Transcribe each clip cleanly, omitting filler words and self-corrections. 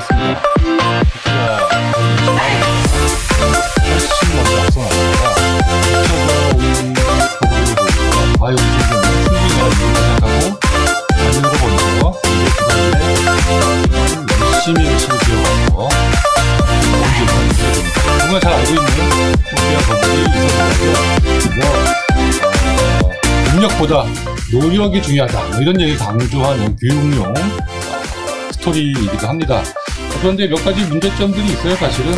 했습니다. 토끼가 훨씬 먼저 앞서나가다가 뒤쳐져 온 거북이를 보고 과연 우선은 승리가 생각하고 반응으로 보면서 이제 그 다음에 열심히 기어가서 경주를 됩니다. 정말 잘 알고 있는 토끼와 거북이 있었는데요. 능력보다 노력이 중요하다. 뭐 이런 얘기 강조하는 교육용 스토리이기도 합니다. 그런데 몇 가지 문제점들이 있어요. 사실은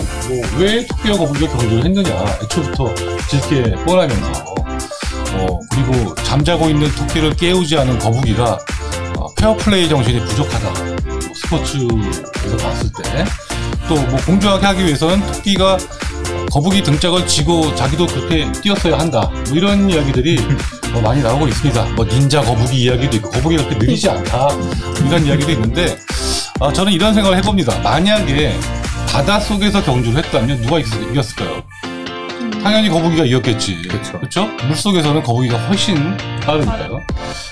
왜 토끼와 거북이가 경주를 했느냐. 애초부터 짙게 뻔하면서 그리고 잠자고 있는 토끼를 깨우지 않은 거북이가 페어플레이 정신이 부족하다. 스포츠에서 봤을 때 또 공정하게 하기 위해서는 토끼가 거북이 등짝을 쥐고 자기도 그렇게 뛰었어야 한다. 뭐 이런 이야기들이 많이 나오고 있습니다. 닌자 거북이 이야기도 있고 거북이가 그렇게 느리지 않다. 이런 이야기도 있는데 저는 이런 생각을 해봅니다. 만약에 바닷속에서 경주를 했다면 누가 이겼을까요? 당연히 거북이가 이겼겠지. 그렇죠? 물속에서는 거북이가 훨씬 빠르니까요.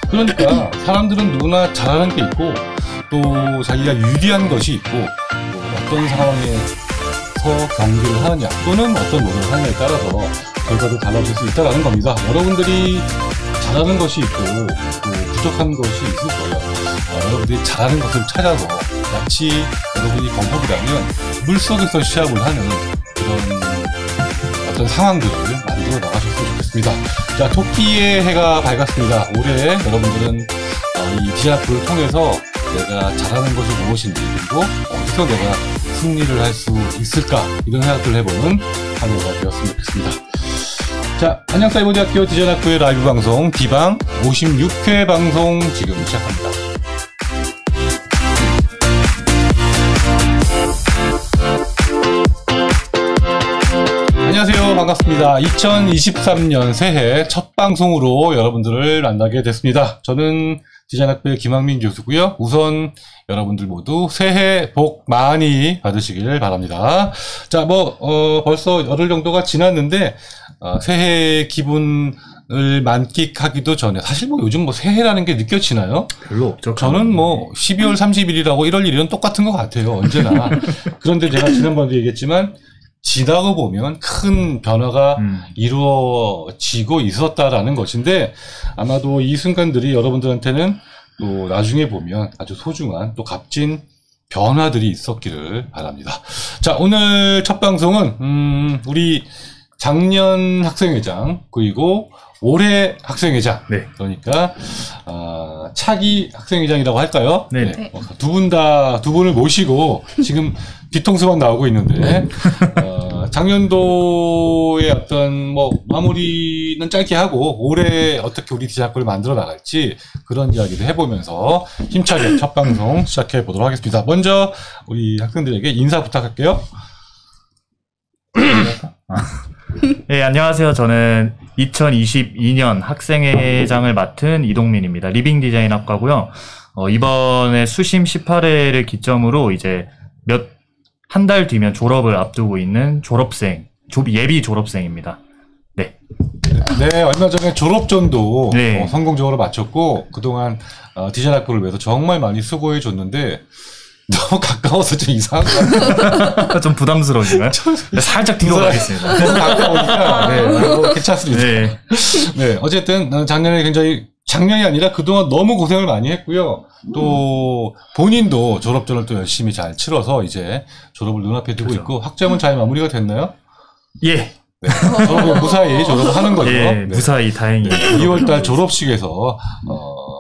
그러니까 사람들은 누구나 잘하는 게 있고 또 자기가 유리한 것이 있고 또 어떤 상황에서 경기를 하느냐 또는 어떤 노력을 하느냐에 따라서 결과도 달라질 수 있다는 겁니다. 여러분들이 잘하는 것이 있고 또 부족한 것이 있을 거예요. 여러분들이 잘하는 것을 찾아서 마치 여러분이 거북이라면 물속에서 시합을 하는 그런 어떤 상황들을 만들어 나가셨으면 좋겠습니다. 자, 토끼의 해가 밝았습니다. 올해 여러분들은 이 디자이너를 통해서 내가 잘하는 것이 무엇인지 그리고 어디서 내가 승리를 할 수 있을까 이런 생각들을 해보는 한 해가 되었으면 좋겠습니다. 자, 한양사이버대학교 디자인학부의 라이브 방송 D방 56회 방송 지금 시작합니다. 안녕하세요. 반갑습니다. 2023년 새해 첫 방송으로 여러분들을 만나게 됐습니다. 저는 디자인학부의 김학민 교수고요. 우선 여러분들 모두 새해 복 많이 받으시길 바랍니다. 자, 벌써 열흘 정도가 지났는데 새해 기분을 만끽하기도 전에 사실 요즘 새해라는 게 느껴지나요? 별로 없죠. 저는 12월 30일이라고 1월 1일은 똑같은 것 같아요. 언제나. 그런데 제가 지난번에도 얘기했지만 지나고 보면 큰 변화가 이루어지고 있었다라는 것인데 아마도 이 순간들이 여러분들한테는 또 나중에 보면 아주 소중한 또 값진 변화들이 있었기를 바랍니다. 자, 오늘 첫 방송은 우리 작년 학생회장 그리고 올해 학생회장 그러니까 차기 학생회장이라고 할까요? 네. 두 분을 모시고 지금 뒤통수만 나오고 있는데 작년도의 어떤 마무리는 짧게 하고 올해 어떻게 우리 디자인학부를 만들어 나갈지 그런 이야기를 해보면서 힘차게 첫 방송 시작해 보도록 하겠습니다. 먼저 우리 학생들에게 인사 부탁할게요. 네, 안녕하세요. 저는 2022년 학생회장을 맡은 이동민입니다. 리빙 디자인학과고요. 이번에 수심 18회를 기점으로 이제 한 달 뒤면 졸업을 앞두고 있는 예비 졸업생입니다. 네. 네, 얼마 전에 졸업전도 성공적으로 마쳤고 그동안 디자인학부를 위해서 정말 많이 수고해 줬는데 너무 가까워서 좀 이상한 것 같아요. 좀 부담스러우시나요? 살짝 뒤로 가겠습니다. 너무 가까우니까 괜찮습니다. 네, 어쨌든 작년이 아니라 그동안 너무 고생을 많이 했고요. 또 본인도 졸업전을 또 열심히 잘 치러서 이제 졸업을 눈앞에 두고 있고 학점은 잘 마무리가 됐나요? 예. 네, 졸업을 무사히 졸업을 하는 거죠. 예, 무사히 다행히 2월달 졸업식에서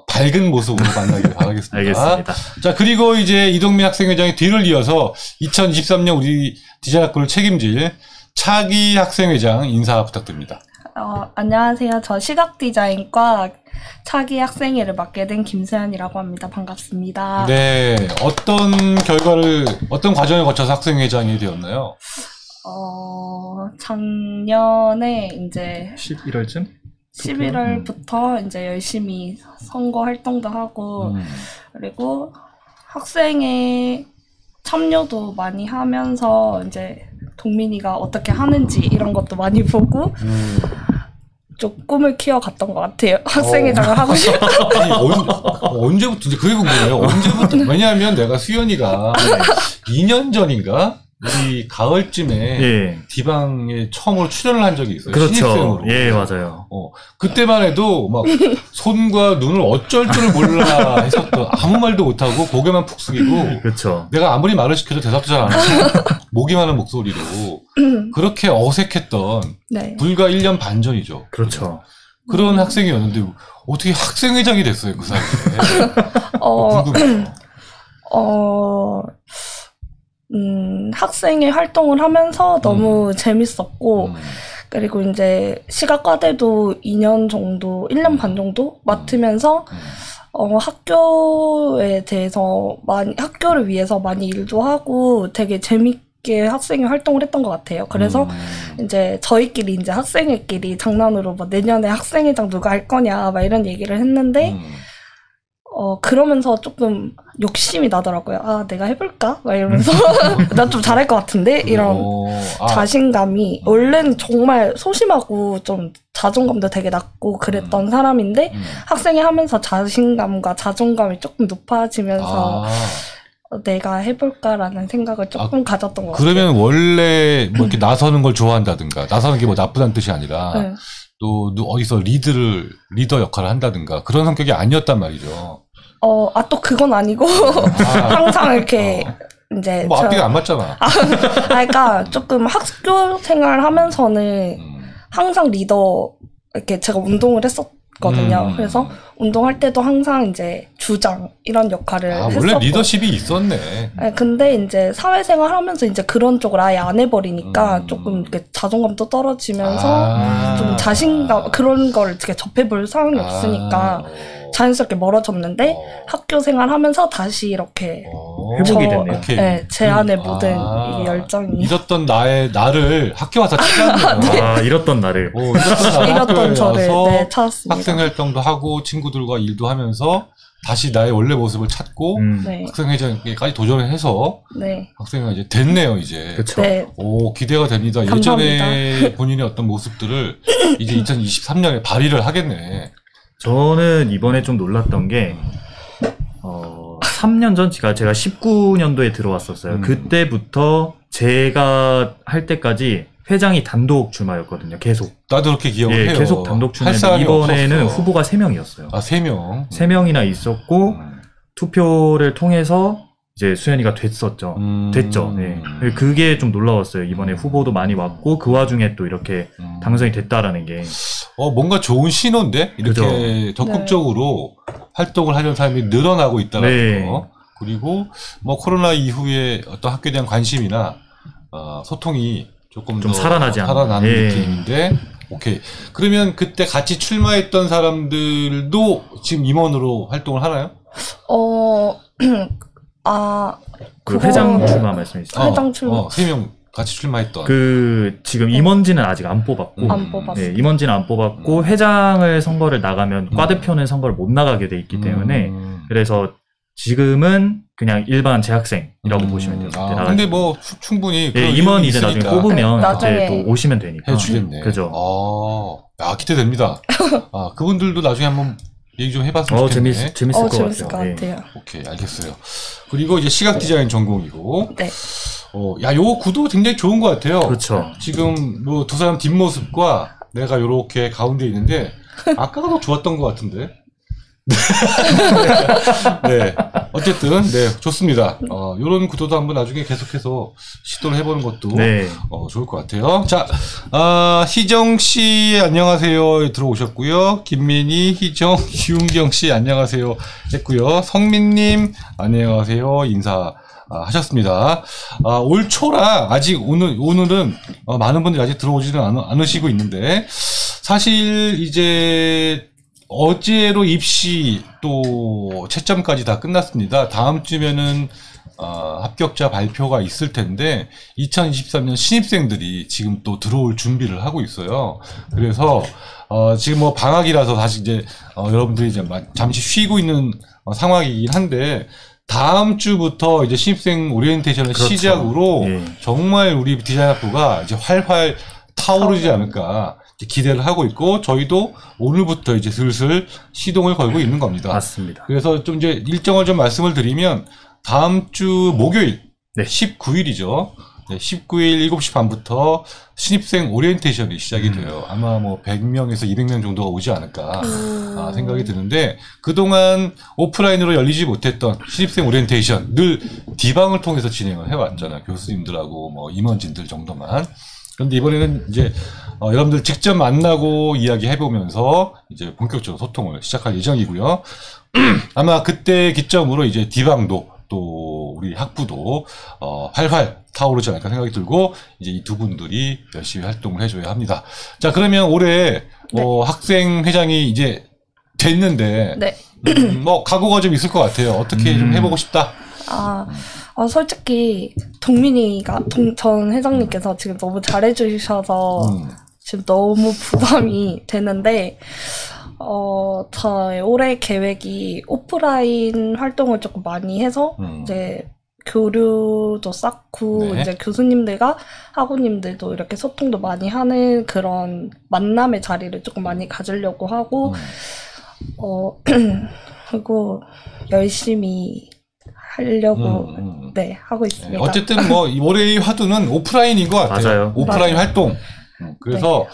밝은 모습으로 만나길 바라겠습니다. 알겠습니다. 자, 그리고 이제 이동민 학생회장의 뒤를 이어서 2023년 우리 디자인학부를 책임질 차기 학생회장 인사 부탁드립니다. 안녕하세요. 저 시각디자인과 차기 학생회를 맡게 된 김수현이라고 합니다. 반갑습니다. 네, 어떤 과정을 거쳐서 학생회장이 되었나요? 작년에 이제 11월쯤? 11월부터 이제 열심히 선거 활동도 하고 그리고 학생회 참여도 많이 하면서 이제 동민이가 어떻게 하는지 이런 것도 많이 보고 좀 꿈을 키워갔던 것 같아요. 학생회장을 하고 싶어. 아니, 언제부터, 이제 그게 궁금해요. 언제부터, 왜냐하면 내가 수연이가 2년 전인가? 우리 가을쯤에 예. 디방에 처음으로 출연을 한 적이 있어요. 그렇죠. 신입생으로. 예, 맞아요. 그때만 해도 막 손과 눈을 어쩔 줄 몰라 했었던, 아무 말도 못하고 고개만 푹 숙이고 그렇죠. 내가 아무리 말을 시켜도 대답도 잘 안 하고 모기만 하는 목소리로 그렇게 어색했던 네. 불과 1년 반 전이죠. 그렇죠. 그런 학생이었는데 어떻게 학생회장이 됐어요, 그 사이에. 궁금해요. 학생회 활동을 하면서 너무 재밌었고, 그리고 이제 시각과대도 2년 정도, 1년 반 정도 맡으면서, 학교에 대해서 학교를 위해서 많이 일도 하고 되게 재밌게 학생회 활동을 했던 것 같아요. 그래서 이제 저희끼리 이제 학생회끼리 장난으로 뭐 내년에 학생회장 누가 할 거냐, 막 이런 얘기를 했는데, 그러면서 조금 욕심이 나더라고요. 아, 내가 해볼까? 막 이러면서. 난 좀 잘할 것 같은데? 이런 자신감이. 원래는 정말 소심하고 좀 자존감도 되게 낮고 그랬던 사람인데, 학생회 하면서 자신감과 자존감이 조금 높아지면서 내가 해볼까라는 생각을 조금 가졌던 것 같아요. 그러면 원래 뭐 이렇게 나서는 걸 좋아한다든가, 나서는 게 뭐 나쁘다는 뜻이 아니라, 네. 또 어디서 리더 역할을 한다든가 그런 성격이 아니었단 말이죠. 또 그건 아니고 항상 이렇게 이제 뭐 앞뒤가 안 맞잖아. 그러니까 조금 학교 생활 하면서는 항상 리더 이렇게 제가 운동을 했었거든요. 그래서 운동할 때도 항상 이제 주장 이런 역할을 했었고. 원래 리더십이 있었네. 네, 근데 이제 사회생활 하면서 이제 그런 쪽을 아예 안 해버리니까 조금 이렇게 자존감도 떨어지면서 좀 자신감 그런 걸 이렇게 접해볼 상황이 없으니까 자연스럽게 멀어졌는데 학교 생활하면서 다시 이렇게 회복이 됐네요. 네, 제 안에 모든 이 열정이 잃었던 나를 학교 와서 찾았네요. 잃었던 나를. 잃었던 저를 네, 찾았습니다. 학생 활동도 하고 친구들과 일도 하면서 다시 나의 원래 모습을 찾고 네. 학생회장까지 도전을 해서 네. 학생회가 이제 됐네요, 이제. 그렇죠. 네. 오, 기대가 됩니다. 감사합니다. 예전에 본인의 어떤 모습들을 이제 2023년에 발휘를 하겠네. 저는 이번에 좀 놀랐던 게 3년 전 제가 19년도에 들어왔었어요. 그때부터 제가 할 때까지 회장이 단독 출마였거든요. 계속. 나도 그렇게 기억을 해요. 계속 단독 할 출마했는데 사람이 이번에는 없었어. 후보가 3명이었어요. 3명. 3명이나 있었고 투표를 통해서 이제 수연이가 됐었죠. 됐죠. 네. 그게 좀 놀라웠어요. 이번에 후보도 많이 왔고 그 와중에 또 이렇게 당선이 됐다라는 게. 뭔가 좋은 신호인데 이렇게 그죠. 적극적으로 활동을 하려는 사람이 늘어나고 있다는 거. 그리고 뭐 코로나 이후에 어떤 학교에 대한 관심이나 소통이 조금 좀 더 살아나지 않나. 살아나는 예. 느낌인데. 오케이. 그러면 그때 같이 출마했던 사람들도 지금 임원으로 활동을 하나요? 그 회장 출마 말씀이시죠? 회장 출마. 3명 같이 출마했던. 지금 임원진은 아직 안 뽑았고. 안 뽑았어요. 네, 임원진은 안 뽑았고 회장을 선거를 나가면 과대표는 선거를 못 나가게 돼 있기 때문에 그래서 지금은 그냥 일반 재학생이라고 보시면 돼요. 근데 뭐 충분히 예, 임원 이제 나중에 뽑으면 나중에 이제 또 오시면 되니까. 해주겠네. 그죠. 기대됩니다. 그분들도 나중에 한번 얘기 좀 해봤으면 좋겠네. 재밌을 것 재밌을 것 같아요. 같아요. 오케이, 알겠어요. 그리고 이제 시각 디자인 전공이고. 네. 요 구도 굉장히 좋은 것 같아요. 그렇죠. 지금 뭐 두 사람 뒷모습과 내가 요렇게 가운데 있는데 아까가 더 좋았던 것 같은데. 네. 어쨌든, 네, 좋습니다. 요런 구도도 한번 나중에 계속해서 시도를 해보는 것도, 네. 좋을 것 같아요. 자, 희정씨, 안녕하세요. 들어오셨고요. 김민희, 희정, 유은경씨, 안녕하세요. 했고요. 성민님, 안녕하세요. 인사. 하셨습니다. 올 초라, 아직 오늘은, 많은 분들이 아직 들어오지는 않으시고 있는데, 사실 이제, 어제로 입시 또 채점까지 다 끝났습니다. 다음 주면은 합격자 발표가 있을 텐데 2023년 신입생들이 지금 또 들어올 준비를 하고 있어요. 그래서 지금 뭐 방학이라서 사실 이제 여러분들이 이제 잠시 쉬고 있는 상황이긴 한데 다음 주부터 이제 신입생 오리엔테이션을 그렇죠. 시작으로 예. 정말 우리 디자인학부가 이제 활활 타오르지 않을까. 기대를 하고 있고 저희도 오늘부터 이제 슬슬 시동을 걸고 있는 겁니다. 맞습니다. 그래서 좀 이제 일정을 좀 말씀을 드리면 다음 주 목요일 네. 19일이죠. 네, 19일 7시 반부터 신입생 오리엔테이션이 시작이 돼요. 아마 뭐 100명에서 200명 정도가 오지 않을까 생각이 드는데 그동안 오프라인으로 열리지 못했던 신입생 오리엔테이션 늘 디방을 통해서 진행을 해왔잖아요. 교수님들하고 뭐 임원진들 정도만. 그런데 이번에는 이제 여러분들 직접 만나고 이야기해보면서 이제 본격적으로 소통을 시작할 예정이고요. 아마 그때 기점으로 이제 디방도 또 우리 학부도 활활 타오르지 않을까 생각이 들고 이제 이 두 분들이 열심히 활동을 해줘야 합니다. 자 그러면 올해 학생 회장이 이제 됐는데 네. 뭐 각오가 좀 있을 것 같아요. 어떻게 좀 해보고 싶다. 솔직히 동민이가 전 회장님께서 지금 너무 잘해주셔서 지금 너무 부담이 되는데 저의 올해 계획이 오프라인 활동을 조금 많이 해서 이제 교류도 쌓고 네. 이제 교수님들과 학우님들도 이렇게 소통도 많이 하는 그런 만남의 자리를 조금 많이 가지려고 하고 그리고 열심히 하려고 네 하고 있습니다. 어쨌든 뭐 올해의 화두는 오프라인인 것 같아요. 맞아요. 오프라인 맞아요. 활동. 그래서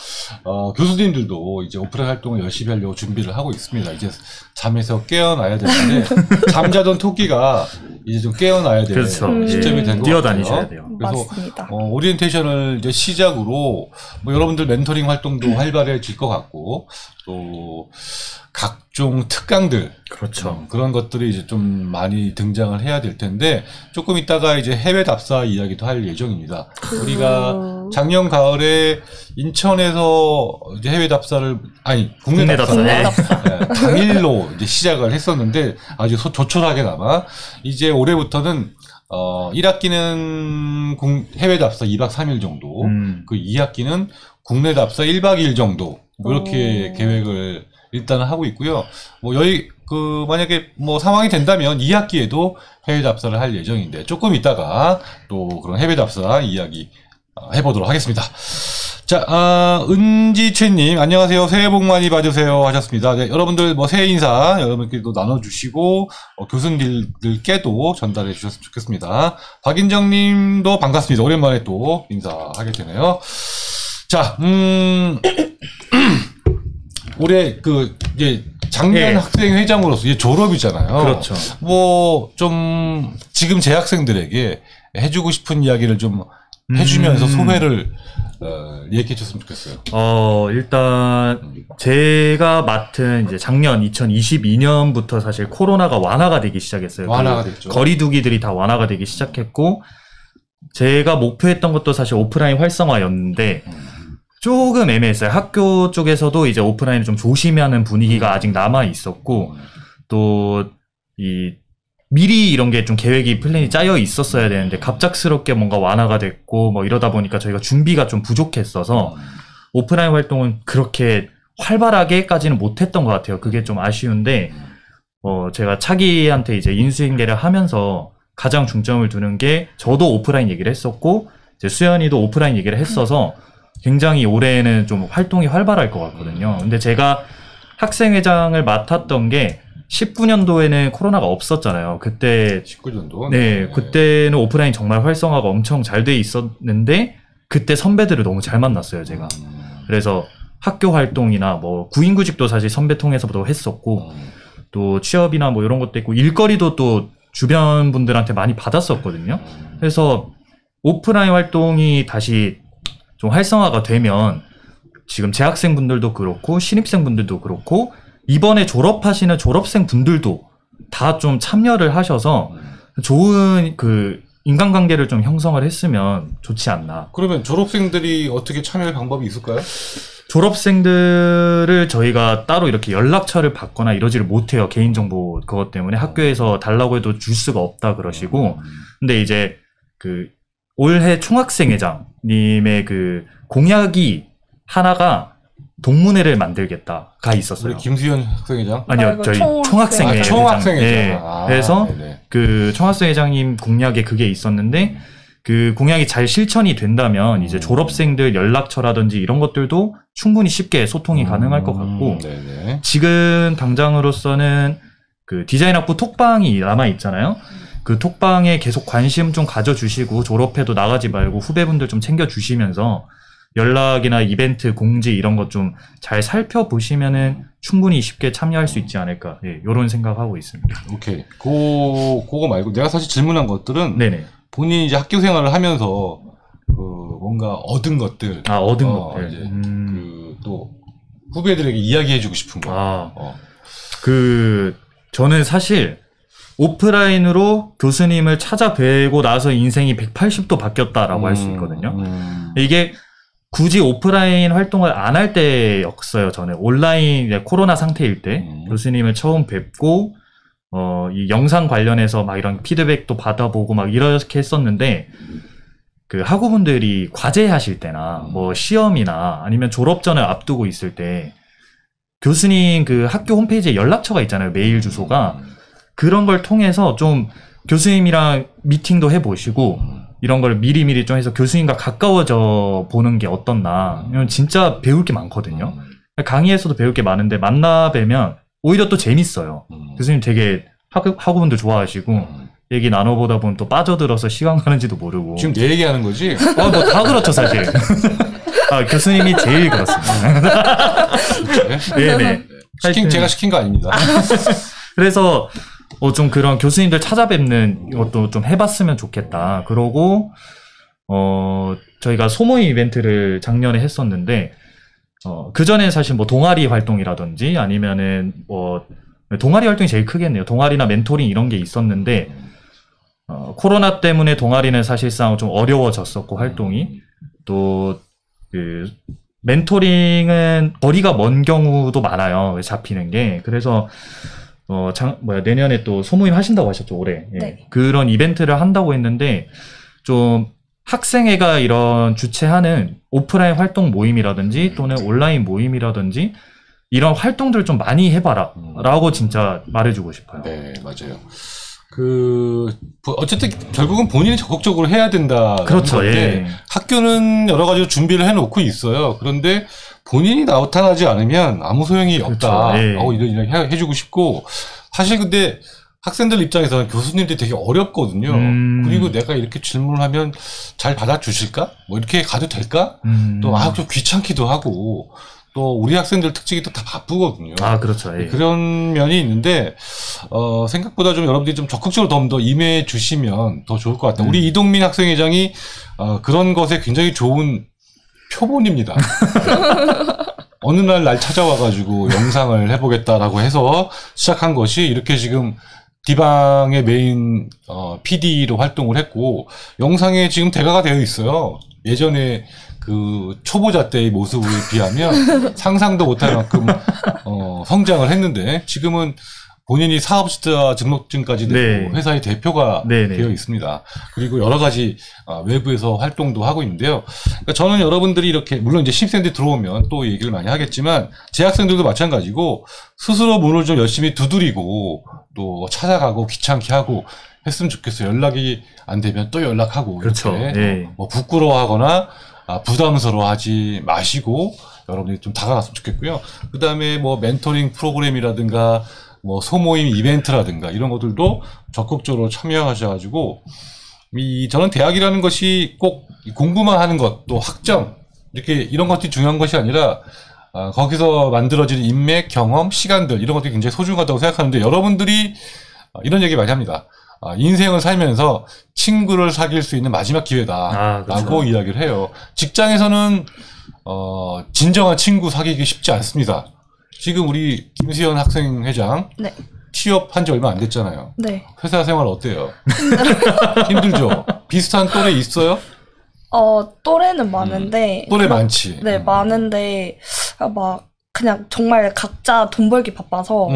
교수님들도 이제 오프라인 활동을 열심히 하려고 준비를 하고 있습니다. 이제 잠에서 깨어나야 되는데 잠자던 토끼가 이제 좀 깨어나야 되는 그렇죠. 시점이 된 것 같아요. 뛰어다니셔야 돼요. 그래서 맞습니다. 오리엔테이션을 이제 시작으로 뭐 여러분들 멘토링 활동도 활발해질 것 같고 또 각종 특강들 그렇죠. 그런 것들이 이제 좀 많이 등장을 해야 될 텐데 조금 있다가 이제 해외 답사 이야기도 할 예정입니다. 우리가 작년 가을에 인천에서 이제 해외 답사를 국내 답사 네. 네, 당일로 이제 시작을 했었는데 아주 조촐하게나마 이제 올해부터는 1학기는 해외 답사 2박 3일 정도, 그 2학기는 국내 답사 1박 2일 정도 이렇게 계획을 일단은 하고 있고요. 뭐 만약에 뭐 상황이 된다면 2학기에도 해외 답사를 할 예정인데 조금 있다가 또 그런 해외 답사 이야기 해보도록 하겠습니다. 자, 은지채님 안녕하세요. 새해 복 많이 받으세요 하셨습니다. 네, 여러분들 뭐 새해 인사 여러분께도 나눠주시고 교수님들께도 전달해 주셨으면 좋겠습니다. 박인정님도 반갑습니다. 오랜만에 또 인사하게 되네요. 자, 올해 이제 작년 학생 회장으로서 이제 졸업이잖아요. 그렇죠. 뭐 좀 지금 재학생들에게 해주고 싶은 이야기를 좀 해주면서 소회를 얘기해 줬으면 좋겠어요. 일단 제가 맡은 이제 작년 2022년부터 사실 코로나가 완화가 되기 시작했어요. 완화가 됐죠. 거리두기들이 다 완화가 되기 시작했고 제가 목표했던 것도 사실 오프라인 활성화였는데 조금 애매했어요. 학교 쪽에서도 이제 오프라인을 좀 조심하는 분위기가 아직 남아 있었고 또 미리 이런 게 좀 계획이 플랜이 짜여 있었어야 되는데 갑작스럽게 뭔가 완화가 됐고 뭐 이러다 보니까 저희가 준비가 좀 부족했어서 오프라인 활동은 그렇게 활발하게까지는 못했던 것 같아요. 그게 좀 아쉬운데 제가 차기한테 이제 인수인계를 하면서 가장 중점을 두는 게 저도 오프라인 얘기를 했었고 이제 수연이도 오프라인 얘기를 했어서 굉장히 올해는 좀 활동이 활발할 것 같거든요. 근데 제가 학생회장을 맡았던 게 19년도에는 코로나가 없었잖아요. 그때 19년도. 네, 그때는 오프라인 정말 활성화가 엄청 잘 돼 있었는데 그때 선배들을 너무 잘 만났어요, 제가. 그래서 학교 활동이나 뭐 구인구직도 사실 선배 통해서도 했었고 또 취업이나 뭐 이런 것도 있고 일거리도 또 주변 분들한테 많이 받았었거든요. 그래서 오프라인 활동이 다시 좀 활성화가 되면 지금 재학생분들도 그렇고 신입생분들도 그렇고 이번에 졸업하시는 졸업생분들도 다 좀 참여를 하셔서 좋은 인간관계를 좀 형성을 했으면 좋지 않나. 그러면 졸업생들이 어떻게 참여할 방법이 있을까요? 졸업생들을 저희가 따로 이렇게 연락처를 받거나 이러지를 못해요. 개인정보 그것 때문에 학교에서 달라고 해도 줄 수가 없다 그러시고. 근데 이제 올해 총학생회장님의 공약이 하나가 동문회를 만들겠다가 있었어요. 우리 김수현 학생회장? 아니요, 저희 총학생회장. 총학생회장. 네. 그래서 총학생회장님 공약에 그게 있었는데 그 공약이 잘 실천이 된다면 이제 졸업생들 연락처라든지 이런 것들도 충분히 쉽게 소통이 가능할 것 같고 네네. 지금 당장으로서는 그 디자인학부 톡방이 남아 있잖아요. 그 톡방에 계속 관심 좀 가져주시고 졸업해도 나가지 말고 후배분들 좀 챙겨주시면서 연락이나 이벤트 공지 이런 것 좀 잘 살펴보시면은 충분히 쉽게 참여할 수 있지 않을까. 예, 이런 생각하고 있습니다. 오케이. 그거 말고 내가 사실 질문한 것들은 네네. 본인이 이제 학교 생활을 하면서 뭔가 얻은 것들, 얻은 것들. 이제 또 후배들에게 이야기해주고 싶은 거. 저는 사실 오프라인으로 교수님을 찾아뵈고 나서 인생이 180도 바뀌었다라고 할 수 있거든요. 이게 굳이 오프라인 활동을 안 할 때였어요. 저는 온라인 코로나 상태일 때 교수님을 처음 뵙고 이 영상 관련해서 막 이런 피드백도 받아보고 막 이렇게 했었는데 그 학우분들이 과제하실 때나 뭐 시험이나 아니면 졸업전을 앞두고 있을 때 교수님 그 학교 홈페이지에 연락처가 있잖아요. 메일 주소가. 그런 걸 통해서 좀 교수님이랑 미팅도 해보시고 이런 걸 미리미리 좀 해서 교수님과 가까워져 보는 게 어떻나. 왜냐면 진짜 배울 게 많거든요. 강의에서도 배울 게 많은데 만나 뵈면 오히려 또 재밌어요. 교수님 되게 학우분들 좋아하시고 얘기 나눠보다 보면 또 빠져들어서 시간 가는지도 모르고. 지금 내 얘기하는 거지? 뭐 다 그렇죠 사실. 교수님이 제일 그렇습니다. 네네. 제가 시킨 거 아닙니다. 그래서 좀 그런 교수님들 찾아뵙는 것도 좀 해봤으면 좋겠다. 그러고 저희가 소모임 이벤트를 작년에 했었는데 그 전에 사실 뭐 동아리 활동이라든지 아니면은 뭐 동아리 활동이 제일 크겠네요. 동아리나 멘토링 이런 게 있었는데 코로나 때문에 동아리는 사실상 좀 어려워졌었고 활동이 또 그 멘토링은 거리가 먼 경우도 많아요. 잡히는 게. 그래서 내년에 또 소모임 하신다고 하셨죠, 올해. 예. 네. 그런 이벤트를 한다고 했는데, 좀 학생회가 이런 주최하는 오프라인 활동 모임이라든지 또는 온라인 모임이라든지 이런 활동들을 좀 많이 해봐라. 라고 진짜 말해주고 싶어요. 네, 맞아요. 어쨌든 결국은 본인이 적극적으로 해야 된다. 그렇죠, 예. 학교는 여러 가지 준비를 해놓고 있어요. 그런데 본인이 나타나지 않으면 아무 소용이 없다. 그렇죠, 예. 라고 이런 해주고 싶고, 사실 근데 학생들 입장에서는 교수님들이 되게 어렵거든요. 그리고 내가 이렇게 질문을 하면 잘 받아주실까? 뭐 이렇게 가도 될까? 또 좀 귀찮기도 하고, 또 우리 학생들 특징이 또 다 바쁘거든요. 그렇죠. 예. 그런 면이 있는데 생각보다 좀 여러분들이 좀 적극적으로 좀 더 임해 주시면 더 좋을 것 같다. 우리 이동민 학생회장이 그런 것에 굉장히 좋은 표본입니다. 어느 날 찾아와가지고 영상을 해보겠다라고 해서 시작한 것이 이렇게 지금 디방의 메인 PD로 활동을 했고 영상에 지금 대가가 되어 있어요. 예전에 그 초보자 때의 모습에 비하면 상상도 못할 만큼 성장을 했는데 지금은 본인이 사업자 등록증까지 내고 네. 회사의 대표가 네네. 되어 있습니다. 그리고 여러 가지 외부에서 활동도 하고 있는데요. 그러니까 저는 여러분들이 이렇게 물론 이제 신입생들이 들어오면 또 얘기를 많이 하겠지만 재학생들도 마찬가지고 스스로 문을 좀 열심히 두드리고 또 찾아가고 귀찮게 하고 했으면 좋겠어요. 연락이 안 되면 또 연락하고 그렇죠. 이렇게 네. 뭐 부끄러워하거나 부담스러워하지 마시고 여러분들이 좀 다가갔으면 좋겠고요. 그 다음에 뭐 멘토링 프로그램이라든가 뭐 소모임 이벤트라든가 이런 것들도 적극적으로 참여하셔가지고 저는 대학이라는 것이 꼭 공부만 하는 것, 또 학점 이렇게 이런 것들이 중요한 것이 아니라 거기서 만들어지는 인맥, 경험, 시간들 이런 것들이 굉장히 소중하다고 생각하는데 여러분들이 이런 얘기 많이 합니다. 인생을 살면서 친구를 사귈 수 있는 마지막 기회다라고 그렇죠. 이야기를 해요. 직장에서는 진정한 친구 사귀기 쉽지 않습니다. 지금 우리 김수현 학생회장 네. 취업한 지 얼마 안 됐잖아요. 네. 회사 생활 어때요? 힘들죠? 비슷한 또래 있어요? 또래는 많은데. 또래 많지. 네, 많은데, 막, 그냥 정말 각자 돈 벌기 바빠서,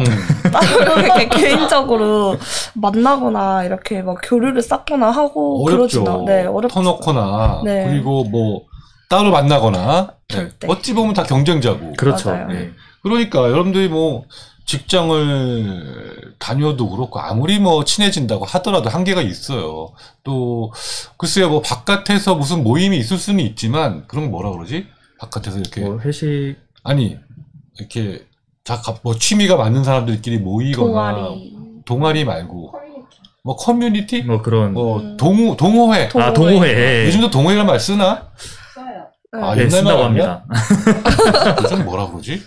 따로 이렇게 개인적으로 만나거나, 이렇게 막 교류를 쌓거나 하고, 어렵죠. 그러진 네, 어렵죠. 터놓거나, 네. 그리고 뭐, 따로 만나거나, 절대. 어찌 보면 다 경쟁자고. 그렇죠. 맞아요. 네. 그러니까 여러분들이 뭐 직장을 다녀도 그렇고 아무리 뭐 친해진다고 하더라도 한계가 있어요. 또 글쎄요 뭐 바깥에서 무슨 모임이 있을 수는 있지만 그런 거 뭐라 그러지? 바깥에서 이렇게 뭐 회식 아니 이렇게 뭐 취미가 맞는 사람들끼리 모이거나 동아리 말고 뭐 커뮤니티 뭐 그런 뭐 동호회 아 동호회 요즘도 동호회란 말 쓰나? 써요. 아, 네, 옛날 쓴다고 말 아니야? 합니다. 요즘 뭐라 그러지?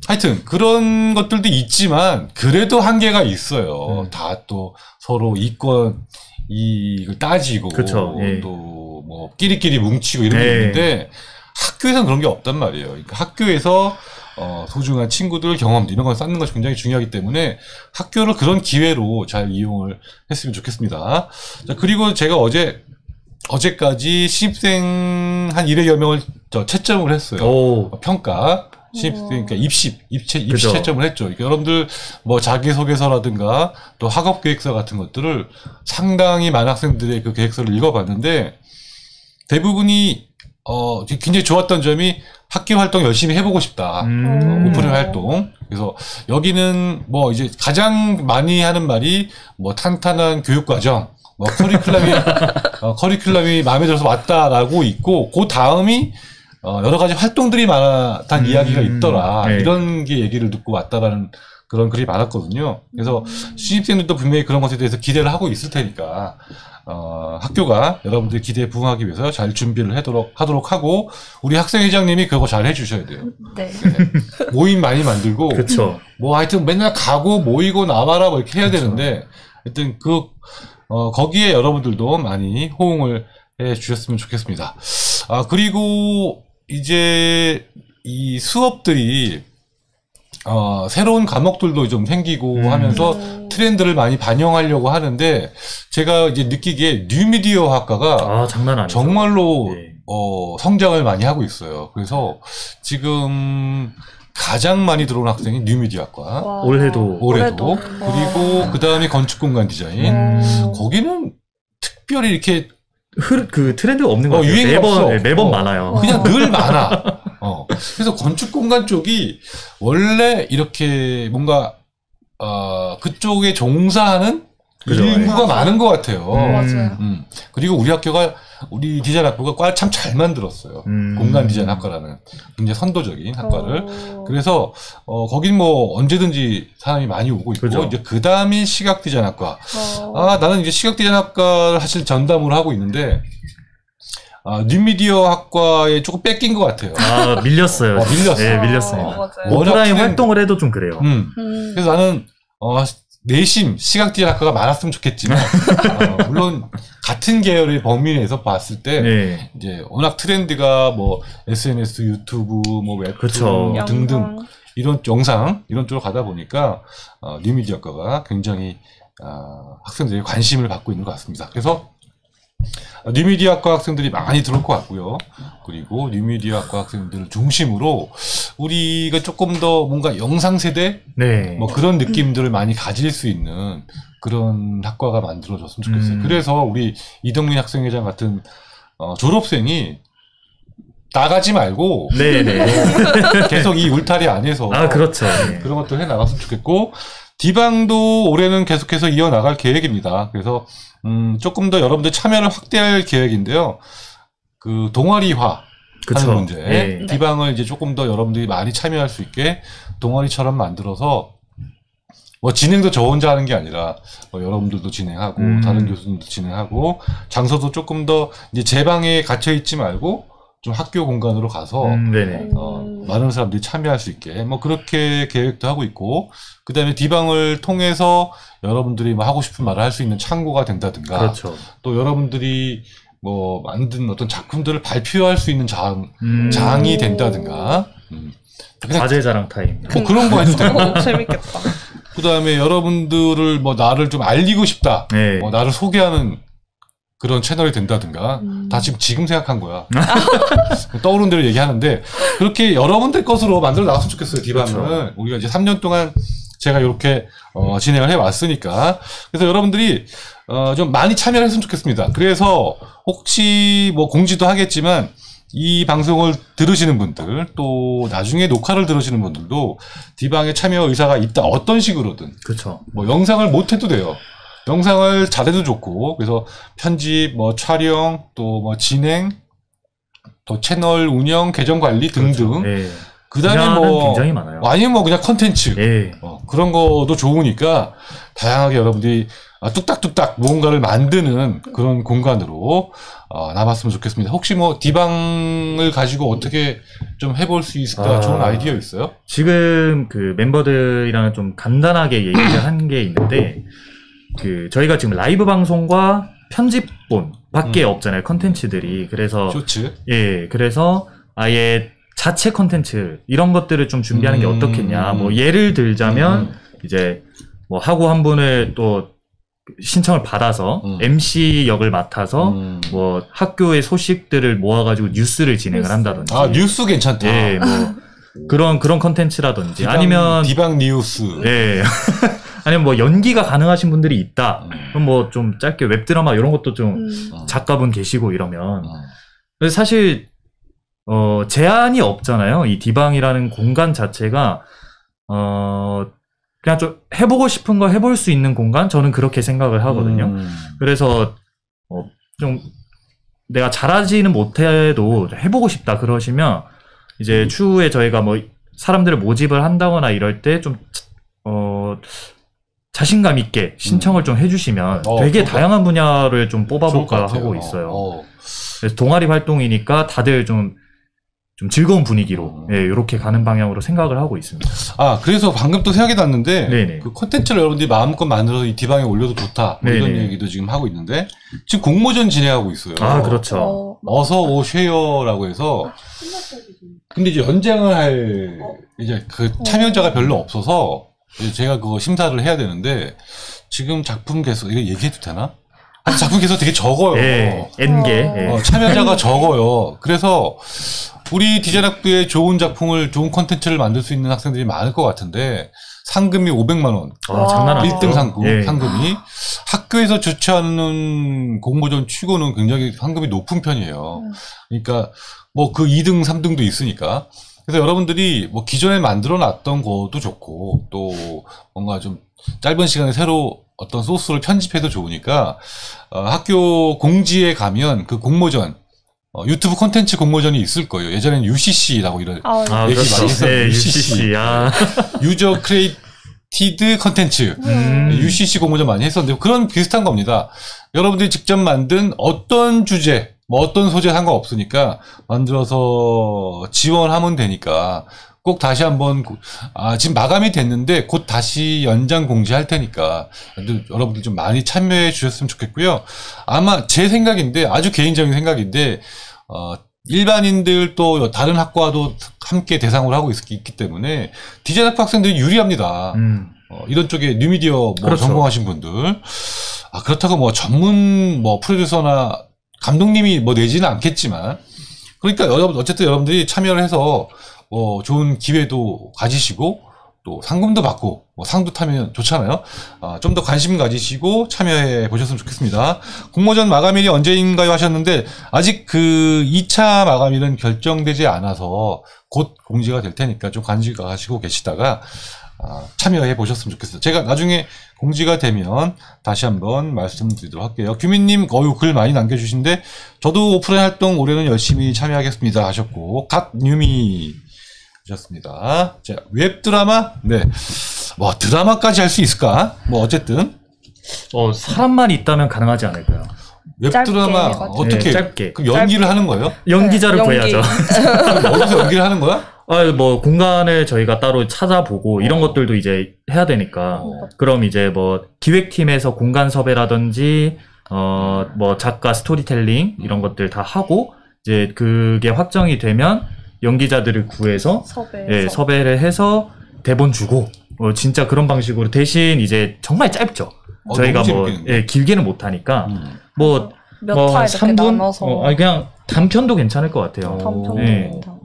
하여튼 그런 것들도 있지만 그래도 한계가 있어요. 다 또 서로 이권 이걸 따지고 그쵸, 예. 또 뭐 끼리끼리 뭉치고 이런 게 예. 있는데 학교에서는 그런 게 없단 말이에요. 그러니까 학교에서 소중한 친구들 경험들 이런 걸 쌓는 것이 굉장히 중요하기 때문에 학교를 그런 기회로 잘 이용을 했으면 좋겠습니다. 자, 그리고 제가 어제까지 신입생 한 100여 명을 채점을 했어요. 오. 평가. 그러니까 입시 그죠. 채점을 했죠. 그러니까 여러분들 뭐 자기소개서라든가 또 학업 계획서 같은 것들을 상당히 많은 학생들의 그 계획서를 읽어봤는데 대부분이 굉장히 좋았던 점이 학교 활동 열심히 해보고 싶다. 오프닝 활동. 그래서 여기는 뭐 이제 가장 많이 하는 말이 뭐 탄탄한 교육과정, 뭐 커리큘럼이 마음에 들어서 왔다라고 있고 그 다음이 여러 가지 활동들이 많았다는 이야기가 있더라. 네. 이런 게 얘기를 듣고 왔다라는 그런 글이 많았거든요. 그래서 신입생들도 분명히 그런 것에 대해서 기대를 하고 있을 테니까 학교가 여러분들의 기대에 부응하기 위해서 잘 준비를 하도록 하고 우리 학생회장님이 그거 잘 해주셔야 돼요. 네. 네. 모임 많이 만들고 그쵸. 뭐 하여튼 맨날 가고 모이고 나와라 뭐 이렇게 해야 되는데 하여튼 거기에 여러분들도 많이 호응을 해 주셨으면 좋겠습니다. 그리고 이제 이 수업들이 새로운 과목들도 좀 생기고 하면서 트렌드를 많이 반영하려고 하는데 제가 이제 느끼기에 뉴미디어 학과가 장난 아니죠. 정말로 네. 성장을 많이 하고 있어요. 그래서 지금 가장 많이 들어온 학생이 뉴미디어 학과. 와. 올해도. 올해도. 그리고 그 다음에 건축공간 디자인. 거기는 특별히 이렇게 그 트렌드가 없는 것 같아요. 유행이 없어. 매번 많아요. 그냥 늘 많아. 그래서 건축공간 쪽이 원래 이렇게 뭔가 그쪽에 종사하는 그죠, 인구가 많은 것 같아요. 맞아요. 그리고 우리 디자인 학부가 과 참 잘 만들었어요. 공간 디자인 학과라는 굉장히 선도적인 학과를. 그래서 거긴 뭐 언제든지 사람이 많이 오고 있고 그죠. 이제 그 다음이 시각 디자인 학과. 나는 이제 시각 디자인 학과를 사실 전담으로 하고 있는데 뉴미디어 학과에 조금 뺏긴 것 같아요. 밀렸어요. 밀렸어. 네, 밀렸어요. 맞아요. 오프라인 활동을 해도 좀 그래요. 그래서 나는 내심 시각 디자인 학과가 많았으면 좋겠지만 물론 같은 계열의 범위 내에서 봤을 때 네. 이제 워낙 트렌드가 뭐 SNS, 유튜브, 뭐 웹툰 그쵸. 등등 이런 영상 이런 쪽으로 가다 보니까 뉴미디어 학과가 굉장히 학생들의 관심을 받고 있는 것 같습니다. 그래서 뉴미디어 학과 학생들이 많이 들어올 것 같고요. 그리고 뉴미디어 학과 학생들을 중심으로 우리가 조금 더 뭔가 영상 세대 네. 뭐 그런 느낌들을 많이 가질 수 있는 그런 학과가 만들어졌으면 좋겠어요. 그래서 우리 이덕민 학생회장 같은 졸업생이 나가지 말고 네네. 계속 이 울타리 안에서 그렇죠. 네. 그런 것들 해 나갔으면 좋겠고 디방도 올해는 계속해서 이어나갈 계획입니다. 그래서 조금 더 여러분들 참여를 확대할 계획인데요. 그 동아리화 하는 문제. 네. 디방을 이제 조금 더 여러분들이 많이 참여할 수 있게 동아리처럼 만들어서 뭐 진행도 저 혼자 하는 게 아니라 뭐 여러분들도 진행하고 다른 교수님도 진행하고 장소도 조금 더 이제 제 방에 갇혀 있지 말고 좀 학교 공간으로 가서 네네. 많은 사람들이 참여할 수 있게 뭐 그렇게 계획도 하고 있고 그 다음에 디방을 통해서 여러분들이 뭐 하고 싶은 말을 할 수 있는 창구가 된다든가 그렇죠. 또 여러분들이 뭐 만든 어떤 작품들을 발표할 수 있는 장이 된다든가 과제 자랑 타임. 뭐 그런 거 해도 되고 재밌겠다. 그 다음에 여러분들을 뭐 나를 좀 알리고 싶다 네. 뭐 나를 소개하는 그런 채널이 된다든가 다 지금 생각한 거야. 떠오른 대로 얘기하는데 그렇게 여러분들 것으로 만들어 나갔으면 좋겠어요. 디방은 그렇죠. 우리가 이제 3년 동안 제가 이렇게 진행을 해왔으니까 그래서 여러분들이 좀 많이 참여를 했으면 좋겠습니다. 그래서 혹시 뭐 공지도 하겠지만 이 방송을 들으시는 분들, 또 나중에 녹화를 들으시는 분들도 디방에 참여 의사가 있다. 어떤 식으로든. 그렇죠. 뭐 영상을 못 해도 돼요. 영상을 잘해도 좋고, 그래서 편집, 뭐 촬영, 또 뭐 진행, 또 채널 운영, 계정 관리 등등. 예. 그 다음에 분야는 뭐, 굉장히 많아요. 아니면 뭐 그냥 컨텐츠. 예. 그런 것도 좋으니까, 다양하게 여러분들이 뚝딱뚝딱 무언가를 만드는 그런 공간으로 남았으면 좋겠습니다. 혹시 뭐 디방을 가지고 어떻게 좀 해볼 수 있을까? 좋은 아이디어 있어요? 지금 그 멤버들이랑 좀 간단하게 얘기를 한 게 있는데, 그 저희가 지금 라이브 방송과 편집본 밖에 없잖아요, 컨텐츠들이. 그래서 쇼츠. 예, 그래서 아예 자체 컨텐츠 이런 것들을 좀 준비하는 게 어떻겠냐. 뭐 예를 들자면 이제 뭐 하고 한 분을 또 신청을 받아서 MC 역을 맡아서 뭐 학교의 소식들을 모아가지고 뉴스를 진행을 한다든지. 아, 뉴스 괜찮다. 예, 뭐 그런 컨텐츠라든지 디방, 아니면 디방 뉴스. 예. 아니면 뭐 연기가 가능하신 분들이 있다. 그럼 뭐 좀 짧게 웹드라마 이런 것도 좀 작가분 계시고 이러면. 그래서 사실 제한이 없잖아요. 이 디방이라는 공간 자체가 그냥 좀 해보고 싶은 거 해볼 수 있는 공간? 저는 그렇게 생각을 하거든요. 그래서 좀 내가 잘하지는 못해도 해보고 싶다 그러시면 이제 추후에 저희가 뭐 사람들을 모집을 한다거나 이럴 때 좀 자신감 있게 신청을 좀 해주시면 되게 다양한 분야를 좀 뽑아볼까 하고 있어요. 그래서 동아리 활동이니까 다들 좀 즐거운 분위기로 이렇게 가는 방향으로 생각을 하고 있습니다. 아, 그래서 방금 또 생각이 났는데 네네. 그 콘텐츠를 여러분들이 마음껏 만들어서 이 디방에 올려도 좋다. 뭐 이런 얘기도 지금 하고 있는데 지금 공모전 진행하고 있어요. 아, 그렇죠. 어서 오쉐어라고 해서 근데 이제 연장을 할 이제 그 참여자가 별로 없어서 이제 제가 그거 심사를 해야 되는데 지금 작품 개수 이거 얘기해도 되나? 아니, 작품 개수 되게 적어요. N개. 참여자가 적어요. 그래서 우리 디자인학부에 좋은 작품을, 좋은 콘텐츠를 만들 수 있는 학생들이 많을 것 같은데, 상금이 500만 원. 장난 아니죠. 1등 상금이. 학교에서 주최하는 공모전 치고는 굉장히 상금이 높은 편이에요. 그러니까, 뭐 그 2등, 3등도 있으니까. 그래서 여러분들이 뭐 기존에 만들어 놨던 것도 좋고, 또 뭔가 좀 짧은 시간에 새로 어떤 소스를 편집해도 좋으니까, 학교 공지에 가면 그 공모전, 유튜브 콘텐츠 공모전이 있을 거예요. 예전에는 UCC라고 이런 얘기 많이 했었는데 UCC. 유저 크리에이티드 콘텐츠 UCC 공모전 많이 했었는데 그런 비슷한 겁니다. 여러분들이 직접 만든 어떤 주제, 뭐 어떤 소재 상관없으니까 만들어서 지원하면 되니까 꼭 다시 한번 지금 마감이 됐는데 곧 다시 연장 공지할 테니까 여러분들 좀 많이 참여해 주셨으면 좋겠고요. 아마 제 생각인데 아주 개인적인 생각인데 일반인들 또 다른 학과도 함께 대상으로 하고 있기 때문에 디자인학부 학생들이 유리합니다. 이런 쪽에 뉴미디어 뭐 그렇죠. 전공하신 분들 그렇다고 뭐 전문 뭐 프로듀서나 감독님이 뭐 내지는 않겠지만 그러니까 어쨌든 여러분들이 참여를 해서 좋은 기회도 가지시고, 또 상금도 받고, 뭐 상도 타면 좋잖아요. 좀 더 관심 가지시고 참여해 보셨으면 좋겠습니다. 공모전 마감일이 언제인가요 하셨는데, 아직 그 2차 마감일은 결정되지 않아서 곧 공지가 될 테니까 좀 관심 가지고 계시다가, 참여해 보셨으면 좋겠어요. 제가 나중에 공지가 되면 다시 한번 말씀드리도록 할게요. 규민님, 글 많이 남겨주신데, 저도 오프라인 활동 올해는 열심히 참여하겠습니다 하셨고, 갓뉴미 하셨습니다. 자, 웹드라마? 네. 뭐, 드라마까지 할 수 있을까? 뭐, 어쨌든. 사람만 있다면 가능하지 않을까요? 웹드라마, 짧게 어떻게. 짧게. 그럼 연기를 하는 거예요? 연기자를 연기. 구해야죠. 그럼 어디서 연기를 하는 거야? 뭐 공간을 저희가 따로 찾아보고 이런 것들도 이제 해야 되니까 그럼 이제 뭐 기획팀에서 공간 섭외라든지 뭐 작가 스토리텔링 이런 것들 다 하고 이제 그게 확정이 되면 연기자들을 구해서 섭외를 해서 대본 주고 진짜 그런 방식으로 대신 이제 정말 짧죠. 저희가 뭐 길게는 못 하니까 몇 화 이렇게 3분 나눠서 그냥 단편도 괜찮을 것 같아요. 단편도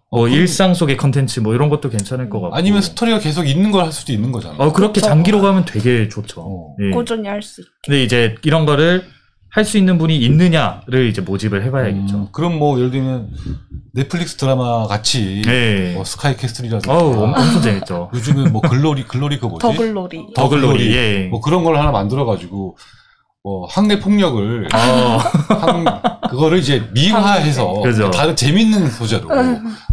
뭐 일상 속의 컨텐츠 뭐 이런 것도 괜찮을 것 같고 아니면 스토리가 계속 있는 걸 할 수도 있는 거잖아. 그렇게 장기로 가면 되게 좋죠. 꾸준히 할 수 있게. 근데 이제 이런 거를 할 수 있는 분이 있느냐를 이제 모집을 해봐야겠죠. 그럼 뭐 예를 들면 넷플릭스 드라마 같이 네. 뭐 스카이캐슬이라든가 엄청 재밌죠. 요즘은 뭐 글로리 그거 뭐지? 더글로리. 더글로리. 예. 뭐 그런 걸 하나 만들어가지고 뭐 학내 폭력을 그거를 이제 미화해서 그죠. 다른 재밌는 소재로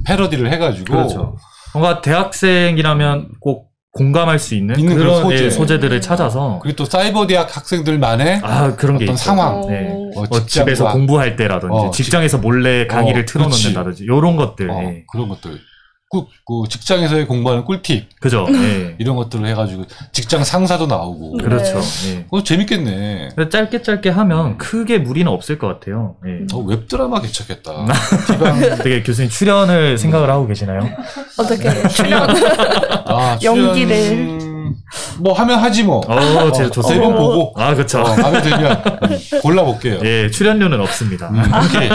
패러디를 해가지고 그렇죠. 뭔가 대학생이라면 꼭 공감할 수 있는 그런 그런 소재들을 찾아서 그리고 또 사이버 대학 학생들만의 그런 게 어떤 있죠. 상황 네. 직장과- 집에서 공부할 때라든지 직장에서 몰래 강의를 틀어놓는다든지 이런 것들 그런 것들 그 직장에서의 공부하는 꿀팁 그죠. 네. 이런 것들을 해가지고 직장 상사도 나오고 그렇죠. 네. 그거 재밌겠네. 짧게 하면 크게 무리는 없을 것 같아요. 네. 웹드라마 괜찮겠다. 되게 교수님 출연을 생각을 하고 계시나요? 어떻게 출연 연기를 뭐 하면 하지 뭐. 제가 좋습니다. 3번 보고. 그렇죠. 마음에 들면 골라볼게요. 예, 출연료는 없습니다. 오케이.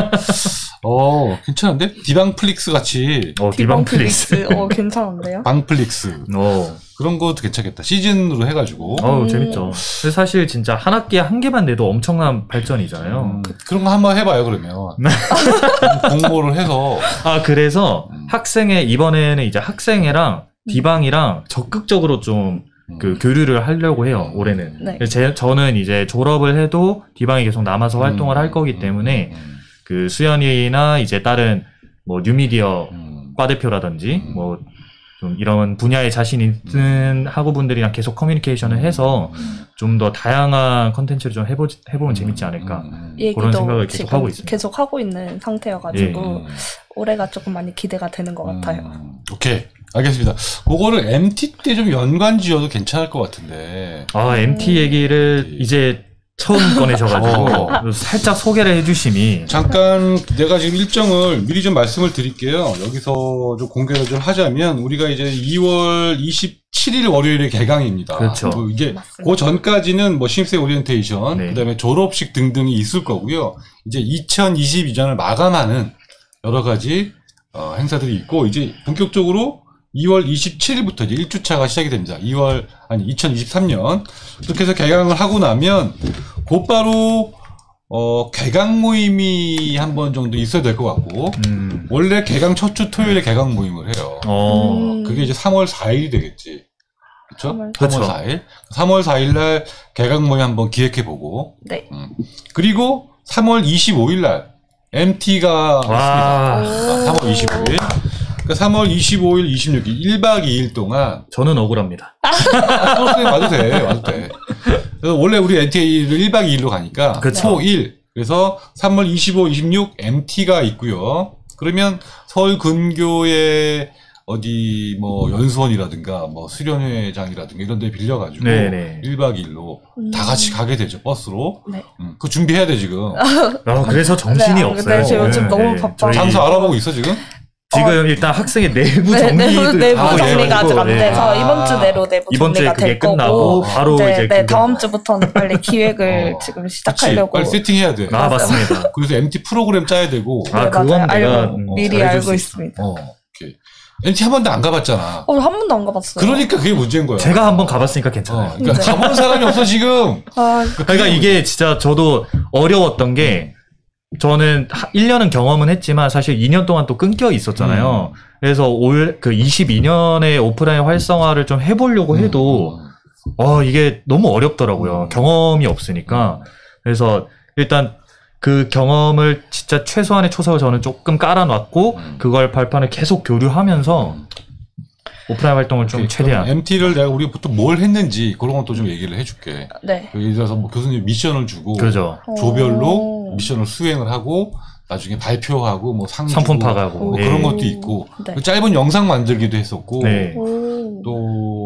괜찮은데? 디방플릭스 같이. 디방플릭스. 괜찮은데요? 방플릭스. 그런 것도 괜찮겠다. 시즌으로 해가지고. 재밌죠. 근데 사실 진짜 한 학기에 한 개만 내도 엄청난 발전이잖아요. 그런 거 한번 해봐요, 그러면. 공모를 해서. 그래서 이번에는 이제 학생회랑 디방이랑 적극적으로 좀 교류를 하려고 해요, 올해는. 네. 저는 이제 졸업을 해도 디방이 계속 남아서 활동을 할 거기 때문에 수연이나 이제 다른 뭐 뉴미디어 과대표라든지 뭐 좀 이런 분야에 자신 있는 학우분들이랑 계속 커뮤니케이션을 해서 좀 더 다양한 컨텐츠를 좀 해보면 재밌지 않을까 그런 생각을 계속 하고 있습니다. 계속 하고 있는 상태여가지고 올해가 조금 많이 기대가 되는 것 같아요. 오케이. 알겠습니다. 그거를 MT 때 좀 연관 지어도 괜찮을 것 같은데. MT 얘기를 이제 처음 꺼내셔가지고 살짝 소개를 해주심이 잠깐 내가 지금 일정을 미리 좀 말씀을 드릴게요. 여기서 좀 공개를 좀 하자면 우리가 이제 2월 27일 월요일에 개강입니다. 그렇죠. 이제 그 전까지는 뭐 신입생 오리엔테이션, 그다음에 졸업식 등등이 있을 거고요. 이제 2022년을 마감하는 여러 가지 행사들이 있고 이제 본격적으로 2월 27일부터 이제 1주차가 시작이 됩니다. 2023년. 그렇게 해서 개강을 하고 나면 곧바로 개강 모임이 한 번 정도 있어야 될 것 같고 원래 개강 첫 주 토요일에 개강 모임을 해요. 그게 이제 3월 4일이 되겠지. 그렇죠? 3월 4일. 3월 4일 날 개강 모임 한번 기획해 보고. 네. 그리고 3월 25일 날 MT가 있습니다. 3월 25일. 그러니까 3월 25일, 26일, 1박 2일 동안. 저는 억울합니다. 와도 돼. 그래서 원래 우리 NTA를 1박 2일로 가니까. 그쵸. 1. 그래서 3월 25, 26 MT가 있고요. 그러면 서울 근교에 어디 뭐 연수원이라든가 뭐 수련회장이라든가 이런 데 빌려가지고 1박 2일로 다 같이 가게 되죠. 버스로. 네. 그거 준비해야 돼 지금. 그래서 정신이 없어요. 저 요즘 너무 바빠요. 장소 알아보고 있어 지금? 지금 일단 학생의 내부 정리도 내부 정리가 아직 안 돼서 이번 주 내로 내부 정리가 될 거고 끝나고 바로 이제 다음 주부터는 빨리 기획을 지금 시작하려고. 빨리 세팅해야 돼. 맞습니다. 그래서 MT 프로그램 짜야 되고. 그건 내가 미리 알고 있습니다. 오케이. MT 한 번도 안 가봤잖아. 한 번도 안 가봤어요. 그러니까 그게 문제인 거야. 제가 한 번 가봤으니까 괜찮아요. 그러니까 가본 사람이 없어 지금. 그러니까 이게 진짜 저도 어려웠던 게 저는 1년은 경험은 했지만 사실 2년 동안 또 끊겨 있었잖아요. 그래서 그 22년에 오프라인 활성화를 좀 해보려고 해도 이게 너무 어렵더라고요. 경험이 없으니까. 그래서 일단 그 경험을 진짜 최소한의 초석을 저는 조금 깔아놨고 그걸 발판을 계속 교류하면서 오프라인 활동을 좀 최대한. MT를 내가 우리가 보통 뭘 했는지 그런 것도 좀 얘기를 해줄게. 네. 예를 들어서 뭐 교수님 미션을 주고 그죠. 조별로 미션을 수행을 하고 나중에 발표하고 뭐 상품 파가고 뭐 그런 것도 있고 짧은 영상 만들기도 했었고 또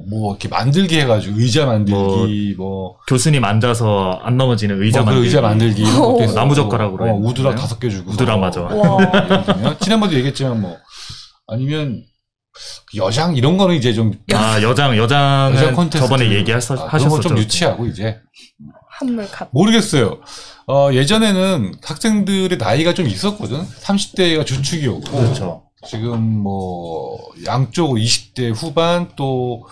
뭐 이렇게 만들기 해가지고 의자 만들기 뭐 교수님 앉아서 안 넘어지는 의자 만들기 의자 만들기 이런 것도 했었고 나무젓가락으로 우드락 5개 주고 우드락 맞아. 지난번도 얘기했지만 뭐 아니면 여장 이런 거는 이제 좀 여장은 콘테스트 저번에 얘기하셨었죠. 그런 건 좀 유치하고 이제 한물 같. 모르겠어요. 예전에는 학생들의 나이가 좀 있었거든. 30대가 주축이었고. 그렇죠. 지금 뭐 양쪽으로 20대 후반 또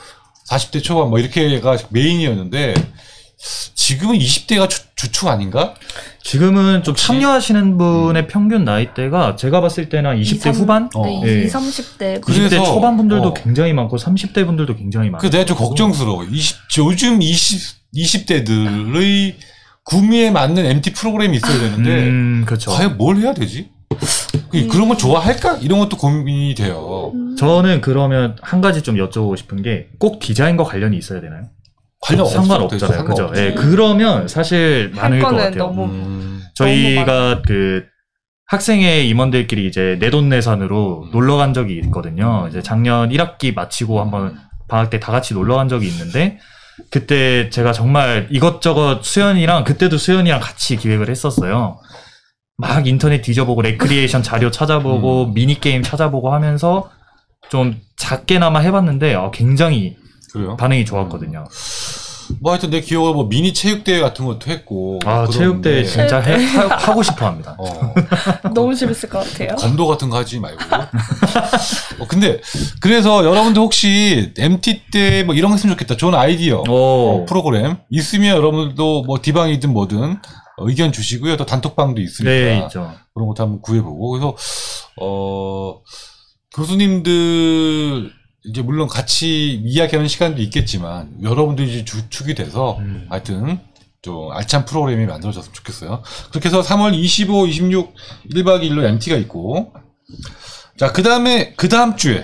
40대 초반 뭐 이렇게가 메인이었는데 지금은 20대가 주축 아닌가? 지금은 좀 혹시? 참여하시는 분의 평균 나이대가 제가 봤을 때는 한 20대 후반? 네, 예. 20, 30대. 그래서- 20대 초반 분들도 어. 굉장히 많고 30대 분들도 굉장히 많고. 그 내가 좀 걱정스러워. 요즘 20대들의 구미에 맞는 MT 프로그램이 있어야 되는데 그렇죠. 과연 뭘 해야 되지? 그런 거 좋아할까? 이런 것도 고민이 돼요. 저는 그러면 한 가지 좀 여쭤보고 싶은 게 꼭 디자인과 관련이 있어야 되나요? 관련 상관없잖아요. 없어도 그죠? 되죠. 예, 그러면 사실 많을 것 거는 같아요. 너무 저희가 그 학생회 임원들끼리 이제 내돈내산으로 놀러 간 적이 있거든요. 이제 작년 1학기 마치고 한번 방학 때 다 같이 놀러 간 적이 있는데 그때 제가 정말 이것저것 그때도 수연이랑 같이 기획을 했었어요. 막 인터넷 뒤져보고 레크리에이션 자료 찾아보고 미니게임 찾아보고 하면서 좀 작게나마 해봤는데 굉장히 그래요? 반응이 좋았거든요. 뭐 하여튼 내 기억으로 뭐 미니 체육대회 같은 것도 했고. 체육대회 그런데, 진짜 하고 싶어 합니다. 너무 재밌을 것 같아요. 검도 같은 거 하지 말고. 근데 그래서 여러분들 혹시 MT 때 뭐 이런 거 했으면 좋겠다. 좋은 아이디어. 프로그램 있으면 여러분들도 뭐 디방이든 뭐든 의견 주시고요. 또 단톡방도 있으니까. 네, 있죠. 그런 것도 한번 구해보고. 그래서 교수님들 이제 물론 같이 이야기하는 시간도 있겠지만 여러분들이 이제 주축이 돼서 하여튼 좀 알찬 프로그램이 만들어졌으면 좋겠어요. 그렇게 해서 3월 25, 26 1박 2일로 MT가 있고, 자, 그 다음 주에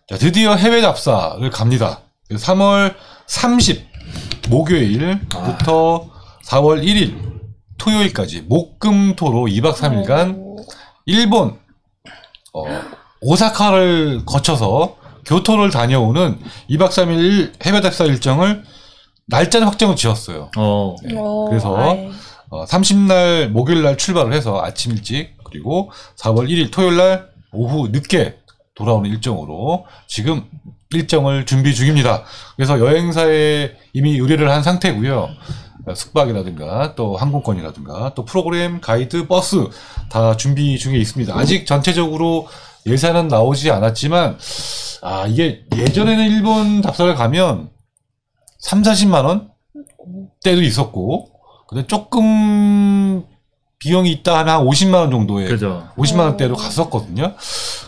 자, 드디어 해외 답사를 갑니다. 3월 30 목요일부터 4월 1일 토요일까지 목금토로 2박 3일간 일본 오사카를 거쳐서 교토를 다녀오는 2박 3일 해외 답사 일정을 날짜는 확정을 지었어요. 네. 그래서 30날 목요일날 출발을 해서 아침 일찍 그리고 4월 1일 토요일날 오후 늦게 돌아오는 일정으로 지금 일정을 준비 중입니다. 그래서 여행사에 이미 의뢰를 한 상태고요. 숙박이라든가 또 항공권이라든가 또 프로그램, 가이드, 버스 다 준비 중에 있습니다. 아직 전체적으로 예산은 나오지 않았지만 이게 예전에는 일본 답사를 가면 3, 40만 원 때도 있었고 근데 조금 비용이 있다 하면 한 50만 원 정도에 그죠. 50만 원대로 갔었거든요.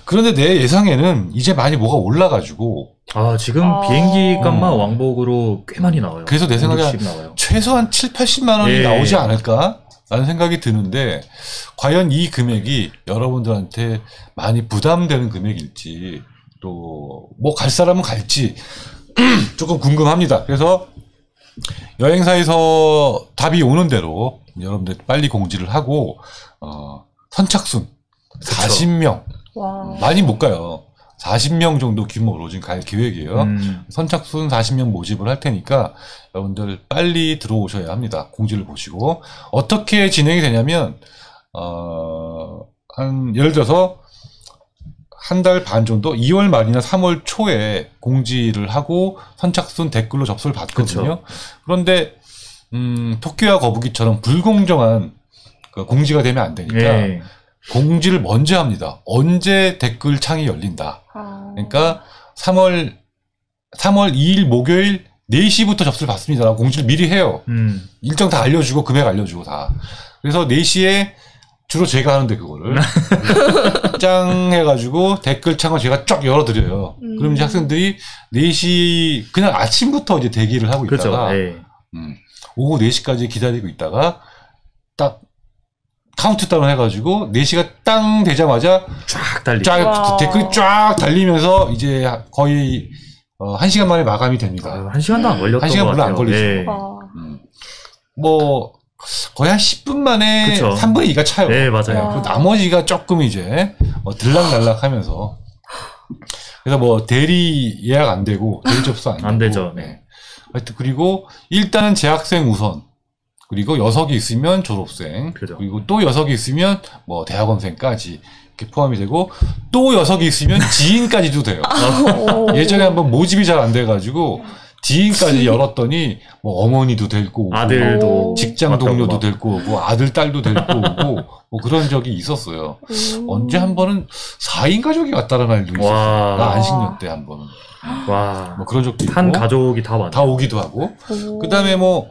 그런데 내 예상에는 이제 많이 뭐가 올라가지고 지금 비행기 값만 왕복으로 꽤 많이 나와요. 그래서 내 생각에 나와요. 최소한 7, 80만 원이 나오지 않을까? 라는 생각이 드는데 과연 이 금액이 여러분들한테 많이 부담되는 금액일지 또 뭐 갈 사람은 갈지 조금 궁금합니다. 그래서 여행사에서 답이 오는 대로 여러분들 빨리 공지를 하고 선착순 40명 많이 못 가요. 40명 정도 규모로 지금 갈 계획이에요. 선착순 40명 모집을 할 테니까 여러분들 빨리 들어오셔야 합니다. 공지를 보시고 어떻게 진행이 되냐면 예를 들어서 한 달 반 정도 2월 말이나 3월 초에 공지를 하고 선착순 댓글로 접수를 받거든요. 그쵸. 그런데 토끼와 거북이처럼 불공정한 공지가 되면 안 되니까 공지를 먼저 합니다. 언제 댓글 창이 열린다. 그러니까 3월 2일 목요일 4시부터 접수를 받습니다라고 공지를 미리 해요. 일정 다 알려주고 금액 알려주고 다. 그래서 4시에 주로 제가 하는데 그거를 짱 해가지고 댓글창을 제가 쫙 열어드려요. 그럼 이제 학생들이 4시 그냥 아침부터 이제 대기를 하고 있다가 오후 4시까지 기다리고 있다가 딱 카운트다운 해가지고 4시가 땅 되자마자 쫙 댓글이 쫙 달리면서 이제 거의 1시간 만에 마감이 됩니다. 1시간도 안 걸렸던 1시간 것 별로 같아요. 안 걸리죠. 뭐 거의 한 10분 만에 그쵸. 3분의 2가 차요. 네, 맞아요. 나머지가 조금 이제 들락날락 하면서 그래서 뭐 대리 예약 안 되고 대리 접수 안 되죠. 네. 하여튼 그리고 일단은 재학생 우선 그리고 여석이 있으면 졸업생 그죠. 그리고 또 여석이 있으면 뭐 대학원생까지 이렇게 포함이 되고 또 여석이 있으면 지인까지도 돼요. 예전에 한번 모집이 잘 안 돼가지고 지인까지 열었더니 뭐 어머니도 데리고 오고 아들도 직장 동료도 데리고 오고 아들 딸도 데리고 오고 뭐 그런 적이 있었어요. 언제 한 번은 4인 가족이 왔다는 말도 있었어요. 나 안식년 때 한 번은. 뭐 그런 적도 있고 한 가족이 다 왔네. 다 오기도 하고 그다음에 뭐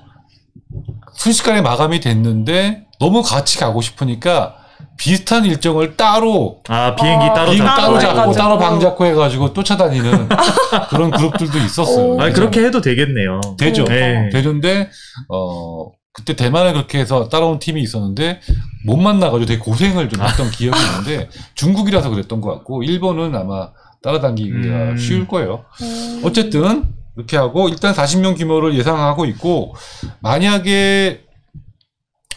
순식간에 마감이 됐는데 너무 같이 가고 싶으니까 비슷한 일정을 따로 비행기 따로 비행기 잡고. 따로 잡고 해가지고. 따로 방 잡고 해가지고 쫓아다니는 그런 그룹들도 있었어요. 오. 그렇게 해도 되겠네요. 되죠. 네. 되는데 그때 대만에 그렇게 해서 따라온 팀이 있었는데 못 만나가지고 되게 고생을 좀 했던 기억이 있는데 중국이라서 그랬던 것 같고 일본은 아마 따라다니기가 쉬울 거예요. 어쨌든 이렇게 하고 일단 40명 규모를 예상하고 있고 만약에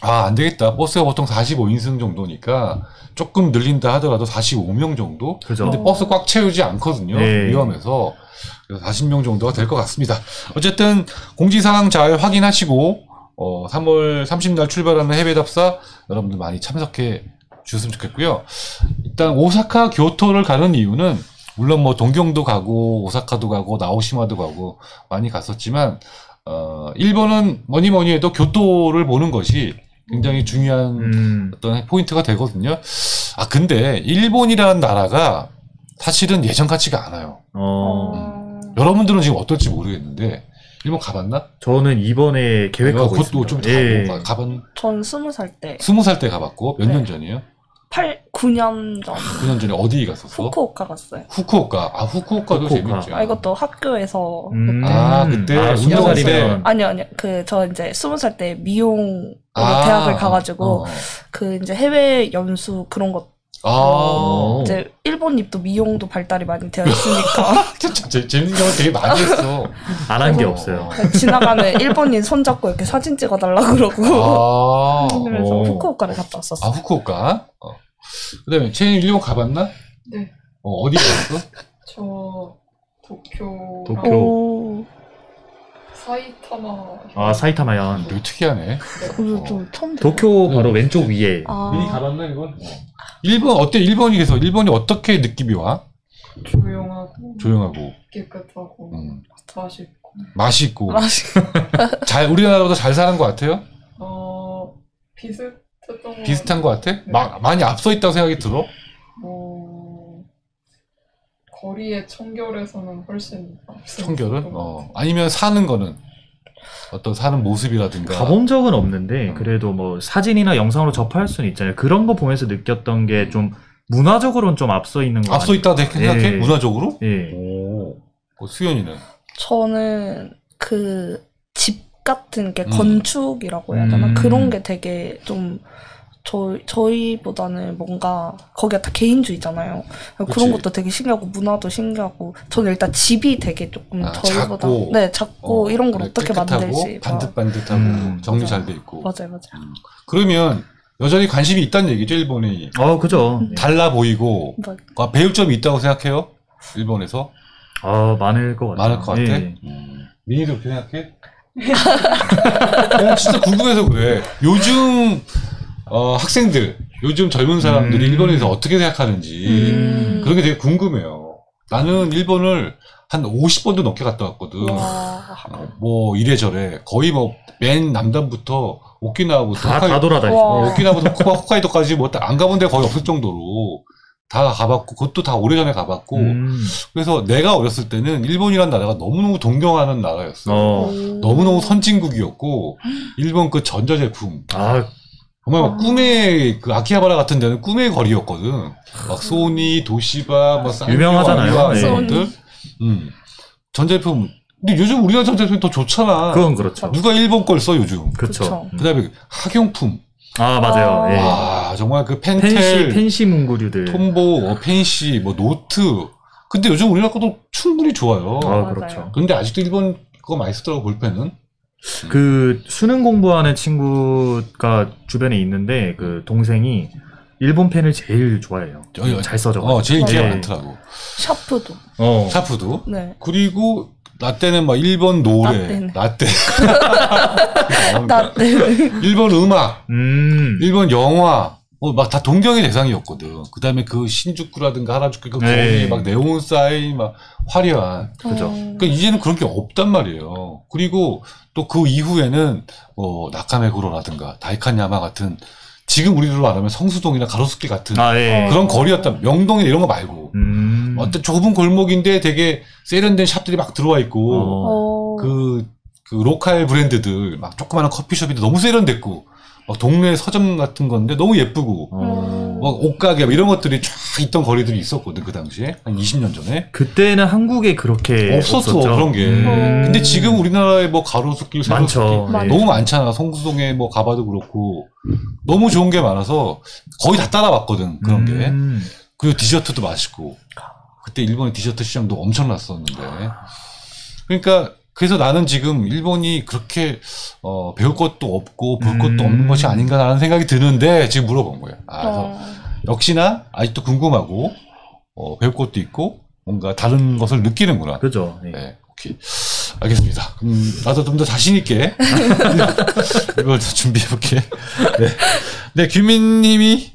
안 되겠다. 버스가 보통 45인승 정도니까 조금 늘린다 하더라도 45명 정도? 그죠. 근데 버스 꽉 채우지 않거든요. 네. 위험해서. 그래서 40명 정도가 될 것 같습니다. 어쨌든 공지사항 잘 확인하시고 3월 30날 출발하는 해외 답사 여러분들 많이 참석해 주셨으면 좋겠고요. 일단 오사카, 교토를 가는 이유는 물론 뭐 동경도 가고 오사카도 가고 나오시마도 가고 많이 갔었지만 일본은 뭐니 해도 교토를 보는 것이 굉장히 중요한 어떤 포인트가 되거든요. 근데 일본이라는 나라가 사실은 예전 같지가 않아요. 여러분들은 지금 어떨지 모르겠는데 일본 가봤나? 저는 이번에 계획하고 그것도 있습니다. 좀 예. 가본 전 20살 때. 20살 때 가봤고 몇 년 네. 전이에요? 9년 전 9년 전에 어디 갔었어? 후쿠오카 갔어요. 후쿠오카. 후쿠오카도 후쿠오카. 재밌죠. 이것도 학교에서 그때 운동할 운동할 때. 아니요. 저 이제 20살 때 미용으로 대학을 가가지고 이제 해외 연수 그런 것 이제 일본입도 미용도 발달이 많이 되어 있으니까 진짜 재밌는 경우 되게 많이 했어. 안 한 게 없어요. 지나가면 일본인 손잡고 이렇게 사진 찍어달라 그러고 그래서 오. 후쿠오카를 갔다 왔었어요. 후쿠오카. 그다음에 채인 일본 가봤나? 네. 어디 갔어? 저 도쿄, 도쿄. 오, 사이타마. 사이타마현. 되게 특이하네. 그거 좀 처음 도쿄 바로 왼쪽 위에. 미리 가봤나 이건? 일본 어때? 일본이 어떻게 느낌이 와? 조용하고 조용하고 깨끗하고 맛있고. 맛있고 맛이 우리나라보다 잘 사는 것 같아요? 비슷했던 것 비슷한 것 같아? 네. 많이 앞서 있다고 생각이 들어? 거리의 청결에서는 훨씬 앞서. 청결은? 아니면 사는 거는? 어떤 사는 모습이라든가. 가본 적은 없는데 그래도 뭐 사진이나 영상으로 접할 수는 있잖아요. 그런 거 보면서 느꼈던 게 좀 문화적으로는 좀 앞서 있는 거 앞서 있다고 생각해? 예. 문화적으로? 예. 오. 수연이는? 저는 집 같은 게 건축이라고 해야 되나? 그런 게 되게 좀 저희보다는 뭔가 거기가 다 개인주의잖아요. 그런 그치. 것도 되게 신기하고 문화도 신기하고 저는 일단 집이 되게 조금 저희보다 작고. 작고 이런 걸 어떻게 깨끗하고, 만들지 반듯반듯하고 정리 잘 돼 있고. 맞아요. 그러면 여전히 관심이 있다는 얘기죠, 일본이. 그죠. 달라 보이고 맞- 배울 점이 있다고 생각해요? 일본에서? 많을 것 같아요. 많을 것 같아? 예. 민희도 그렇게 생각해? 진짜 궁금해서 그래. 요즘 학생들, 요즘 젊은 사람들이 일본에서 어떻게 생각하는지 그런 게 되게 궁금해요. 나는 일본을 한 50번도 넘게 갔다 왔거든. 와. 뭐 이래저래 거의 뭐 맨 남단부터 오키나와부터 다 돌아다니죠. 와. 오키나와부터 홋카이도까지 뭐 안 가본 데가 거의 없을 정도로 다 가봤고 그것도 다 오래전에 가봤고 그래서 내가 어렸을 때는 일본이라는 나라가 너무너무 동경하는 나라였어. 너무너무 선진국이었고 일본 그 전자제품 정말 막 꿈의 그 아키하바라 같은 데는 꿈의 거리였거든. 막 소니, 도시바, 뭐 유명하잖아요. 이런 소니. 것들. 전자제품. 근데 요즘 우리나라 전자제품이 더 좋잖아. 그건 그렇죠. 누가 일본 걸 써 요즘. 그렇죠. 그다음에 학용품. 맞아요. 예. 와 정말 그 펜텔, 펜시 문구류들. 톰보, 펜시, 뭐 노트. 근데 요즘 우리나라 것도 충분히 좋아요. 그렇죠. 근데 아직도 일본 그거 많이 쓰더라고 볼펜은. 그 수능 공부하는 친구가 주변에 있는데 그 동생이 일본 펜을 제일 좋아해요. 잘 써져. 제일 인기가 네. 많더라고. 샤프도. 샤프도. 네. 그리고 라떼는 막 일본 노래, 라떼. 일본 음악, 일본 영화, 막 다 동경의 대상이었거든. 그 다음에 그 신주쿠라든가 하라주쿠 그 거기에 막 네온 사인, 막 화려한. 그죠. 그러니까 이제는 그런 게 없단 말이에요. 그리고 또 그 이후에는 뭐 나카메구로라든가 다이칸야마 같은 지금 우리로 말하면 성수동이나 가로수길 같은 그런 거리였다. 명동이나 이런 거 말고 어떤 좁은 골목인데 되게 세련된 샵들이 막 들어와 있고 그 로컬 브랜드들 막 조그마한 커피숍이 너무 세련됐고 막 동네 서점 같은 건데 너무 예쁘고 막 옷가게 이런 것들이 쫙 있던 거리들이 있었거든 그 당시에 한 20년 전에. 그때는 한국에 그렇게 없었어 그런 게. 근데 지금 우리나라에 뭐 가로수길, 세로수길 많죠. 너무 많잖아. 성수동에 뭐 가봐도 그렇고 너무 좋은 게 많아서 거의 다 따라왔거든 그런 게. 그리고 디저트도 맛있고 그때 일본의 디저트 시장도 엄청났었는데. 그러니까 그래서 나는 지금 일본이 그렇게 배울 것도 없고 볼 것도 없는 것이 아닌가라는 생각이 드는데 지금 물어본 거예요. 그래서 역시나 아직도 궁금하고 배울 것도 있고 뭔가 다른 것을 느끼는구나. 그죠. 네, 오케이. 알겠습니다. 나도 좀 더 자신 있게 이걸 더 준비해 볼게. 네, 네, 규민님이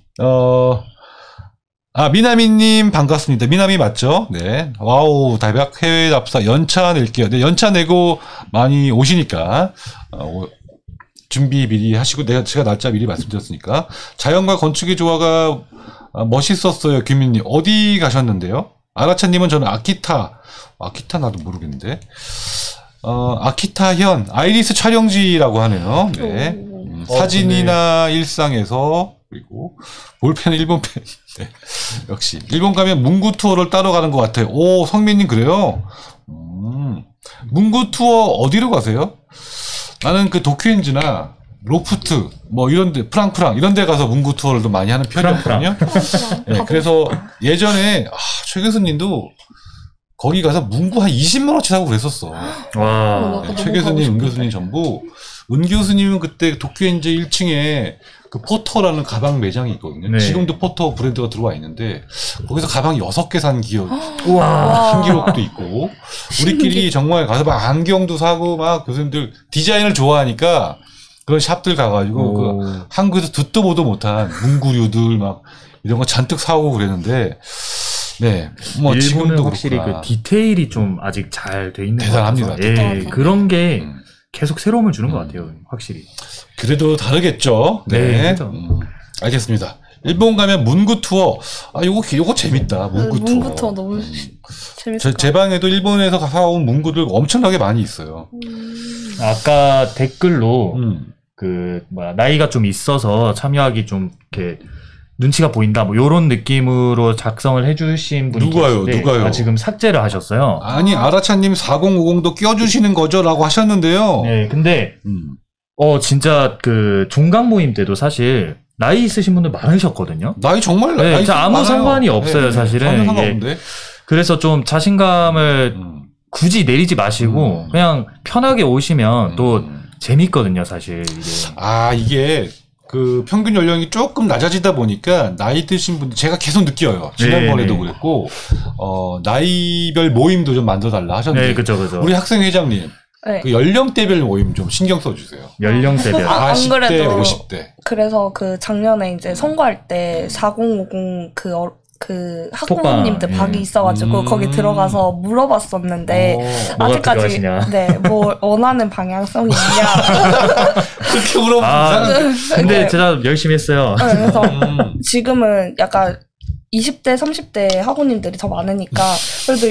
미나미님 반갑습니다. 미나미 맞죠? 네. 와우, 달박 해외 답사 연차 낼게요. 네, 연차 내고 많이 오시니까, 준비 미리 하시고, 제가 날짜 미리 말씀드렸으니까. 자연과 건축의 조화가 멋있었어요, 규민님. 어디 가셨는데요? 아라차님은 저는 아키타 나도 모르겠는데. 아키타현, 아이리스 촬영지라고 하네요. 네. 사진이나 일상에서, 그리고 볼펜은 일본 펜. 네. 역시 일본 가면 문구 투어를 따로 가는 것 같아요. 오, 성민님 그래요? 문구 투어 어디로 가세요? 나는 그 도쿄엔즈나 로프트 뭐 이런데 프랑프랑 이런데 가서 문구 투어를 좀 많이 하는 편이었거든요. 네, 그래서 예전에 최 교수님도 거기 가서 문구 한 20만 원치 사고 그랬었어. 와. 네, 최 교수님, 은 교수님 전부. 은 교수님은 그때 도쿄엔즈 1층에 그 포터라는 가방 매장이 있거든요. 네. 지금도 포터 브랜드가 들어와 있는데 거기서 가방 6개 산 기억, 우와. 신기록도 있고 우리끼리 정말 가서 막 안경도 사고 막 교수님들 디자인을 좋아하니까 그런 샵들 가가지고 그 한국에서 듣도 보도 못한 문구류들 막 이런 거 잔뜩 사오고 그랬는데 네, 뭐 일본은 지금도 확실히 그렇구나. 그 디테일이 좀 아직 잘 돼 있는 대단합니다. 것 같아서 예, 대단합니다. 그런 게 계속 새로움을 주는 것 같아요. 확실히. 그래도 다르겠죠. 네. 네, 그렇죠. 알겠습니다. 일본 가면 문구 투어. 요거 재밌다. 문구 투어. 문구 투어 너무 재밌을 것 제 방에도 일본에서 사온 문구들 엄청나게 많이 있어요. 아까 댓글로 음. 나이가 좀 있어서 참여하기 좀 이렇게 눈치가 보인다 뭐 요런 느낌으로 작성을 해주신 분이 누가요? 계신데 누가요? 지금 삭제를 하셨어요. 아니 아라차님 4050도 껴주시는 거죠라고 하셨는데요. 네, 근데 진짜 그 종강 모임 때도 사실 나이 있으신 분들 많으셨거든요. 나이 정말 네, 나이 아무 많아요. 상관이 없어요, 사실은. 전혀 이게. 상관없는데. 그래서 좀 자신감을 굳이 내리지 마시고 그냥 편하게 오시면 또 재밌거든요, 사실 이게. 이게 그 평균 연령이 조금 낮아지다 보니까 나이 드신 분들 제가 계속 느껴요. 지난번에도 네. 그랬고 나이별 모임도 좀 만들어달라 하셨는데 네, 그죠. 우리 학생 회장님 네. 그 연령대별 모임 좀 신경 써주세요. 연령대별. 안 40대, 그래도 50대. 그래서 그 작년에 이제 선거할 때 4050 그 학부모님들 톡방, 방이 예. 있어가지고 거기 들어가서 물어봤었는데 뭐가 아직까지 필요하시냐? 네, 뭐 원하는 방향성이 있냐. 그렇게 물어보면 근데 제가 열심히 했어요. 네, 그래서 지금은 약간 20대, 30대 학우님들이 더 많으니까 그래도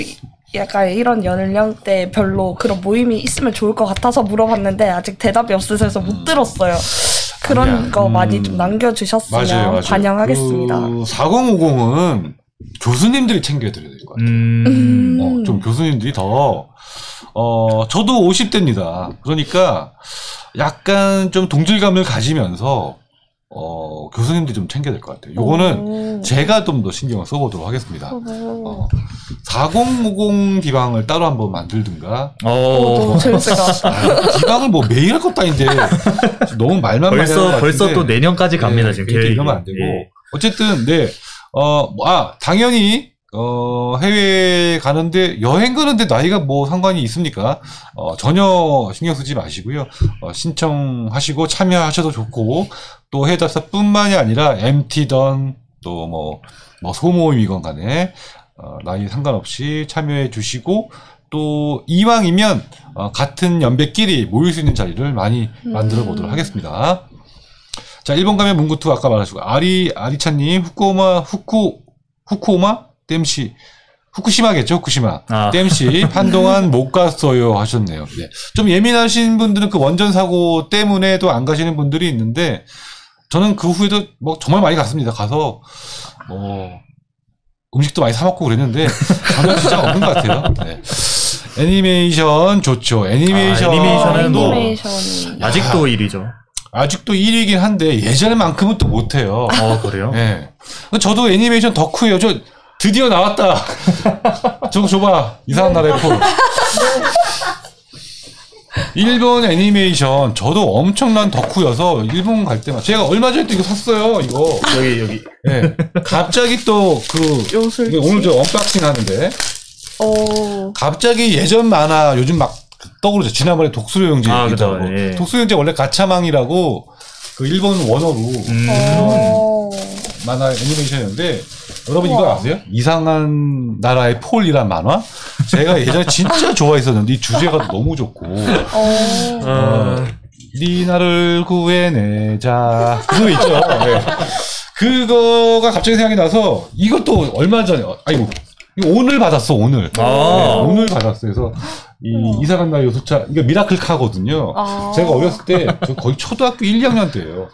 약간 이런 연령대별로 그런 모임이 있으면 좋을 것 같아서 물어봤는데 아직 대답이 없으셔서 못 들었어요. 그런 아니야. 거 많이 좀 남겨주셨으면 맞아요. 반영하겠습니다. 4050은 교수님들이 챙겨드려야 될 것 같아요. 좀 교수님들이 저도 50대입니다. 그러니까 약간 좀 동질감을 가지면서 교수님들이 좀 챙겨야 될 것 같아요. 요거는 제가 좀 더 신경을 써보도록 하겠습니다. 4050 기방을 따로 한번 만들든가. 너무 재밌을 것 같다. 기방을 뭐 매일 할 것도 아닌데 너무 말만 많이 하는 것 벌써 같은데. 또 내년까지 갑니다, 지금 그렇게 계획이. 이러면 안 되고. 예. 어쨌든 네. 당연히 해외 가는데 여행 가는데 나이가 뭐 상관이 있습니까? 전혀 신경 쓰지 마시고요. 신청하시고 참여하셔도 좋고 또 해답사뿐만이 아니라 MT든 또 뭐 소모임이건 간에 나이 상관없이 참여해 주시고 또 이왕이면 같은 연배끼리 모일 수 있는 자리를 많이 만들어 보도록 하겠습니다. 자, 일본 가면 문구투 아까 말하시고 아리차님 후쿠오마 댐시 후쿠시마겠죠, 후쿠시마. 아. 댐씨 한동안 못 갔어요 하셨네요. 네. 좀 예민하신 분들은 그 원전 사고 때문에도 안 가시는 분들이 있는데 저는 그 후에도 뭐 정말 많이 갔습니다. 가서 음식도 많이 사 먹고 그랬는데 전혀 지장 없는 것 같아요. 네. 애니메이션 좋죠. 애니메이션은 뭐 애니메이션이 아직도 1위죠. 아직도 1위긴 한데 예전만큼은 또 못해요. 그래요? 네. 저도 애니메이션 덕후예요. 저 드디어 나왔다. 저거 줘봐. 이상한 나라의 폰. 일본 애니메이션 저도 엄청난 덕후여서 일본 갈 때마다 제가 얼마 전에 또 이거 샀어요. 이거 여기. 네. 갑자기 또 요술 오늘 저 언박싱 하는데 오 갑자기 예전 만화 요즘 막 떠오르죠. 지난번에 독수리 형제 얘기도 하고 예. 독수리 형제 원래 가차망이라고 그 일본 원어로 만화 애니메이션이었는데 여러분 이거 우와. 아세요? 이상한 나라의 폴이란 만화? 제가 예전에 진짜 좋아했었는데 이 주제가 너무 좋고 네 나를 구해내자 그 노래 있죠. 네. 그거가 갑자기 생각이 나서 이것도 얼마 전에 아이고 이거 오늘 받았어 오늘. 네, 오늘 받았어. 그래서 이 이상한 나라의 요술차 이거 미라클 카거든요. 제가 어렸을 때 저 거의 초등학교 1, 2학년 때예요.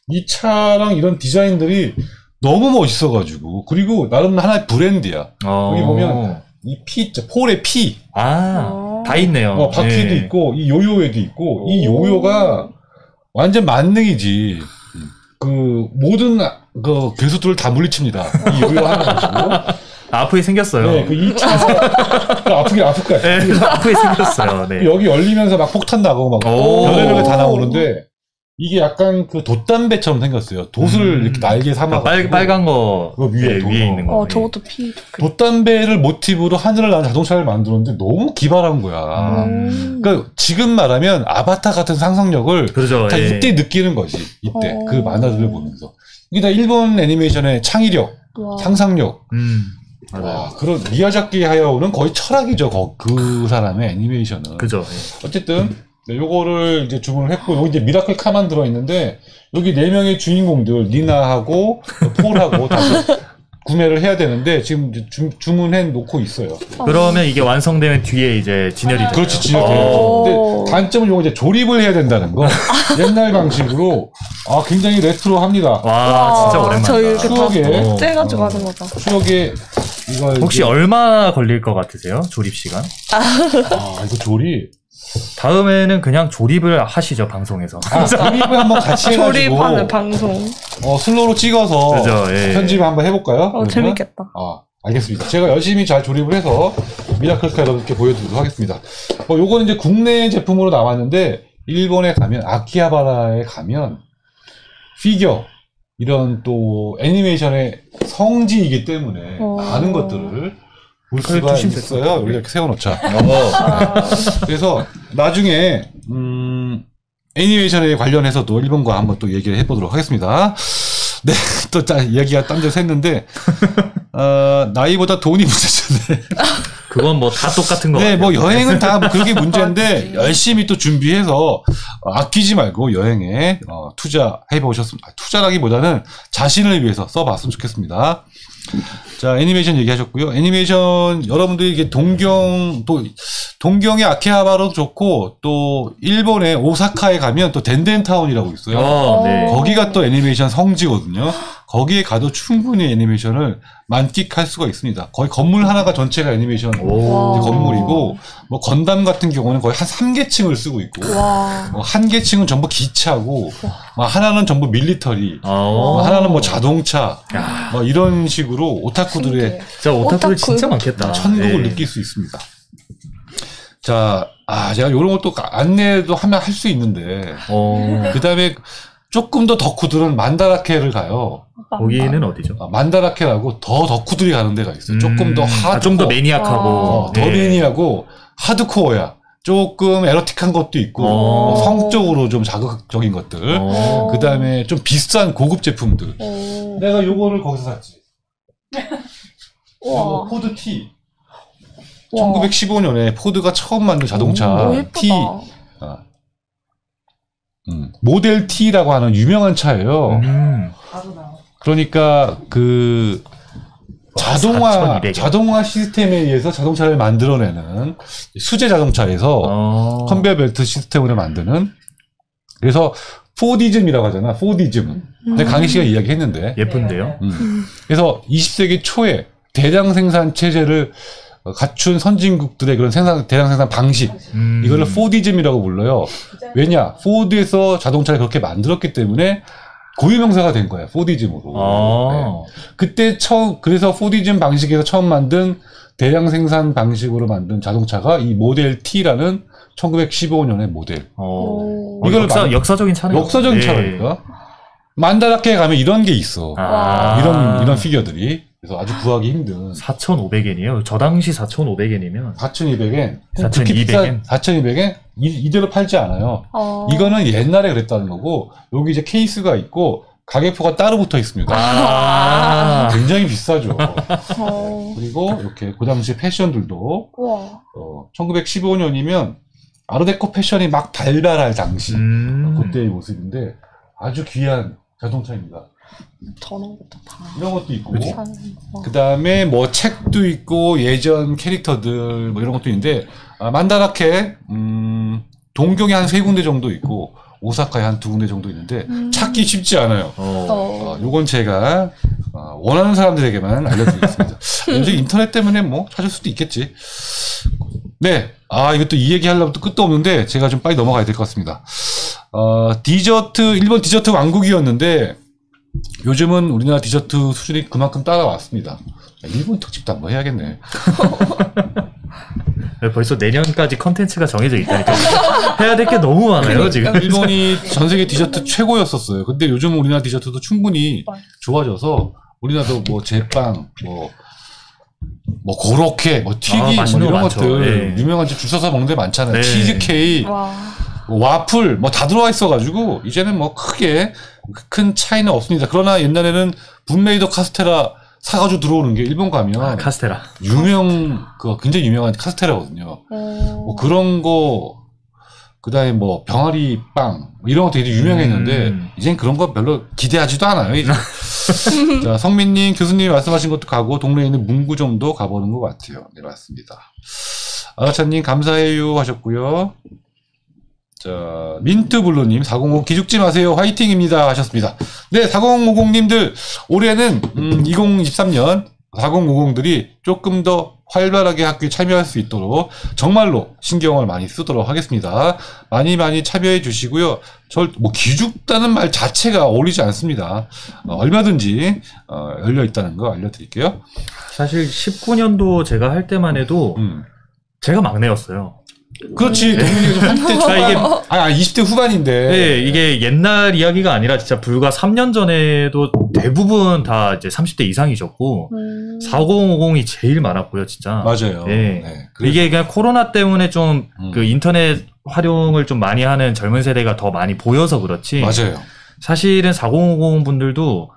이 차랑 이런 디자인들이 너무 멋있어가지고 그리고 나름 하나의 브랜드야. 여기 보면 이 피 있죠. 폴의 피. 다 있네요. 바퀴도 예. 있고 이 요요에도 있고 이 요요가 완전 만능이지. 그 모든 그 괴수들을 다 물리칩니다. 이 요요 하나 가지고. 아프게 생겼어요. 네, 그 2차 아프게 아플 거야. 네, 아프게 생겼어요. 네. 여기 열리면서 막 폭탄 나고 막 별의별 게 다 나오는데 이게 약간 그 돛담배처럼 생겼어요. 돛을 이렇게 날개 삼아 빨간 거 그 위에 위에 있는 거. 저것도 피 돛담배를 모티브로 하늘을 나는 자동차를 만들었는데 너무 기발한 거야. 그러니까 지금 말하면 아바타 같은 상상력을 그렇죠. 다 예. 이때 느끼는 거지. 이때 그 만화들을 보면서 이게 다 일본 애니메이션의 창의력, 상상력. 맞아요. 와, 그런 미야자키 하야오는 거의 철학이죠. 그 사람의 애니메이션은. 그죠. 어쨌든 네, 요거를 이제 주문을 했고 여기 이제 미라클 카만 들어 있는데 여기 4명의 주인공들 니나하고 폴하고 다 구매를 해야 되는데 지금 이제 주문해 놓고 있어요. 그러면 이게 완성되면 뒤에 이제 진열이 돼요. 그렇지, 진열이 근데 단점은 요거 이제 조립을 해야 된다는 거. 옛날 방식으로 굉장히 레트로합니다. 와, 진짜 오랜만이다. 저 이렇게 추억에. 다 째가지고 하는 거죠. 추억에 이걸 혹시 이제- 얼마 걸릴 것 같으세요? 조립 시간? 이거 조립. 다음에는 그냥 조립을 하시죠, 방송에서. 조립을 한번 같이 해가지고 조립하는 방송. 슬로우로 찍어서 그죠, 예. 편집 한번 해볼까요? 그러면? 재밌겠다. 알겠습니다. 제가 열심히 잘 조립을 해서 미라클카 여러분께 보여드리도록 하겠습니다. 요거는 이제 국내 제품으로 나왔는데 일본에 가면 아키하바라에 가면 피겨 이런 또 애니메이션의 성지이기 때문에 많은 것들을 볼 수가 있어요. 여기 이렇게 세워놓자. 그래서 나중에 애니메이션에 관련해서도 일본과 한번 또 얘기를 해보도록 하겠습니다. 네, 또 얘기가 딴 데서 했는데 나이보다 돈이 문제잖아요. 그건 뭐 다 똑같은 거 네, 같아요. 뭐 여행은 다 뭐 그게 문제인데 열심히 또 준비해서 아끼지 말고 여행에 투자해 보셨으면 투자라기보다는 자신을 위해서 써봤으면 좋겠습니다. 자, 애니메이션 얘기하셨고요. 애니메이션 여러분들이 이게 동경의 아키하바라도 좋고 또 일본의 오사카에 가면 또 덴덴타운이라고 있어요. 네. 거기가 또 애니메이션 성지거든요. 거기에 가도 충분히 애니메이션을 만끽할 수가 있습니다. 거의 건물 하나가 전체가 애니메이션 건물이고 뭐 건담 같은 경우는 거의 한 3계층을 쓰고 있고 뭐 한 계층은 전부 기차고 뭐 하나는 전부 밀리터리 뭐 하나는 뭐 자동차 뭐 이런 식으로 오타쿠들의 진짜 오타쿠들 진짜 많겠다. 천국을 네. 느낄 수 있습니다. 자, 제가 이런 것도 안내도 하면 할 수 있는데 그 다음에 조금 더 덕후들은 만다라케를 가요. 거기는 어디죠? 만다라케라고 더 덕후들이 가는 데가 있어요. 조금 더 하드, 좀 더 매니악하고 더 매니하고 하드코어야. 조금 에로틱한 것도 있고 뭐 성적으로 좀 자극적인 것들. 그 다음에 좀 비싼 고급 제품들. 내가 요거를 거기서 샀지. 요거 포드 T. 1915년에 포드가 처음 만든 자동차 T. 모델 T라고 하는 유명한 차예요. 그러니까 자동화 시스템에 의해서 자동차를 만들어내는 수제 자동차에서 컨베이어 벨트 시스템으로 만드는 그래서 포디즘이라고 하잖아. 포디즘. 내가 강희 씨가 이야기했는데 예쁜데요. 그래서 20세기 초에 대량 생산 체제를 갖춘 선진국들의 그런 대량 생산 방식 이거를 포디즘이라고 불러요. 왜냐? 포드에서 자동차를 그렇게 만들었기 때문에 고유명사가 된 거야. 포디즘으로. 네. 그때 그래서 포디즘 방식에서 처음 만든 대량 생산 방식으로 만든 자동차가 이 모델 T라는 1915년의 모델. 이걸 역사적인 차네요. 역사적인 차라니까. 만다라케에 가면 이런 게 있어. 이런 피규어들이. 그래서 아주 구하기 힘든. 4,500엔이에요. 저 당시 4,500엔이면. 4,200엔. 4,200엔. 4,200엔? 이대로 팔지 않아요. 이거는 옛날에 그랬다는 거고, 여기 이제 케이스가 있고, 가격표가 따로 붙어 있습니다. 굉장히 비싸죠. 그리고 이렇게 그 당시 패션들도, 1915년이면 아르데코 패션이 막 발달할 당시, 그때의 모습인데, 아주 귀한 자동차입니다. 저런것도 다. 이런 것도 있고, 그 다음에 뭐 책도 있고, 예전 캐릭터들, 뭐 이런 것도 있는데, 만다라케, 동경에 한 3군데 정도 있고, 오사카에 한 2군데 정도 있는데, 찾기 쉽지 않아요. 요건 제가, 원하는 사람들에게만 알려드리겠습니다. 요즘 인터넷 때문에 뭐 찾을 수도 있겠지. 네. 이것도 이 얘기 하려면 또 끝도 없는데, 제가 좀 빨리 넘어가야 될 것 같습니다. 일본 디저트 왕국이었는데, 요즘은 우리나라 디저트 수준이 그만큼 따라왔습니다. 일본 특집도 한번 해야겠네. 벌써 내년까지 컨텐츠가 정해져 있다니까. 해야 될 게 너무 많아요, 지금. 일본이 전 세계 디저트 최고였었어요. 근데 요즘 우리나라 디저트도 충분히 좋아져서, 우리나라도 뭐 제빵, 뭐 고로케, 뭐 튀김, 뭐 이런 것들, 네. 유명한 집 줄 서서 먹는 데 많잖아요. 네. 치즈케이크, 와플, 뭐 다 들어와 있어가지고, 이제는 뭐 크게, 큰 차이는 없습니다. 그러나 옛날에는 분메이더 카스테라 사가지고 들어오는 게 일본 가면 카스테라 굉장히 유명한 카스테라거든요. 뭐 그런 거 그다음에 뭐 병아리 빵 이런 것도 되게 유명했는데 이젠 그런 거 별로 기대하지도 않아요. 이제. 자, 성민님 교수님이 말씀하신 것도 가고 동네에 있는 문구점도 가보는 것 같아요. 네, 맞습니다. 아가차님 감사해요 하셨고요. 자, 민트블루님, 4050 기죽지 마세요. 화이팅입니다. 하셨습니다. 네, 4050님들, 올해는, 2023년 4050들이 조금 더 활발하게 학교에 참여할 수 있도록 정말로 신경을 많이 쓰도록 하겠습니다. 많이 참여해 주시고요. 기죽다는 말 자체가 어울리지 않습니다. 얼마든지, 열려 있다는 거 알려드릴게요. 사실 19년도 제가 할 때만 해도, 제가 막내였어요. 그렇지. 동민이가 좀 30대 초반. 20대 후반인데. 네, 이게 옛날 이야기가 아니라 진짜 불과 3년 전에도 대부분 다 이제 30대 이상이셨고, 4050이 제일 많았고요, 진짜. 맞아요. 네. 네. 이게 그냥 코로나 때문에 좀 그 인터넷 활용을 좀 많이 하는 젊은 세대가 더 많이 보여서 그렇지. 맞아요. 사실은 4050 분들도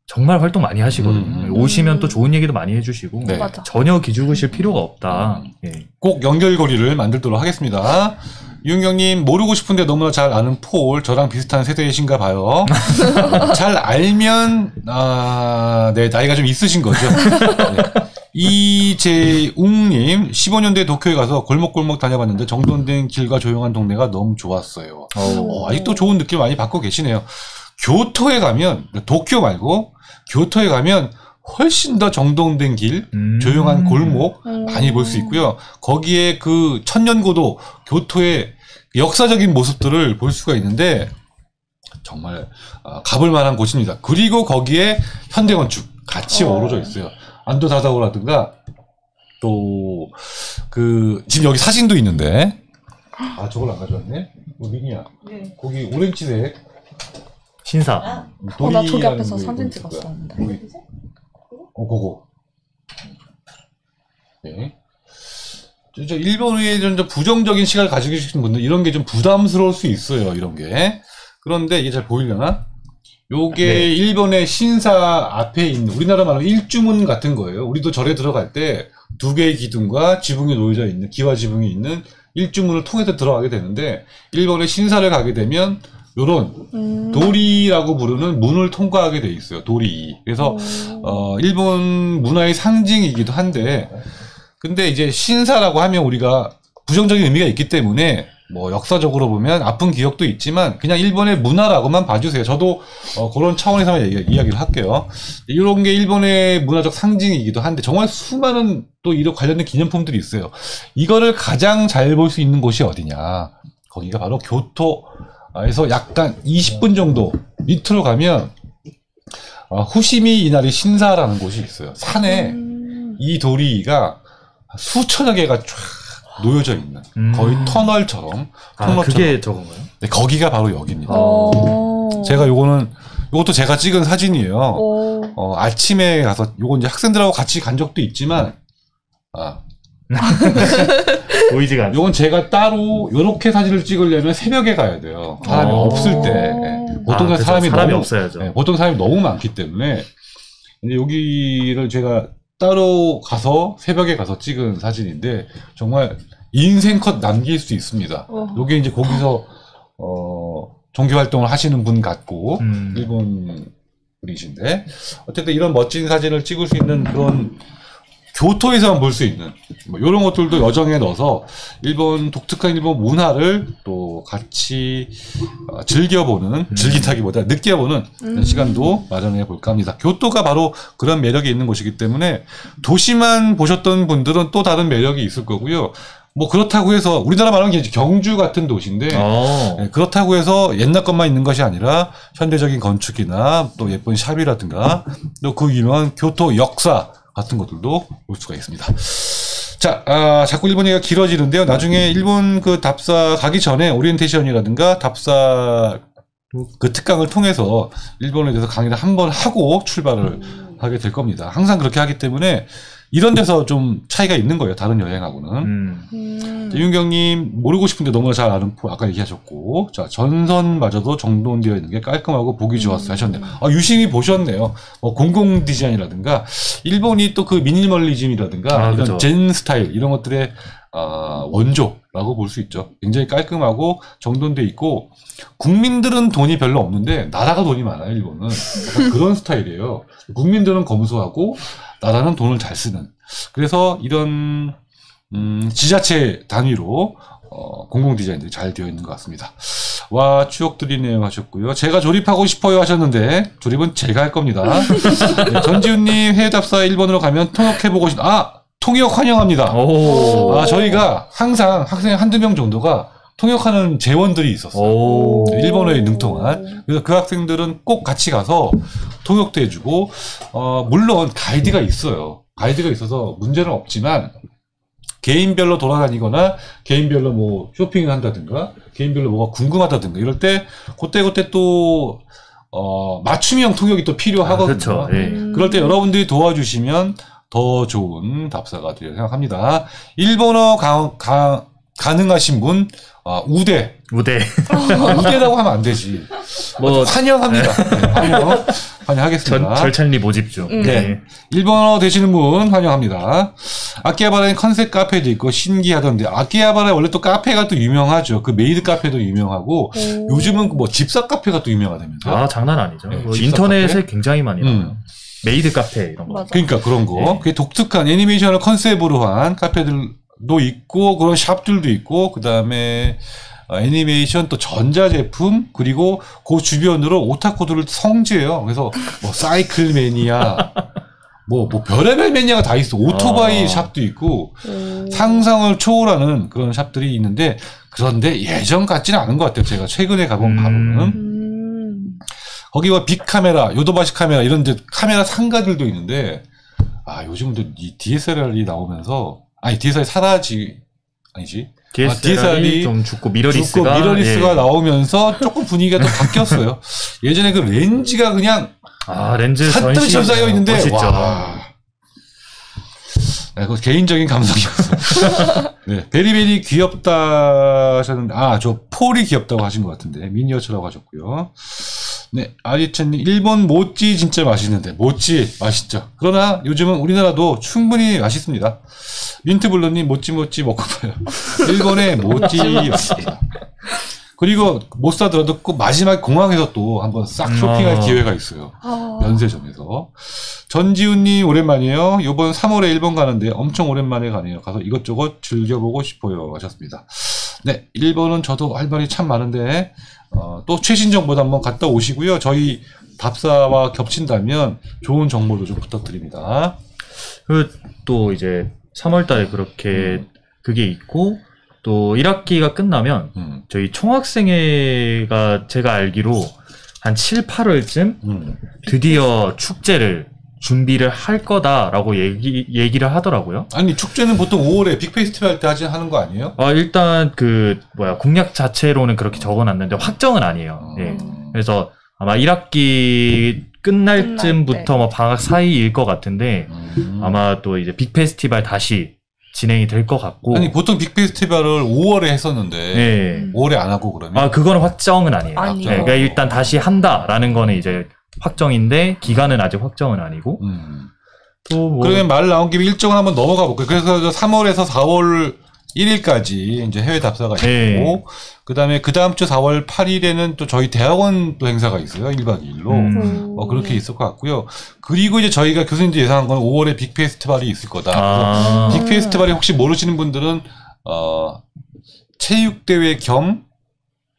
정말 활동 많이 하시거든요. 오시면 또 좋은 얘기도 많이 해주시고 네. 전혀 기죽으실 필요가 없다. 네. 꼭 연결고리를 만들도록 하겠습니다. 유은경님 모르고 싶은데 너무나 잘 아는 폴 저랑 비슷한 세대이신가 봐요. 잘 알면 네 나이가 좀 있으신 거죠. 네. 이재웅님 15년대 도쿄에 가서 골목골목 다녀봤는데 정돈된 길과 조용한 동네가 너무 좋았어요. 아직도 좋은 느낌 많이 받고 계시네요. 교토에 가면 도쿄 말고 교토에 가면 훨씬 더 정돈된 길, 조용한 골목 많이 볼 수 있고요. 거기에 그 천년고도 교토의 역사적인 모습들을 볼 수가 있는데 정말 가볼 만한 곳입니다. 그리고 거기에 현대건축 같이 어우러져 있어요. 안도 다다오라든가 또 그 지금 여기 사진도 있는데 저걸 안 가져왔네. 미니야. 네. 거기 오렌지색 신사. 나 저기 앞에서 사진 찍었었는데. 그거. 네. 일본에 좀 부정적인 시각을 가지고 계신 분들, 이런 게 좀 부담스러울 수 있어요, 이런 게. 그런데 이게 잘 보이려나? 요게 네. 일본의 신사 앞에 있는, 우리나라 말로 일주문 같은 거예요. 우리도 절에 들어갈 때 2개의 기둥과 지붕이 놓여져 있는, 기와 지붕이 있는 일주문을 통해서 들어가게 되는데, 일본의 신사를 가게 되면, 요런 도리라고 부르는 문을 통과하게 돼 있어요. 도리. 그래서 일본 문화의 상징이기도 한데, 근데 이제 신사라고 하면 우리가 부정적인 의미가 있기 때문에 뭐 역사적으로 보면 아픈 기억도 있지만 그냥 일본의 문화라고만 봐주세요. 저도 그런 차원에서만 이야기를 할게요. 이런 게 일본의 문화적 상징이기도 한데 정말 수많은 또 이런 관련된 기념품들이 있어요. 이거를 가장 잘 볼 수 있는 곳이 어디냐? 거기가 바로 교토에서 약간 20분 정도 밑으로 가면 후시미 이나리 신사라는 곳이 있어요. 산에 이 도리가 수천여 개가 쫙 놓여져 있는 거의 터널처럼. 그게 저건가요? 네, 거기가 바로 여기입니다. 제가 요것도 제가 찍은 사진이에요. 아침에 가서 요건 이제 학생들하고 같이 간 적도 있지만 보이지가 않죠. 요건 제가 따로 요렇게 사진을 찍으려면 새벽에 가야 돼요. 사람이 없을 때. 보통 그렇죠. 사람이 너무 없어야죠. 네, 보통 사람이 너무 많기 때문에 이제 여기를 제가 따로 가서 새벽에 가서 찍은 사진인데 정말 인생컷 남길 수 있습니다. 요게 이제 거기서 종교 활동을 하시는 분 같고 일본 분이신데 어쨌든 이런 멋진 사진을 찍을 수 있는 그런 교토에서만 볼 수 있는 뭐 이런 것들도 여정에 넣어서 일본 독특한 일본 문화를 또 같이 즐겨보는 즐기타기보다 느껴보는 그런 시간도 마련해 볼까 합니다. 교토가 바로 그런 매력이 있는 곳이기 때문에 도시만 보셨던 분들은 또 다른 매력이 있을 거고요. 뭐 그렇다고 해서 우리나라 말하는 게 경주 같은 도시인데 네, 그렇다고 해서 옛날 것만 있는 것이 아니라 현대적인 건축이나 또 예쁜 샵이라든가 또 그 유명한 교토 역사 같은 것들도 볼 수가 있습니다. 자, 자꾸 일본 얘기가 길어지는데요. 나중에 일본 그 답사 가기 전에 오리엔테이션이라든가 답사 그 특강을 통해서 일본에 대해서 강의를 한번 하고 출발을 하게 될 겁니다. 항상 그렇게 하기 때문에 이런 데서 좀 차이가 있는 거예요. 다른 여행하고는. 이윤경님 모르고 싶은데 너무나 잘 아는 아까 얘기하셨고, 자 전선마저도 정돈되어 있는 게 깔끔하고 보기 좋았어요 하셨네요. 유심히 보셨네요. 공공 디자인이라든가 일본이 또 그 미니멀리즘이라든가 이런 그렇죠. 젠 스타일 이런 것들의 원조라고 볼 수 있죠. 굉장히 깔끔하고 정돈돼 있고 국민들은 돈이 별로 없는데 나라가 돈이 많아요. 일본은 약간 그런 스타일이에요. 국민들은 검소하고 나라는 돈을 잘 쓰는. 그래서 이런 지자체 단위로 공공 디자인들이 잘 되어 있는 것 같습니다. 와, 추억들이네요 하셨고요. 제가 조립하고 싶어요 하셨는데 조립은 제가 할 겁니다. 네, 전지훈님 해외답사 일본으로 가면 통역해보고 통역 환영합니다. 저희가 항상 학생 한두 명 정도가 통역하는 재원들이 있었어요. 일본어에 능통한. 그래서 그 학생들은 꼭 같이 가서 통역도 해주고, 물론 가이드가 있어요. 가이드가 있어서 문제는 없지만, 개인별로 돌아다니거나, 개인별로 뭐 쇼핑을 한다든가, 개인별로 뭐가 궁금하다든가, 이럴 때, 그때 또, 맞춤형 통역이 또 필요하거든요. 그렇죠. 네. 그럴 때 여러분들이 도와주시면 더 좋은 답사가 되리라 생각합니다. 일본어 가능하신 분, 우대. 우대라고 하면 안 되지. 환영합니다. 네, 환영하겠습니다. 절찬리 모집 중. 네. 일본어 되시는 분 환영합니다. 아키하바라엔 컨셉 카페도 있고 신기하던데, 아키하바라에 원래 또 카페가 또 유명하죠. 그 메이드 카페도 유명하고, 요즘은 뭐 집사 카페가 또 유명하다면서요? 장난 아니죠. 네, 인터넷에 카페? 굉장히 많이 나와요. 메이드 카페 이런 거. 맞아. 그러니까 그런 거. 네. 그게 독특한 애니메이션을 컨셉으로 한 카페들도 있고, 그런 샵들도 있고, 그 다음에 애니메이션 또 전자제품, 그리고 그 주변으로 오타쿠들을 성지해요. 그래서 뭐 사이클 매니아, 뭐 별의별 매니아가 다 있어. 오토바이 샵도 있고, 상상을 초월하는 그런 샵들이 있는데, 그런데 예전 같지는 않은 것 같아요. 제가 최근에 가본 바로는. 거기와 빅카메라, 요도바시 카메라 이런 데 카메라 상가들도 있는데, 요즘은 또 이 DSLR이 나오면서, DSLR이 DSLR이 좀 죽고 미러리스가 나오면서 조금 분위기가 또 바뀌었어요. 예전에 그 렌즈가 그냥 렌즈 산뜻 겹싸여 있는데 멋있죠. 와. 네, 그 개인적인 감성이었어요. 네, 베리베리 귀엽다 하셨는데, 저 폴이 귀엽다고 하신 것 같은데, 미니어처라고 하셨고요. 네, 아리찬님, 일본 모찌 진짜 맛있는데, 모찌 맛있죠. 그러나 요즘은 우리나라도 충분히 맛있습니다. 민트블루님, 모찌 먹고 봐요. 일본의 모찌 맛있습니다. 그리고 못 사더라도 꼭 마지막 공항에서 또 한번 싹 쇼핑할 기회가 있어요. 면세점에서. 전지훈님 오랜만이에요. 이번 3월에 일본 가는데 엄청 오랜만에 가네요. 가서 이것저것 즐겨보고 싶어요 하셨습니다. 네, 일본은 저도 할 말이 참 많은데 또 최신 정보도 한번 갔다 오시고요. 저희 답사와 겹친다면 좋은 정보도 좀 부탁드립니다. 또 이제 3월달에 그렇게 그게 있고 또 1학기가 끝나면 저희 총학생회가 제가 알기로 한 7, 8월쯤 드디어 축제를 준비를 할 거다라고 얘기를 하더라고요. 아니 축제는 보통 5월에 빅 페스티벌 때 하는 거 아니에요? 일단 공약 자체로는 그렇게 적어놨는데 확정은 아니에요. 예. 그래서 아마 1학기 끝날 쯤부터 뭐 방학 사이일 것 같은데 아마 또 이제 빅 페스티벌 다시 진행이 될 것 같고. 아니 보통 빅 페스티벌을 5월에 했었는데 네. 5월에 안 하고 그러면? 그거는 확정은 아니에요. 아니요. 네, 그러니까 일단 다시 한다라는 거는 이제 확정인데 기간은 아직 확정은 아니고. 또 뭐. 그러면 말 나온 김에 일정을 한번 넘어가 볼게요. 그래서 3월에서 4월 1일까지 이제 해외 답사가 있고, 네. 그 다음에 그 다음 주 4월 8일에는 또 저희 대학원 또 행사가 있어요. 1박 2일로. 그렇게 있을 것 같고요. 그리고 이제 저희가 교수님들 예상한 건 5월에 빅 페스티벌이 있을 거다. 그래서 빅 페스티벌이 혹시 모르시는 분들은, 체육대회 겸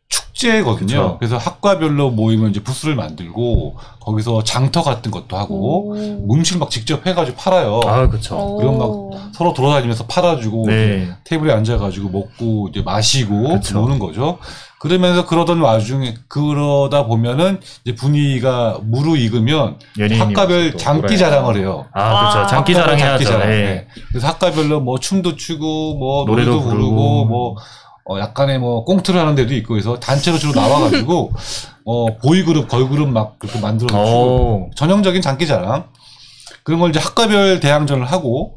축제거든요. 그쵸. 그래서 학과별로 모이면 이제 부스를 만들고 거기서 장터 같은 것도 하고 음식 막 직접 해가지고 팔아요. 그쵸. 그럼 막 서로 돌아다니면서 팔아주고 네. 테이블에 앉아가지고 먹고 이제 마시고 그쵸. 노는 거죠. 그러면서 그러던 와중에 그러다 보면은 이제 분위기가 무르익으면 학과별 장기 자랑을 해요. 그렇죠. 장기 자랑 해야죠. 자랑. 네. 네. 그래서 학과별로 뭐 춤도 추고 뭐 노래도 부르고 뭐 약간의 뭐 꽁트를 하는 데도 있고 해서 단체로 주로 나와가지고 보이그룹, 걸그룹 막 그렇게 만들어주고 전형적인 장기자랑 그런 걸 이제 학과별 대항전을 하고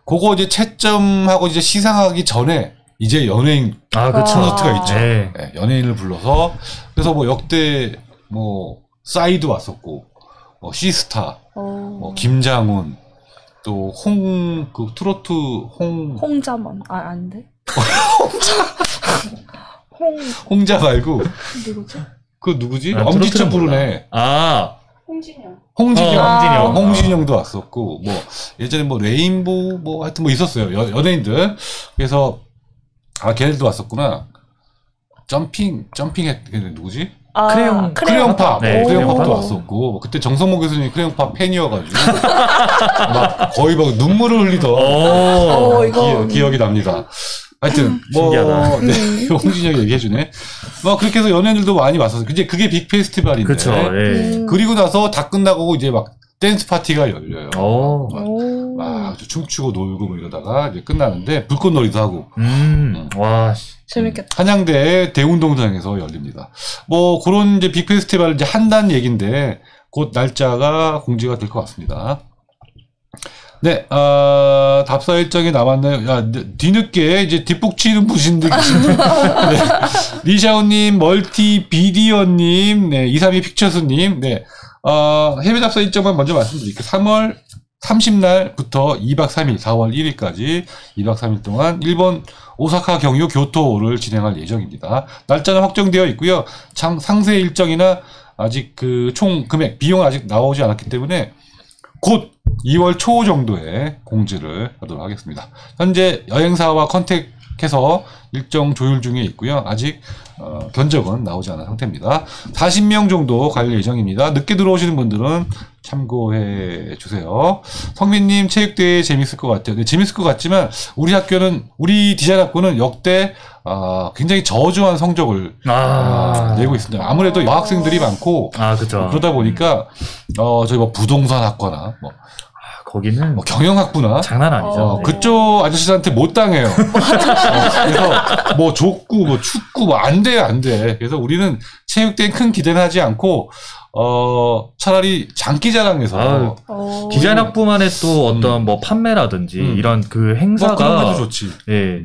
그거 이제 채점하고 이제 시상하기 전에 이제 연예인 콘서트가 있죠. 네. 네, 연예인을 불러서 그래서 뭐 역대 뭐 싸이도 왔었고 시스타, 김장훈 또 그 트로트 홍자만 아닌데. 홍자 말고 누구지? 그 누구지? 엄지척 부르네. 홍진영도 왔었고 뭐 예전에 뭐 레인보우 뭐 하여튼 뭐 있었어요. 연예인들. 그래서 걔네들도 왔었구나. 점핑 누구지? 크레용팝. 네, 크레용팝도 왔었고 뭐 그때 정성모 교수님이 크레용팝 팬이어가지고 막 거의 막 눈물을 흘리던 기억이 납니다. 하여튼 신기하다. 네, 홍진영이 얘기해주네. 뭐 그렇게 해서 연예인들도 많이 왔었어요. 이제 그게 빅 페스티벌인데. 그쵸. 예. 그리고 나서 다 끝나고 이제 막 댄스 파티가 열려요. 막 춤추고 놀고 뭐 이러다가 이제 끝나는데 불꽃놀이도 하고. 와, 재밌겠다. 한양대 대운동장에서 열립니다. 뭐 그런 이제 빅 페스티벌 이제 한다는 얘기인데 곧 날짜가 공지가 될 것 같습니다. 네, 답사 일정이 남았네요. 야, 뒤늦게 이제 뒷북 치는 분들 계신데. 네. 리샤오님, 멀티 비디언님, 네, 232 픽처스님, 네, 해외 답사 일정만 먼저 말씀드릴게요. 3월 30날부터 2박 3일, 4월 1일까지 2박 3일 동안 일본 오사카, 경유, 교토를 진행할 예정입니다. 날짜는 확정되어 있고요. 상세 일정이나 아직 그 총 금액, 비용은 아직 나오지 않았기 때문에 곧 2월 초 정도에 공지를 하도록 하겠습니다. 현재 여행사와 컨택해서 일정 조율 중에 있고요. 아직 견적은 나오지 않은 상태입니다. 40명 정도 갈 예정입니다. 늦게 들어오시는 분들은 참고해 주세요. 성민님 체육대회 재밌을 것 같아요. 네, 재밌을 것 같지만 우리 디자인 학교는 역대 굉장히 저조한 성적을 내고 있습니다. 아무래도 여학생들이 많고 그쵸. 그러다 보니까 저희 뭐 부동산 학과나 뭐 거기는 경영학부나 장난 아니죠. 그쪽 아저씨들한테 못 당해요. 그래서 뭐 족구, 뭐 축구, 뭐 안 돼. 그래서 우리는 체육대회 큰 기대는 하지 않고 차라리 장기자랑에서 디자인 학부만의 또 어떤 뭐 판매라든지 이런 그 행사가 그런 것도 좋지. 예.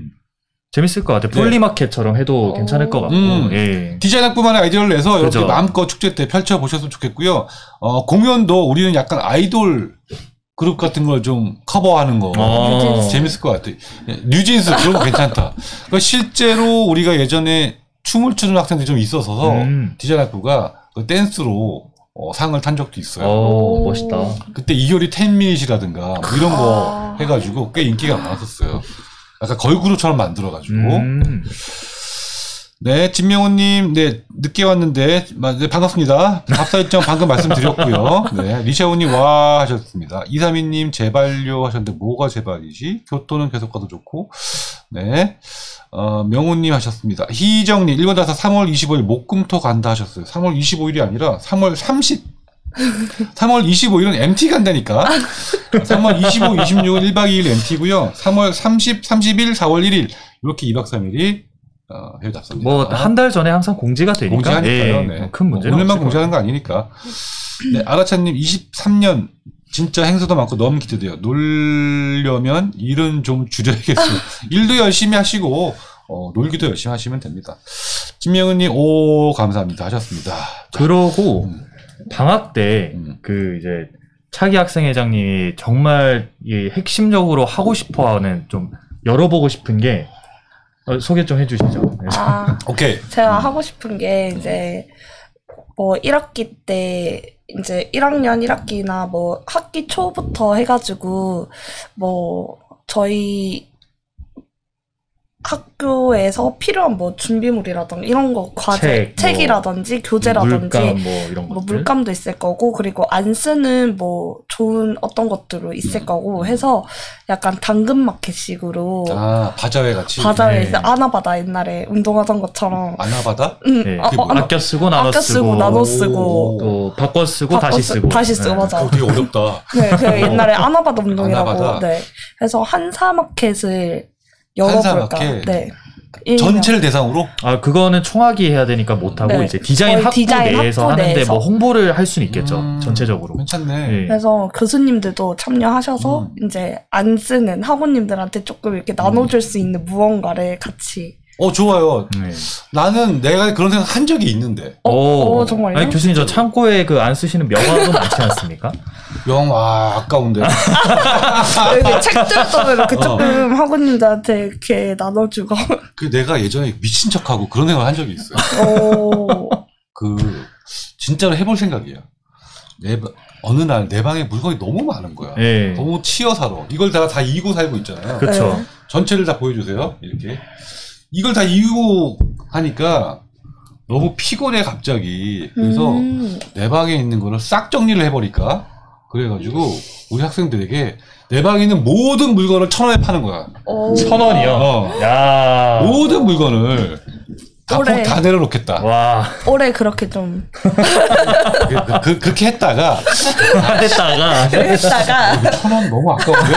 재밌을 것 같아요. 폴리마켓처럼 해도 괜찮을 것 같고. 예. 디자인 학부만의 아이디어를 내서 이렇게 그죠. 마음껏 축제 때 펼쳐보셨으면 좋겠고요. 공연도 우리는 약간 아이돌 그룹 같은 걸 좀 커버하는 거 재밌을 것 같아요. 뉴진스 그런 거 괜찮다. 실제로 우리가 예전에 춤을 추는 학생들이 좀 있어서 디자인 학부가 그 댄스로 상을 탄 적도 있어요. 멋있다. 그때 이효리 10미닛이라든가 뭐 이런 거 해가지고 꽤 인기가 많았었어요. 약간 걸그룹처럼 만들어가지고. 네, 진명호님, 네, 늦게 왔는데, 네, 반갑습니다. 밥사일정 방금 말씀드렸고요. 네, 리샤오님, 와, 하셨습니다. 이삼이님, 재발료 하셨는데, 뭐가 재발이지? 교토는 계속 가도 좋고, 네, 명호님 하셨습니다. 희정님, 1번 다사 3월 25일 목금토 간다 하셨어요. 3월 25일이 아니라 3월 30, 3월 25일은 MT 간다니까. 3월 25, 26일 1박 2일 MT고요. 3월 30, 31, 4월 1일, 이렇게 2박 3일이 해외 답습니다. 뭐 한 달 전에 항상 공지가 되니까 공지하니까요. 네. 큰 문제는 오늘만 없을 공지하는 거예요. 거 아니니까. 네, 아라차님 23년 진짜 행사도 많고 너무 기대돼요. 놀려면 일은 좀 줄여야겠어요. 일도 열심히 하시고 놀기도 열심히 하시면 됩니다. 진명은님 오 감사합니다 하셨습니다. 그러고 방학 때 그 이제 차기 학생회장님이 정말 이 핵심적으로 하고 싶어하는 좀 열어보고 싶은 게 소개 좀 해주시죠. 오케이. 제가 하고 싶은 게 이제 뭐 1학기 때 이제 1학년 1학기나 뭐 학기 초부터 해가지고 뭐 저희 학교에서 필요한 뭐 준비물이라든지 이런 거 과제 책이라든지 교재라든지 물감 뭐 이런 뭐 것들. 물감도 있을 거고 그리고 안 쓰는 뭐 좋은 어떤 것들도 있을 거고 해서 약간 당근마켓식으로 바자회 같이. 바자회 네. 아나바다 옛날에 운동하던 것처럼 아나바다? 네. 아껴 쓰고 나눠 아껴 쓰고 나눠 쓰고 또 바꿔 쓰고 다시 쓰고 맞아. 되게 어렵다. 네, 그 옛날에 아나바다 운동이라고. 아나바다. 네. 그래서 한사마켓을 열어볼까. 한사마켓? 네. 전체를 대상으로? 그거는 총학이 해야 되니까 못하고 네. 이제 디자인 학부 내에서 학부 하는데 내에서. 뭐 홍보를 할 수는 있겠죠. 전체적으로. 괜찮네. 네. 그래서 교수님들도 참여하셔서 이제 안 쓰는 학우님들한테 조금 이렇게 나눠줄 수 있는 무언가를 같이. 좋아요. 네. 나는 내가 그런 생각 한 적이 있는데. 정말요? 아니 교수님 저 창고에 그 안 쓰시는 명화도 많지 않습니까? 아까운데. 이렇게 책들도 이렇게 조금 학우님들한테 이렇게 나눠주고. 내가 예전에 미친 척하고 그런 생각을 한 적이 있어요. 진짜로 해볼 생각이에요. 어느 날 내 방에 물건이 너무 많은 거야. 네. 너무 치여 살아. 이걸 다 이고 살고 있잖아요. 그렇죠. 네. 전체를 다 보여주세요. 이렇게. 이걸 다 이고 하니까 너무 피곤해 갑자기. 그래서 내 방에 있는 거를 싹 정리를 해버릴까? 그래가지고 우리 학생들에게 내 방에 있는 모든 물건을 1,000원에 파는 거야. 1,000원이요? 야. 모든 물건을 다 내려놓겠다. 와. 올해 그렇게 좀. 그렇게 했다가. 했다가. 1,000원 너무 아까운데?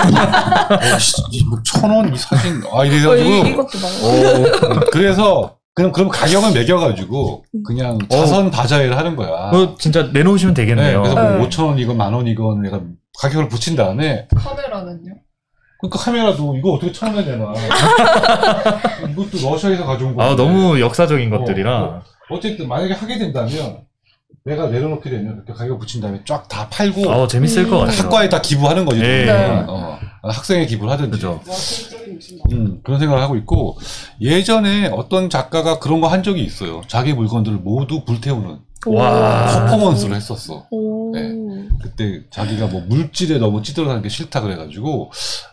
1,000원 이 사진. 이래가지고. 이것도 막. 그래서, 그럼 가격을 매겨가지고, 그냥 자선 바자회를 하는 거야. 진짜 내놓으시면 되겠네요. 네, 그래서 뭐 5,000원이건 10,000원이건 내가 가격을 붙인 다음에. 카메라는요? 그러니까 카메라도 이거 어떻게 1,000원에 내놔. 이것도 러시아에서 가져온 거. 너무 역사적인 것들이라. 어쨌든 만약에 하게 된다면 내가 내려놓게 되면 그렇게 가격 붙인 다음에 쫙 다 팔고. 재밌을 것 같아요. 학과에 다 기부하는 거지. 네. 학생에 기부를 하든지. 그죠. 그런 생각을 하고 있고, 예전에 어떤 작가가 그런 거 한 적이 있어요. 자기 물건들을 모두 불태우는. 와. 퍼포먼스를 했었어. 오. 네. 그때 자기가 뭐 물질에 너무 찌들어가는 게 싫다 그래가지고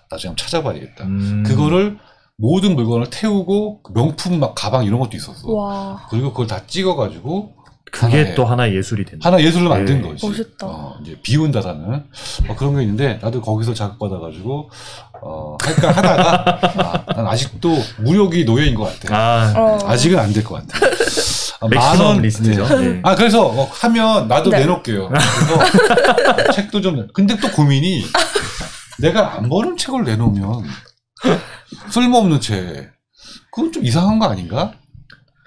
나중에 한번 찾아봐야겠다. 그거를 모든 물건을 태우고 명품 막 가방 이런 것도 있었어. 와. 그리고 그걸 다 찍어가지고 그게 또 하나의 예술이 된다. 하나 예술로 만든 네. 거지. 멋있다. 이제 비운다라는 그런 게 있는데 나도 거기서 자극받아가지고 할까 하다가 난 아직도 무력이 노예인 것 같아. 아직은 안 될 것 같아. 맥시멈 리스트죠. 네. 그래서 하면 나도 네. 내놓을게요. 그래서 책도 좀. 근데 또 고민이 내가 안 버는 책을 내놓으면 쓸모없는 책. 그건 좀 이상한 거 아닌가?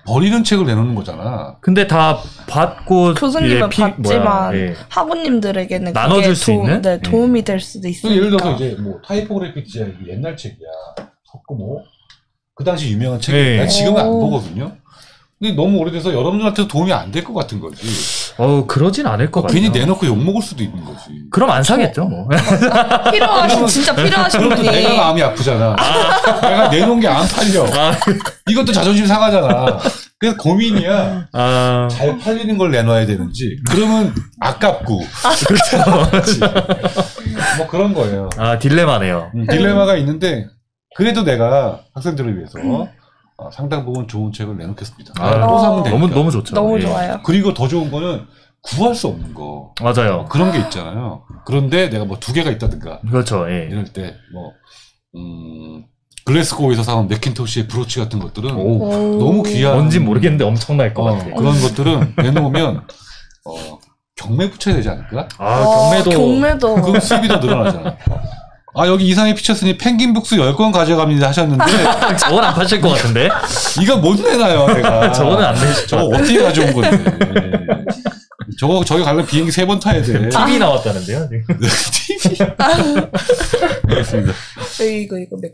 버리는 책을 내놓는 거잖아. 근데 다 받고 교수님은 받지만 예. 학우님들에게는 나눠줄 그게 수 있는? 네, 도움이 될 수도 있으니까. 예를 들어서 이제 뭐 타이포그래피 지야 옛날 책이야. 석고모. 그 당시 유명한 책이야. 네. 난 지금은 안 오. 보거든요. 근데 너무 오래돼서 여러분들한테 도움이 안 될 것 같은 거지. 그러진 않을 것 같아요. 괜히 내놓고 욕먹을 수도 있는 거지. 그럼 안 사겠죠, 뭐. 필요하신 진짜 필요하신 그럼 또 분이 내가 마음이 아프잖아. 내가 내놓은 게 안 팔려. 이것도 자존심 상하잖아. 그래서 고민이야. 잘 팔리는 걸 내놔야 되는지. 그러면 아깝고. 그렇죠. 뭐 그런 거예요. 딜레마네요. 딜레마가 있는데 그래도 내가 학생들을 위해서 상당 부분 좋은 책을 내놓겠습니다. 또 사면 되니까. 너무 좋죠. 너무 예. 좋아요. 그리고 더 좋은 거는 구할 수 없는 거. 맞아요. 그런 게 있잖아요. 그런데 내가 뭐 2개가 있다든가. 그렇죠. 예. 이럴 때 뭐 글래스고에서 사온 맥킨토시의 브로치 같은 것들은 너무 귀한. 뭔진 모르겠는데 엄청날 것 같아요. 그런 것들은 내놓으면 경매 붙여야 되지 않을까? 경매도. 그럼 수입이 더 늘어나잖아. 여기 이상의 피처스니 펭귄 북스 10권 가져갑니다 하셨는데 저건 안 파실 것 같은데? 이거 못 내놔요 내가. 저거는 안 되실 줄 저거 어떻게 가져온 건데. 저기 가려면 비행기 3번 타야 돼. TV 나왔다는데요? TV. 알겠습니다. 이거 맥.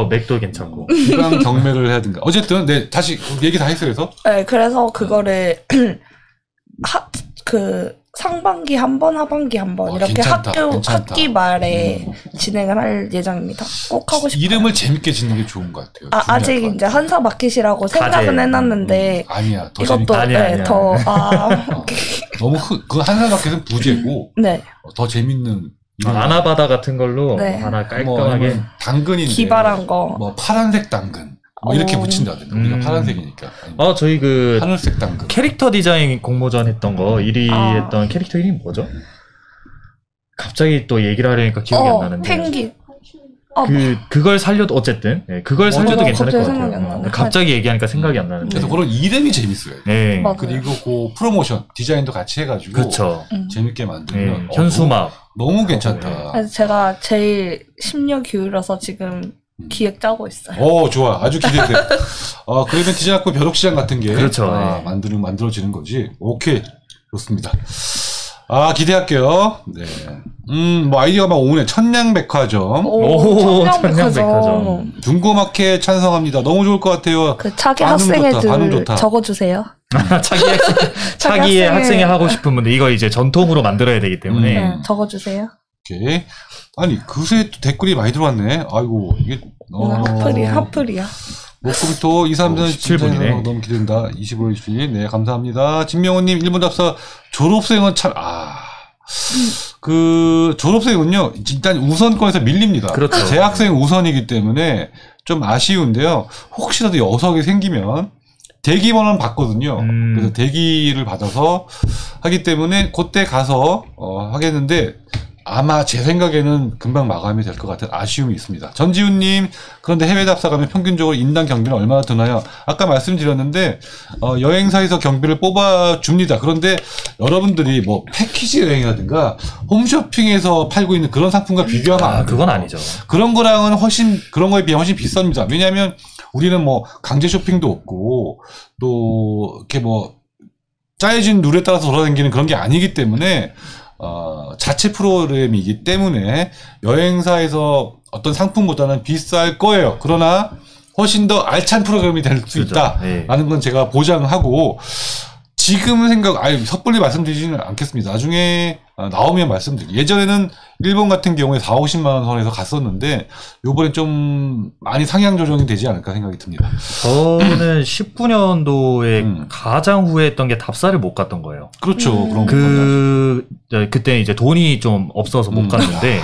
맥도 괜찮고. 이랑 경매를 해야 된다. 어쨌든 다시 얘기 다 했어요. 그래서 그래서 그거를 상반기 한 번, 하반기 한 번 이렇게 괜찮다. 학기 말에 진행을 할 예정입니다. 꼭 하고 싶어요. 이름을 재밌게 짓는 게 좋은 것 같아요. 아직 이제 한사 마켓이라고 생각은 해놨는데 아니야. 더 이것도 재밌게. 아니야. 너무 그 한사 마켓은 부재고 네. 더 재밌는 아나바다 같은 걸로 네. 하나 깔끔하게 뭐 당근인데 기발한 거. 뭐 파란색 당근 뭐 이렇게 붙인다든가. 우리가 파란색이니까. 저희 하늘색 당근. 캐릭터 디자인 공모전 했던 거 1위 했던 캐릭터 이름이 뭐죠? 갑자기 또 얘기를 하려니까 기억이 안 나는데 펭귄. 그걸 살려도 어쨌든 그걸 살려도 괜찮을 것 갑자기 생각이 안 같아요. 나네. 갑자기 얘기하니까 생각이 안 나는데. 그래서 그런 이름이 재밌어요. 네. 맞아요. 그리고 그 프로모션 디자인도 같이 해가지고 그렇죠. 재밌게 만들면 현수막 너무 괜찮다. 그래서 제가 제일 심려 기울여서 지금 기획 짜고 있어요. 좋아. 아주 기대돼. 그러면 디자인학교 벼룩시장 같은 게 그렇죠. 만들어지는 거지. 오케이. 좋습니다. 기대할게요. 네. 뭐 아이디어가 막 오네. 천냥백화점. 천냥백화점. 중고마켓 찬성합니다. 너무 좋을 것 같아요. 차기 반응 좋다, 반응 학생애들 좋다. 적어주세요. 차기에 학생이 하고 싶은 분들 이거 이제 전통으로 만들어야 되기 때문에 네, 적어주세요. 오케이. 아니 그새 또 댓글이 많이 들어왔네. 아이고 이게 하플이야. 목금토 2, 3년 17분이네. 너무 기대된다. 25일씩. 네, 감사합니다. 진명호님 1분 답사 졸업생은 참 졸업생은요 일단 우선권에서 밀립니다. 그렇죠. 재학생 우선이기 때문에 좀 아쉬운데요. 혹시라도 여석이 생기면 대기 번호는 받거든요. 그래서 대기를 받아서 하기 때문에 그때 가서 하겠는데 아마 제 생각에는 금방 마감이 될 것 같은 아쉬움이 있습니다. 전지훈님, 그런데 해외 답사 가면 평균적으로 인당 경비는 얼마나 드나요? 아까 말씀드렸는데 여행사에서 경비를 뽑아줍니다. 그런데 여러분들이 뭐 패키지 여행이라든가 홈쇼핑에서 팔고 있는 그런 상품과 비교하면 안 돼요. 그건 아니죠. 그런 거랑은 그런 거에 비해 훨씬 비쌉니다. 왜냐하면 우리는 뭐 강제 쇼핑도 없고 또 이렇게 뭐 짜여진 룰에 따라서 돌아다니는 그런 게 아니기 때문에 자체 프로그램이기 때문에 여행사에서 어떤 상품보다는 비쌀 거예요. 그러나 훨씬 더 알찬 프로그램이 될 수 있다라는 건 제가 보장하고 지금 섣불리 말씀드리지는 않겠습니다. 나중에 나오면 말씀드릴게요. 예전에는 일본 같은 경우에 4, 50만 원 선에서 갔었는데 요번엔 좀 많이 상향 조정이 되지 않을까 생각이 듭니다. 저는 19년도에 가장 후회했던 게 답사를 못 갔던 거예요. 그렇죠. 그런 그때 이제 돈이 좀 없어서 못 갔는데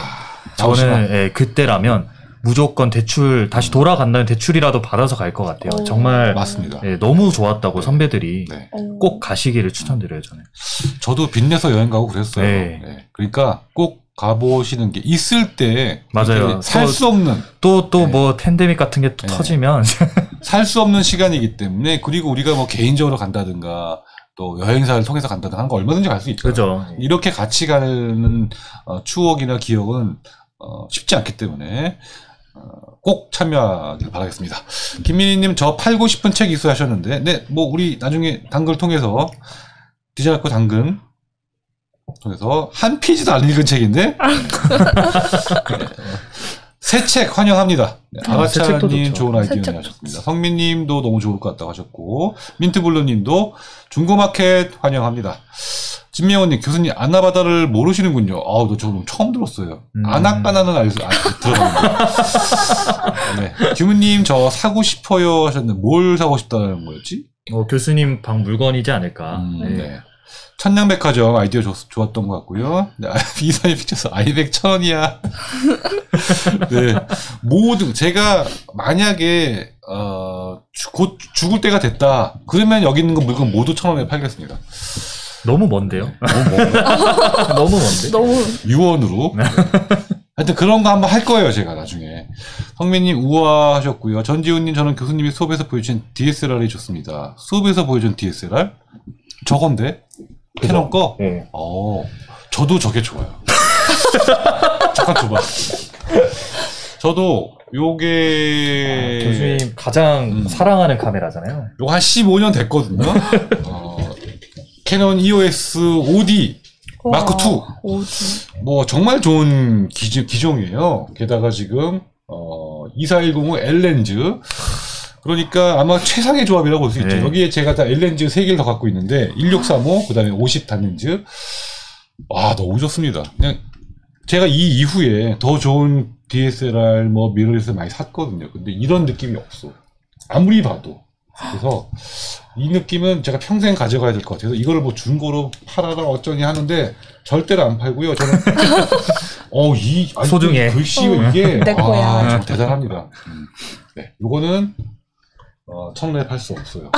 저는 그때라면 무조건 다시 돌아간다면 대출이라도 받아서 갈 것 같아요. 정말 맞습니다. 너무 좋았다고 선배들이 네. 꼭 가시기를 추천드려요. 저도 빚내서 여행 가고 그랬어요. 네. 그러니까 꼭 가보시는 게 있을 때 맞아요. 살 수 없는 또 뭐 팬데믹 같은 게 또 터지면 살 수 없는 시간이기 때문에 그리고 우리가 뭐 개인적으로 간다든가 또 여행사를 통해서 간다든가 하는 거 얼마든지 갈 수 있죠. 그죠. 이렇게 같이 가는 추억이나 기억은 쉽지 않기 때문에 꼭 참여하길 바라겠습니다. 김민희님 저 팔고 싶은 책 있어야 하셨는데 네, 뭐 우리 나중에 당글 통해서 디자인학교 당근 통해서 한 페이지도 안 읽은 책인데 새 책 환영합니다. 네, 새 책도 아가차님 좋죠. 좋은 아이디어 새 책 하셨습니다. 성민님도 너무 좋을 것 같다고 하셨고 민트블루님도 중고마켓 환영합니다. 진명호님 교수님 아나바다를 모르시는군요. 아우 너 저는 처음 들었어요. 아나까나는 들어봤는데. 네. 규문님 저 사고 싶어요 하셨는데 뭘 사고 싶다는 거였지? 교수님 방 물건이지 않을까. 네. 천냥백화점 아이디어 좋았던 것 같고요. 네, 이사님 픽쳐서 아이백 1,000원이야. 네. 모든, 제가 만약에, 곧 죽을 때가 됐다. 그러면 여기 있는 거 물건 모두 1,000원에 팔겠습니다. 너무 먼데요? 너무 뭔가? 너무 먼데? 너무 유언으로. 네. 하여튼 그런 거 한번 할 거예요, 제가 나중에. 성민님 우아하셨고요. 전지훈님 저는 교수님이 수업에서 보여주신 DSLR이 좋습니다. 수업에서 보여준 DSLR? 저건데? 캐논 거? 네. 저도 저게 좋아요. 잠깐 줘봐. 저도 요게 교수님 가장 사랑하는 카메라잖아요. 요거 한 15년 됐거든요. 캐논 EOS 5D 마크 2. 뭐 정말 좋은 기종이에요. 게다가 지금 2410은 L렌즈. 그러니까 아마 최상의 조합이라고 볼 수 있죠. 네. 여기에 제가 다 L렌즈 3개를 더 갖고 있는데 1635, 그 다음에 50 단렌즈. 와, 너무 좋습니다. 그냥 제가 이 이후에 더 좋은 DSLR 뭐 미러리스 많이 샀거든요. 근데 이런 느낌이 없어. 아무리 봐도. 그래서 이 느낌은 제가 평생 가져가야 될 것 같아서 이거를 뭐 중고로 팔아라 어쩌니 하는데 절대로 안 팔고요. 저는 소중해. 글씨가 이게 내 거야. 좀 대단합니다. 네, 요거는 1,000원에 팔 수 없어요.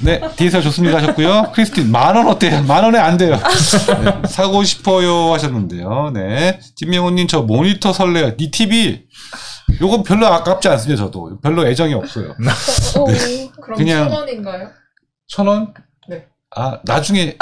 네, DSLR 좋습니다 하셨고요. 크리스틴 10,000원 어때요? 10,000원에 안 돼요. 네, 사고 싶어요 하셨는데요. 네, 진명호님 저 모니터 설레요. 니 TV 요건 별로 아깝지 않습니다. 저도 별로 애정이 없어요. 네. 그럼 그냥- 1,000원인가요? 1,000원? 네. 나중에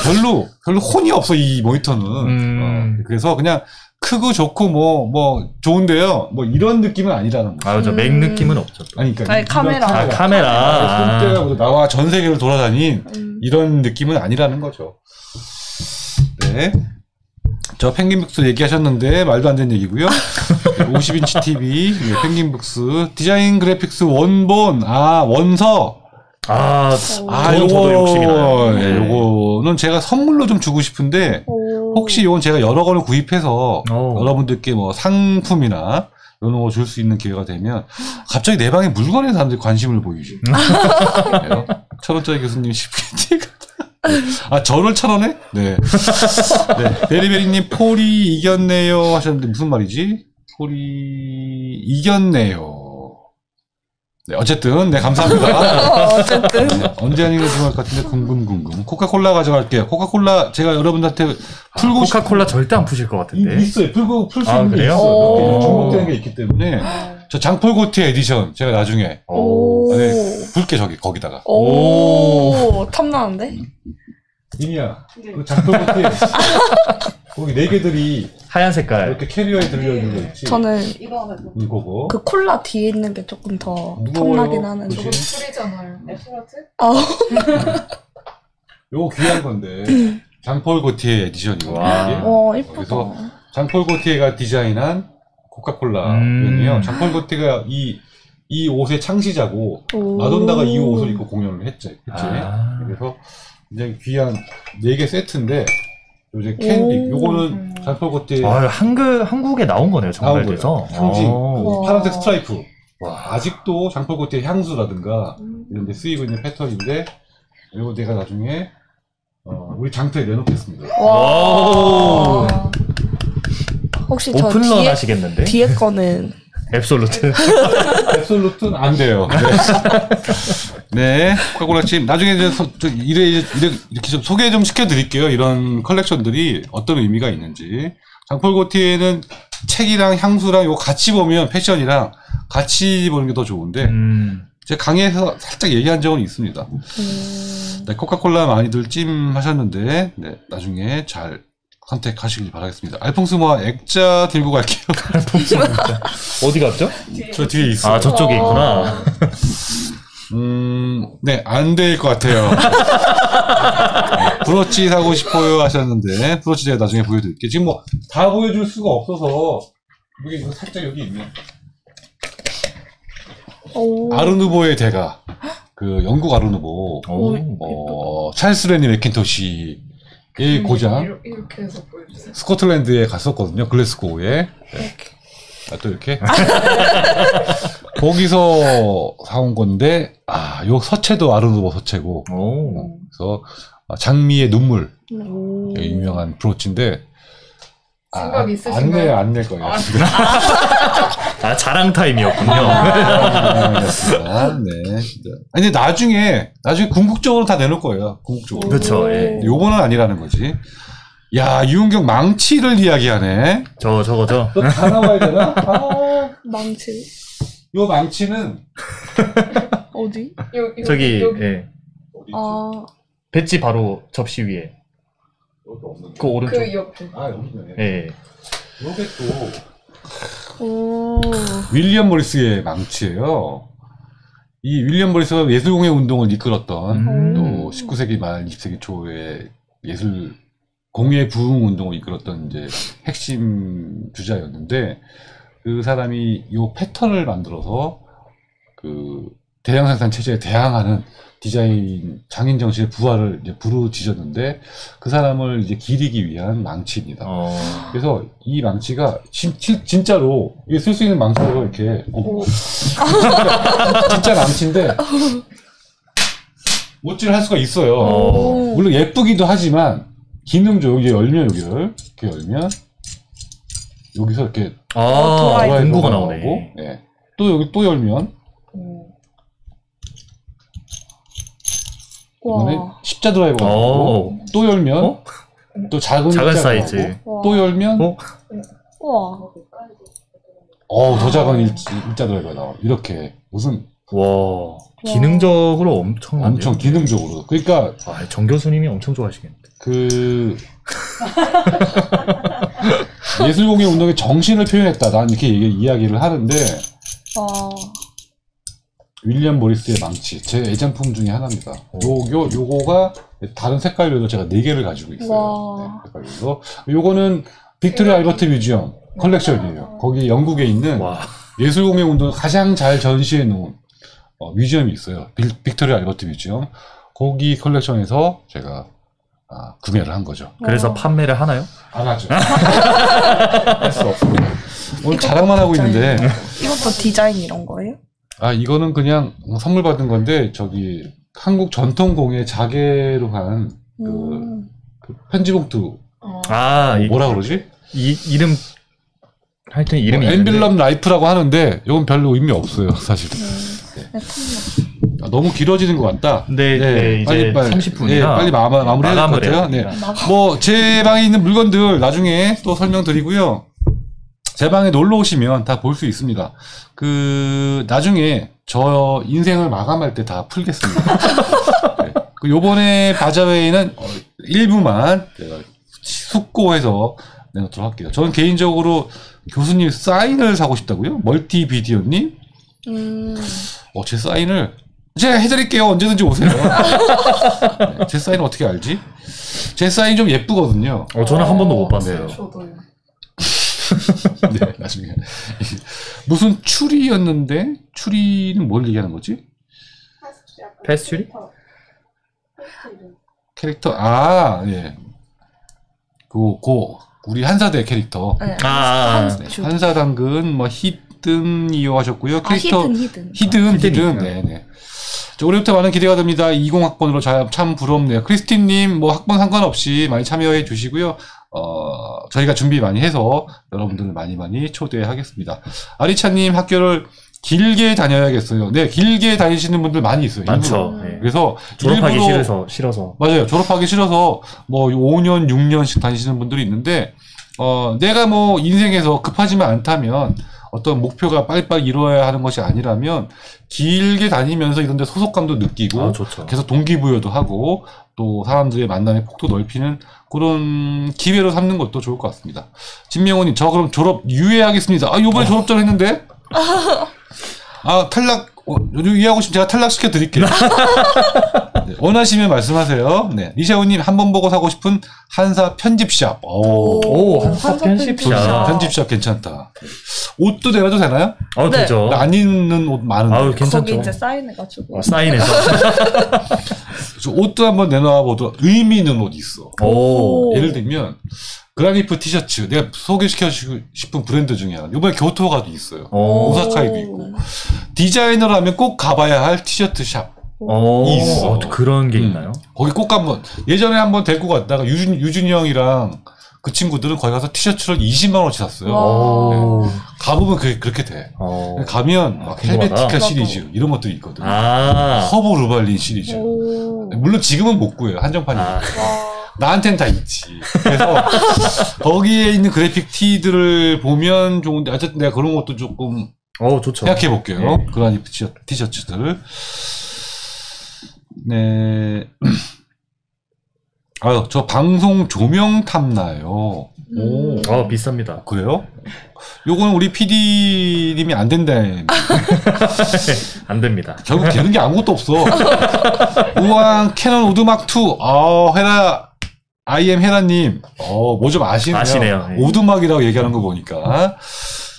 별로 혼이 없어 이 모니터는. 그래서 그냥 크고 좋고 뭐 좋은데요. 뭐 이런 느낌은 아니라는 거죠. 저 맥 느낌은 없죠. 또. 아니, 그러니까 아니, 이런 카메라. 카메라. 손때가 뭐 나와 전 세계를 돌아다닌 이런 느낌은 아니라는 거죠. 네. 저 펭귄북스 얘기하셨는데 말도 안 되는 얘기고요. 50인치 TV, 펭귄북스, 디자인 그래픽스 원본, 원서. 저도 욕심이 나요. 네, 요거는 제가 선물로 좀 주고 싶은데 혹시 요건 제가 여러 권을 구입해서 여러분들께 뭐 상품이나 이런 거 줄 수 있는 기회가 되면 갑자기 내 방에 물건에 사람들이 관심을 보이죠. 1,000원짜리 교수님 10개 저를 1,000원에? 네. 네. 베리베리님, 폴이 이겼네요 하셨는데, 무슨 말이지? 폴이 이겼네요. 네, 어쨌든, 네, 감사합니다. 어쨌든. 네, 언제 하는 게 좋을 것 같은데, 궁금. 코카콜라 가져갈게요. 코카콜라, 제가 여러분들한테 풀고 코카콜라 절대 안 푸실 것 같은데. 있어요. 풀 수 있는 게 그래요? 있어요. 중복되는 게 있기 때문에, 저 장폴 고티에 에디션, 제가 나중에, 붉게 거기다가. 탐나는데? 이미야, 그 장폴 고티에, 거기 4개들이 하얀 색깔. 이렇게 캐리어에 들려있는 거 있지? 저는 이거고. 그 콜라 뒤에 있는 게 조금 더 무거워요. 탐나긴 하는데. 그치? 저건 풀이잖아요. 애플라트? 요거 귀한 건데, 장폴 고티에 에디션이거든요. 와. 이게. 이쁘다. 그래서 장폴 고티에가 디자인한 코카콜라 병이에요. 장폴 고티가 이 옷의 창시자고, 마돈나가 이 옷을 입고 공연을 했지. 그래서 굉장히 귀한 4개 세트인데, 요새 캔디, 요거는 장폴 고티에 한국에 나온 거네요, 나온 정발돼서. 거예요. 상징, 와. 파란색 스트라이프. 아직도 장폴 고티의 향수라든가 이런 데 쓰이고 있는 패턴인데, 이거 내가 나중에 우리 장터에 내놓겠습니다. 와. 혹시 저 오픈런 하시겠는데? 뒤에 거는 앱솔루트. 앱솔루트는 안 돼요. 네. 코카콜라님, 나중에 이렇게 좀 소개 좀 시켜드릴게요. 이런 컬렉션들이 어떤 의미가 있는지. 장폴 고티에는 책이랑 향수랑 이거 같이 보면 패션이랑 같이 보는 게 더 좋은데, 제가 강의에서 살짝 얘기한 적은 있습니다. 네, 코카콜라 많이들 찜하셨는데, 네, 나중에 잘 선택하시길 바라겠습니다. 알퐁스 모아 액자 들고 갈게요. 어디 갔죠? 저 뒤에 있어요. 저쪽에 있구나. 네, 안 될 것 같아요. 브로치 사고 싶어요 하셨는데 브로치 제가 나중에 보여드릴게요. 지금 뭐 다 보여줄 수가 없어서 여기 이거 살짝 여기 있네. 오. 아르누보의 대가 그 영국 아르누보 찰스 레니 맥킨토시의 고장 이렇게 해서 보여주세요. 스코틀랜드에 갔었거든요. 글래스고우에. 네. 또 이렇게 거기서 사온 건데 요 서체도 아르누보 서체고 그래서 장미의 눈물 유명한 브로치인데 생각 있으신가요? 안 낼 거예요. 자랑 타임이었군요. 네. 아니 나중에 궁극적으로 다 내놓을 거예요. 궁극적으로. 그렇죠. 예. 요거는 아니라는 거지. 야, 유은경 망치를 이야기하네. 저거죠. 너 다 나와야 되나? 망치. 요 망치는 어디? 저기 여기. 예. 아. 배지 바로 접시 위에. 여기 없는데. 그 오른쪽. 그 옆에. 여기네. 예. 요게 또 오. 윌리엄 모리스의 망치예요. 이 윌리엄 모리스가 예술공예 운동을 이끌었던 또 19세기 말 20세기 초에 예술 공예 부흥 운동을 이끌었던 이제 핵심 주자였는데 그 사람이 요 패턴을 만들어서 그 대량 생산 체제에 대항하는 디자인 장인 정신의 부활을 이제 부르짖었는데 그 사람을 이제 기리기 위한 망치입니다. 그래서 이 망치가 진짜로 이게 쓸 수 있는 망치로 이렇게 진짜 망치인데 못질 할 수가 있어요. 물론 예쁘기도 하지만 기능적으로 이제 열면 여기를 이렇게 열면 여기서 이렇게 공구가 나오네. 네. 또 여기 또 열면 이거는 십자 드라이버가 나오고 또 열면 또 작은 사이즈 또 열면 우와. 더 작은 일자 드라이버가 나와. 이렇게 무슨 기능적으로 엄청 기능적으로. 그러니까 정 교수님이 엄청 좋아하시겠는데. 그 예술공예 운동의 정신을 표현했다. 난 이렇게 이야기를 하는데 윌리엄 모리스의 망치 제 애장품 중에 하나입니다. 요거가 다른 색깔별로 제가 4개를 가지고 있어요. 네, 색깔별로. 요거는 빅토리아 알버트 뮤지엄 컬렉션이에요. 거기 영국에 있는 예술공예 운동을 가장 잘 전시해 놓은 뮤지엄이 있어요. 빅토리아 알버트 뮤지엄. 거기 컬렉션에서 제가 구매를 한 거죠. 그래서 판매를 하나요? 안 하죠. 할 수 없습니다. 오늘 자랑만 하고 있는데. 이것도 디자인 이런 거예요? 이거는 그냥 선물 받은 건데 저기 한국 전통공예 자개로 한 그 편지봉투. 뭐라 그러지? 이름 하여튼 이름이 엠블럼 라이프라고 하는데 이건 별로 의미 없어요, 사실. 네. 너무 길어지는 것 같다. 네, 이제 빨리 30분이나 빨리 마무리해야 될 것 같아요. 네. 뭐 제 방에 있는 물건들 나중에 또 설명드리고요. 제 방에 놀러 오시면 다 볼 수 있습니다. 나중에 저 인생을 마감할 때 다 풀겠습니다. 네. 요번에 바자회에는 일부만 제가 숙고해서 내놓도록 할게요. 저는 개인적으로 교수님 사인을 사고 싶다고요? 멀티비디오님? 제 사인을 제가 해드릴게요. 언제든지 오세요. 네, 제 사인은 어떻게 알지? 제 사인 좀 예쁘거든요. 저는 한 번도 못 봤어요. 저도요. 네, 나중에. 무슨 추리였는데? 추리는 뭘 얘기하는 거지? 패스츄리? 캐릭터, 예. 우리 한사대 캐릭터. 네. 한사당근, 히든이요 하셨고요. 캐릭터. 히든. 네네. 올해부터 많은 기대가 됩니다. 20학번으로 참 부럽네요. 크리스틴님, 학번 상관없이 많이 참여해 주시고요. 저희가 준비 많이 해서 여러분들 많이 초대하겠습니다. 아리차님 학교를 길게 다녀야겠어요. 네, 길게 다니시는 분들 많이 있어요. 많죠. 네. 그래서 졸업하기 싫어서. 맞아요. 졸업하기 싫어서 5년, 6년씩 다니시는 분들이 있는데 내가 인생에서 급하지만 않다면 어떤 목표가 빨리빨리 이루어야 하는 것이 아니라면 길게 다니면서 이런 데 소속감도 느끼고 계속 동기부여도 하고 또 사람들의 만남의 폭도 넓히는 그런 기회로 삼는 것도 좋을 것 같습니다. 진명호님, 저 그럼 졸업 유예하겠습니다. 요번에 졸업전 했는데? 탈락, 이해하고 싶으면 제가 탈락시켜 드릴게요. 네. 원하시면 말씀하세요. 네. 리샤오님 한 번 보고 사고 싶은 한사 편집샵. 오, 한사 편집샵. 편집샵 괜찮다. 옷도 내놔도 되나요? 네. 되죠. 안 입는 옷 많은데. 아유, 괜찮죠. 거기 이제 사인해가지고. 사인해서. 저 옷도 한번 내놔 보도 의미 있는 옷이 있어. 오. 예를 들면 그라니프 티셔츠 내가 소개시켜주고 싶은 브랜드 중에 하나. 이번에 교토가도 있어요. 오. 오사카에도 있고. 디자이너라면 꼭 가봐야 할 티셔츠 샵. 있어. 그런 게 있나요? 거기 꼭 한번 예전에 한번 데리고 갔다가 유준이 형이랑 그 친구들은 거기 가서 티셔츠를 20만 원어치 샀어요. 오. 가보면 그렇게 돼. 가면 막 궁금하다. 헬베티카 시리즈 이런 것들이 있거든. 아. 허브 루발린 시리즈. 오. 물론 지금은 못 구해요. 한정판이니까. 와. 나한텐 다 있지. 그래서 거기에 있는 그래픽 티들을 보면 좋은데 어쨌든 내가 그런 것도 조금 좋죠. 생각해 볼게요. 네. 그런 티셔츠들. 네. 아유, 저 방송 조명 탐나요. 오. 비쌉니다. 그래요? 요거는 우리 PD님이 안 된다. 안 됩니다. 결국 되는 게 아무것도 없어. 우왕 캐논 오두막2. 헤라님. 뭐 좀 아시네요. 네. 오두막이라고 얘기하는 거 보니까.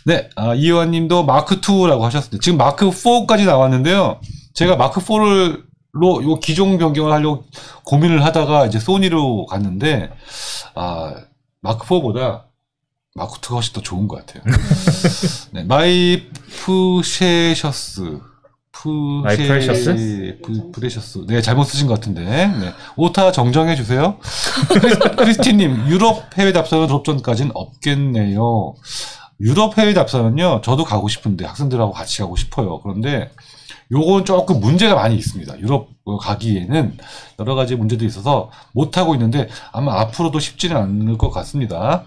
네, 이효환 님도 마크2라고 하셨습니다. 지금 마크4까지 나왔는데요. 제가 마크4로 요 기종 변경을 하려고 고민을 하다가 이제 소니로 갔는데, 마크4보다 마크2가 훨씬 더 좋은 것 같아요. 네, 프레셔스? 네, 잘못 쓰신 것 같은데. 네. 오타 정정해 주세요. 크리스티님, 유럽 해외 답사는 졸업 전까지는 없겠네요. 유럽 해외 답사는요, 저도 가고 싶은데, 학생들하고 같이 가고 싶어요. 그런데, 요건 조금 문제가 많이 있습니다. 유럽 가기에는 여러 가지 문제도 있어서 못하고 있는데, 아마 앞으로도 쉽지는 않을 것 같습니다.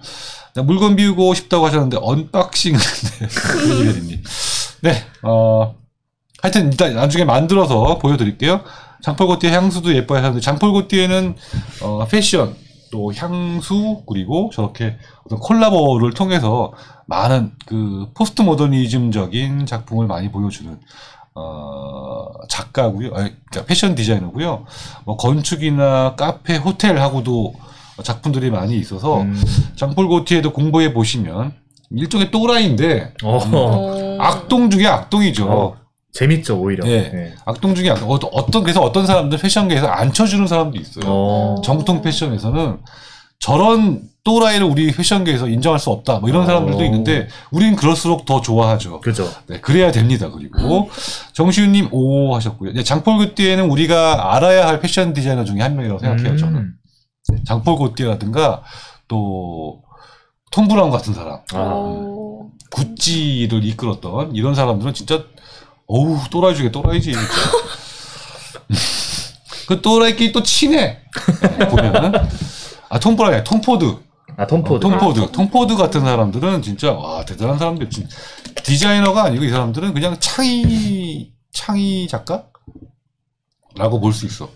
물건 비우고 싶다고 하셨는데, 언박싱은, 네, 하여튼 일단 나중에 만들어서 보여드릴게요. 장폴고띠에 향수도 예뻐 하셨는데, 장폴고띠에는 패션, 또 향수, 그리고 저렇게 어떤 콜라보를 통해서 많은 그 포스트 모더니즘적인 작품을 많이 보여주는 작가고요. 그러니까 패션 디자이너고요. 뭐 건축이나 카페, 호텔하고도 작품들이 많이 있어서 장폴 고티에도 공부해 보시면 일종의 또라이인데 악동 중에 악동이죠. 재밌죠, 오히려. 네. 악동 중에 악동. 그래서 어떤 사람들 패션계에서 안 쳐주는 사람도 있어요. 정통 패션에서는 저런 또라이를 우리 패션계에서 인정할 수 없다. 뭐 이런 사람들도 있는데, 우리는 그럴수록 더 좋아하죠. 그죠. 네, 그래야 됩니다. 그리고, 정시훈님, 오 하셨고요. 네, 장폴 고띠에는 우리가 알아야 할 패션 디자이너 중에 한 명이라고 생각해요, 저는. 장폴 고띠라든가, 또, 톰 브라운 같은 사람. 구찌를 이끌었던 이런 사람들은 진짜, 어우, 또라이 중에 또라이지, 진짜. 그 또라이끼리 또 친해. 네, 보면은. 톰 브라운, 톰 포드. 톰 포드 같은 사람들은 진짜, 와, 대단한 사람들. 디자이너가 아니고 이 사람들은 그냥 창의 작가? 라고 볼 수 있어.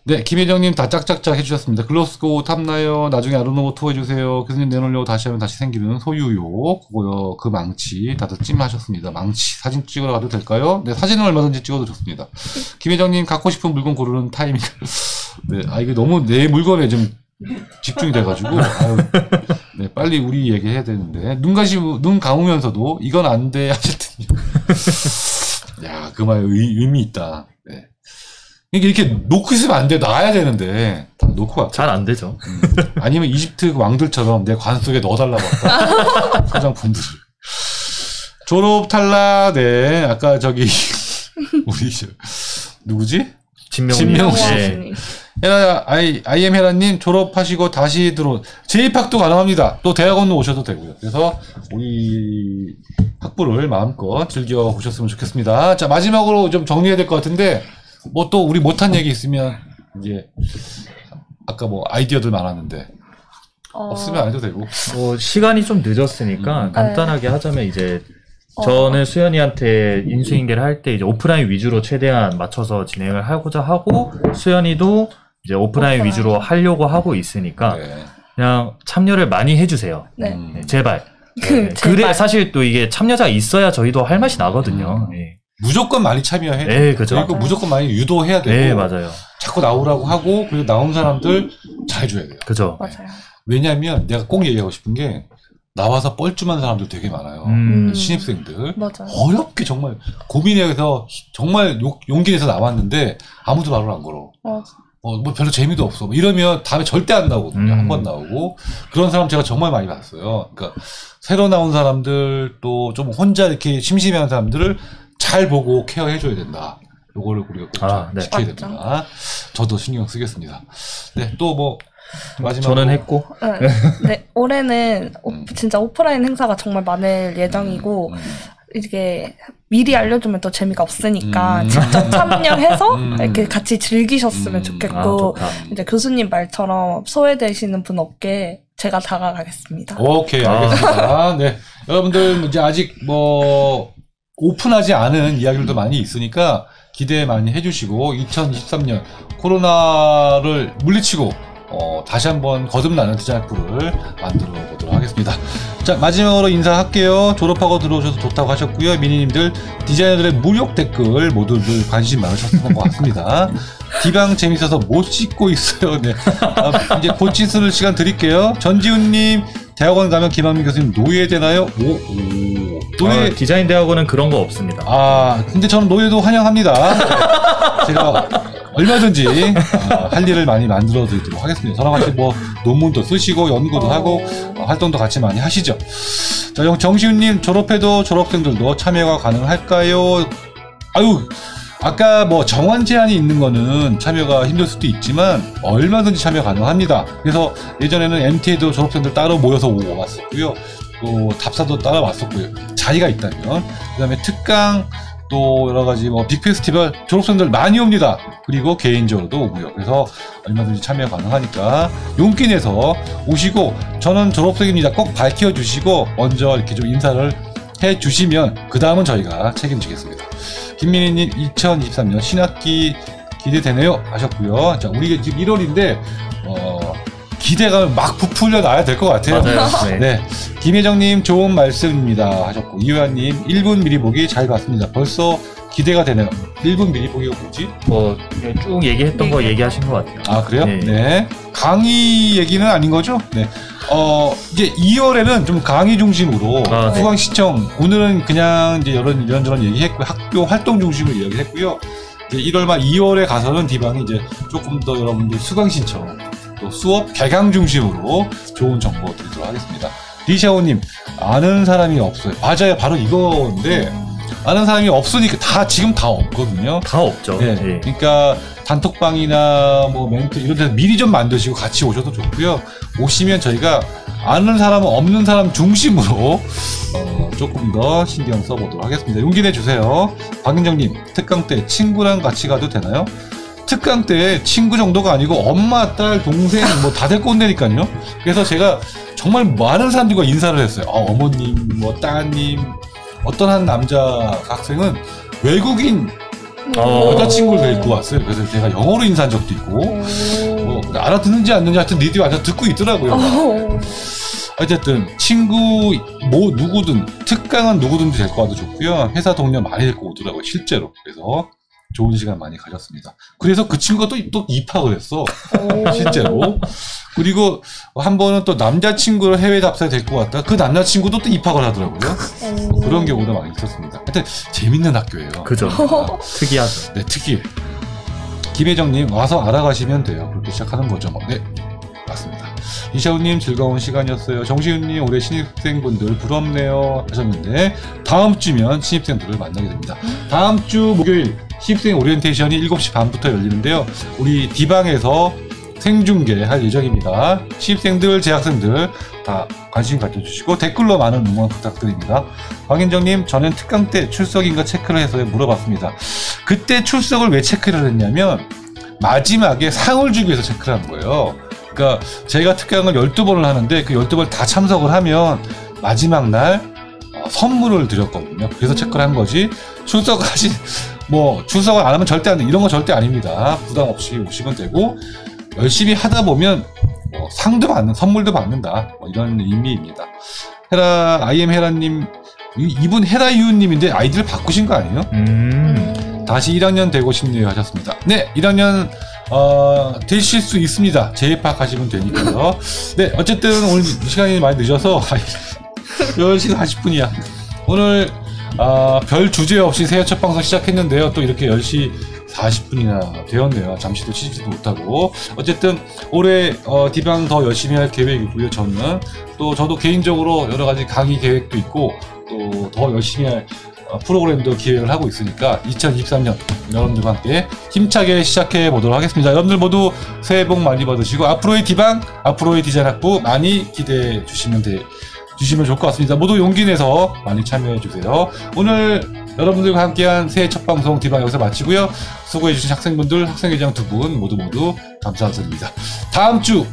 네, 김혜정님 다 짝짝짝 해주셨습니다. 글로스고 탐나요. 나중에 아르노보 투어 해주세요. 교수님 내놓으려고 다시 하면 다시 생기는 소유요. 그거요. 그 망치 다들 찜하셨습니다. 망치 사진 찍으러 가도 될까요? 네, 사진은 얼마든지 찍어도 좋습니다. 김혜정님 갖고 싶은 물건 고르는 타이밍. 네, 이게 너무 내 물건에 좀 집중이 돼가지고. 네, 빨리 우리 얘기해야 되는데. 눈 감으면서도 이건 안 돼 하실 텐데. 야, 그 말 의미 있다. 네. 이렇게 놓고 있으면 안 돼. 놔야 되는데. 다 놓고 왔다. 잘 안 되죠. 아니면 이집트 왕들처럼 내 관 속에 넣어달라고 할까? 화장품들을. 졸업 탈락, 네. 아까 저기, 우리, 누구지? 진명호 씨. 헤라, IM 헤라님 졸업하시고 다시 재입학도 가능합니다. 또 대학원도 오셔도 되고요. 그래서 우리 학부를 마음껏 즐겨보셨으면 좋겠습니다. 자, 마지막으로 좀 정리해야 될 것 같은데, 뭐 또 우리 못한 얘기 있으면 이제 아까 뭐 아이디어들 많았는데 없으면 안 해도 되고. 시간이 좀 늦었으니까 간단하게 하자면 이제 저는 수연이한테 인수인계를 할 때 이제 오프라인 위주로 최대한 맞춰서 진행을 하고자 하고, 수연이도 이제 오프라인 위주로 하려고 하고 있으니까 그냥 참여를 많이 해주세요. 제발. 제발. 그래 사실 또 이게 참여자가 있어야 저희도 할 맛이 나거든요. 무조건 많이 참여해야 돼. 네, 그죠. 그리고 무조건 많이 유도해야 되고. 네, 맞아요. 자꾸 나오라고 하고 그리고 나온 사람들 잘해줘야 돼요. 그죠. 맞아요. 왜냐하면 내가 꼭 얘기하고 싶은 게 나와서 뻘쭘한 사람들 되게 많아요. 신입생들. 맞아요. 어렵게 정말 고민해서 정말 용기 내서 나왔는데 아무도 말을 안 걸어. 맞아. 뭐 별로 재미도 없어. 뭐 이러면 다음에 절대 안 나오거든요. 한 번 나오고. 그런 사람 제가 정말 많이 봤어요. 그러니까 새로 나온 사람들 또 좀 혼자 이렇게 심심해하는 사람들을 잘 보고 케어해줘야 된다. 요거를 우리가 꼭 네. 지켜야 맞죠. 됩니다. 저도 신경 쓰겠습니다. 네, 또 뭐 마지막 저는 했고 네, 올해는 진짜 오프라인 행사가 정말 많을 예정이고 이게 미리 알려주면 또 재미가 없으니까 직접 참여해서 이렇게 같이 즐기셨으면 좋겠고 좋다. 이제 교수님 말처럼 소외되시는 분 없게 제가 다가가겠습니다. 오케이, 알겠습니다. 네, 여러분들 이제 아직 뭐 오픈하지 않은 이야기들도 많이 있으니까 기대 많이 해주시고 2023년 코로나를 물리치고 다시 한번 거듭나는 디자인풀을 만들어 보도록 하겠습니다. 자, 마지막으로 인사할게요. 졸업하고 들어오셔서 좋다고 하셨고요. 미니님들 디자이너들의 무력 댓글 모두들 관심 많으셨던 것 같습니다. 디방 재밌어서 못 씻고 있어요. 네. 이제 곧 씻을 시간 드릴게요. 전지훈님, 대학원 가면 김한민 교수님 노예되나요? 노예. 디자인 대학원은 그런 거 없습니다. 근데 저는 노예도 환영합니다. 네. 제가 얼마든지 할 일을 많이 만들어 드리도록 하겠습니다. 저랑 같이 뭐 논문도 쓰시고 연구도 하고 활동도 같이 많이 하시죠. 자, 정시훈님, 졸업해도 졸업생들도 참여가 가능할까요? 아까 뭐 정원 제한이 있는 거는 참여가 힘들 수도 있지만 얼마든지 참여 가능합니다. 그래서 예전에는 MT에도 졸업생들 따로 모여서 왔었고요. 또 답사도 따라 왔었고요. 자리가 있다면. 그 다음에 특강, 또 여러 가지 뭐 빅페스티벌 졸업생들 많이 옵니다. 그리고 개인적으로도 오고요. 그래서 얼마든지 참여 가능하니까 용기 내서 오시고 저는 졸업생입니다. 꼭 밝혀주시고 먼저 이렇게 좀 인사를 해주시면 그 다음은 저희가 책임지겠습니다. 김민희님 2023년 신학기 기대되네요 하셨고요. 자, 우리가 지금 1월인데 기대가 막 부풀려 놔야 될 것 같아요. 맞아요. 네. 네. 김혜정님 좋은 말씀입니다 하셨고, 이효연님 1분 미리 보기 잘 봤습니다. 벌써 기대가 되네요. 1분 미리 보기가 뭐지? 뭐 쭉 얘기했던 거 얘기하신 것 같아요. 그래요? 네. 네. 강의 얘기는 아닌 거죠? 네. 이제 2월에는 좀 강의 중심으로 네. 수강 신청, 오늘은 그냥 이제 이런저런 얘기했고 학교 활동 중심으로 이야기를 했고요. 이제 1월 말 2월에 가서는 디방이 이제 조금 더 여러분들 수강 신청, 또 수업 개강 중심으로 좋은 정보 드리도록 하겠습니다. 리샤오님, 아는 사람이 없어요. 맞아요. 바로 이건데, 아는 사람이 없으니까 지금 다 없거든요. 다 없죠. 네. 네. 그러니까 단톡방이나 뭐 멘트 이런 데서 미리 좀 만드시고 같이 오셔도 좋고요. 오시면 저희가 아는 사람은 없는 사람 중심으로 조금 더 신경 써보도록 하겠습니다. 용기 내주세요. 박인정님, 특강 때 친구랑 같이 가도 되나요? 특강 때 친구 정도가 아니고 엄마, 딸, 동생 뭐 다 데리고 온다니까요. 그래서 제가 정말 많은 사람들과 인사를 했어요. 어머님, 뭐 따님, 어떤 한 남자 학생은 외국인 여자친구를 데리고 왔어요. 그래서 제가 영어로 인사한 적도 있고, 뭐 알아듣는지 안 듣는지 하여튼 니들이 완전 듣고 있더라고요. 어쨌든 친구 뭐 누구든, 특강은 누구든지 데리고 와도 좋고요. 회사 동료 많이 데리고 오더라고요, 실제로. 그래서 좋은 시간 많이 가졌습니다. 그래서 그 친구가 또 입학을 했어, 실제로. 그리고 한 번은 또 남자친구를 해외 답사에 데리고 왔다. 그 남자친구도 또 입학을 하더라고요. 그런 경우도 많이 있었습니다. 하여튼 재밌는 학교예요. 그죠. 특이하죠. 네, 특이해. 김혜정님, 와서 알아가시면 돼요. 그렇게 시작하는 거죠. 네, 맞습니다. 이샤우님, 즐거운 시간이었어요. 정시훈님, 올해 신입생분들 부럽네요 하셨는데, 다음 주면 신입생들을 만나게 됩니다. 다음 주 목요일 신입생 오리엔테이션이 7시 반부터 열리는데요. 우리 디방에서 생중계할 예정입니다. 신입생들, 재학생들 다 관심 가져주시고 댓글로 많은 응원 부탁드립니다. 황인정님, 저는 특강 때 출석인가 체크를 해서 물어봤습니다. 그때 출석을 왜 체크를 했냐면 마지막에 상을 주기 위해서 체크를 한 거예요. 그러니까 제가 특강을 12번을 하는데 그 12번 다 참석을 하면 마지막 날 선물을 드렸거든요. 그래서 체크를 한 거지, 출석을 안 하면 절대 안 돼. 이런 거 절대 아닙니다. 부담 없이 오시면 되고, 열심히 하다 보면 상도 받는, 선물도 받는다, 이런 의미입니다. IM 헤라님, 이분 헤라유님인데 아이디를 바꾸신 거 아니에요? 다시 1학년 되고 싶네요 하셨습니다. 네, 1학년 되실 수 있습니다. 재입학하시면 되니까요. 네, 어쨌든 오늘 시간이 많이 늦어서 10시 40분이야. 오늘 별 주제 없이 새해 첫 방송 시작했는데요. 또 이렇게 10시 40분이나 되었네요. 잠시도 쉬지도 못하고. 어쨌든 올해 디방 더 열심히 할 계획이고요. 저도 개인적으로 여러 가지 강의 계획도 있고 또 더 열심히 할 프로그램도 기획을 하고 있으니까 2023년 여러분들과 함께 힘차게 시작해 보도록 하겠습니다. 여러분들 모두 새해 복 많이 받으시고 앞으로의 디방, 앞으로의 디자인 학부 많이 기대해 주시면 좋을 것 같습니다. 모두 용기 내서 많이 참여해 주세요. 오늘 여러분들과 함께한 새해 첫 방송 디방 여기서 마치고요. 수고해 주신 학생분들, 학생회장 두 분 모두 감사드립니다. 다음 주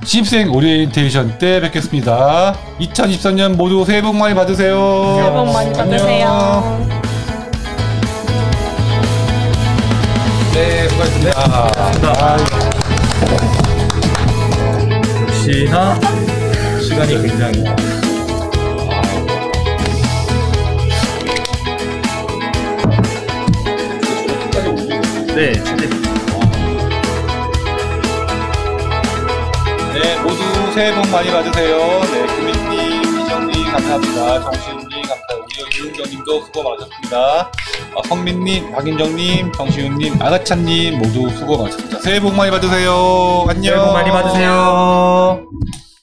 신입생 오리엔테이션 때 뵙겠습니다. 2023년 모두 새해 복 많이 받으세요. 새해 복 많이 받으세요. 네, 수고하셨습니다. 역시나 시간이 굉장히 네, 네, 모두 새해 복 많이 받으세요. 네, 규민님, 이정님 감사합니다. 정시훈님 감사하고요. 유은경님도 수고 많으셨습니다. 성민님, 박인정님, 정시훈님, 아가찬님 모두 수고 많으셨습니다. 새해 복 많이 받으세요. 안녕. 새해 복 많이 받으세요.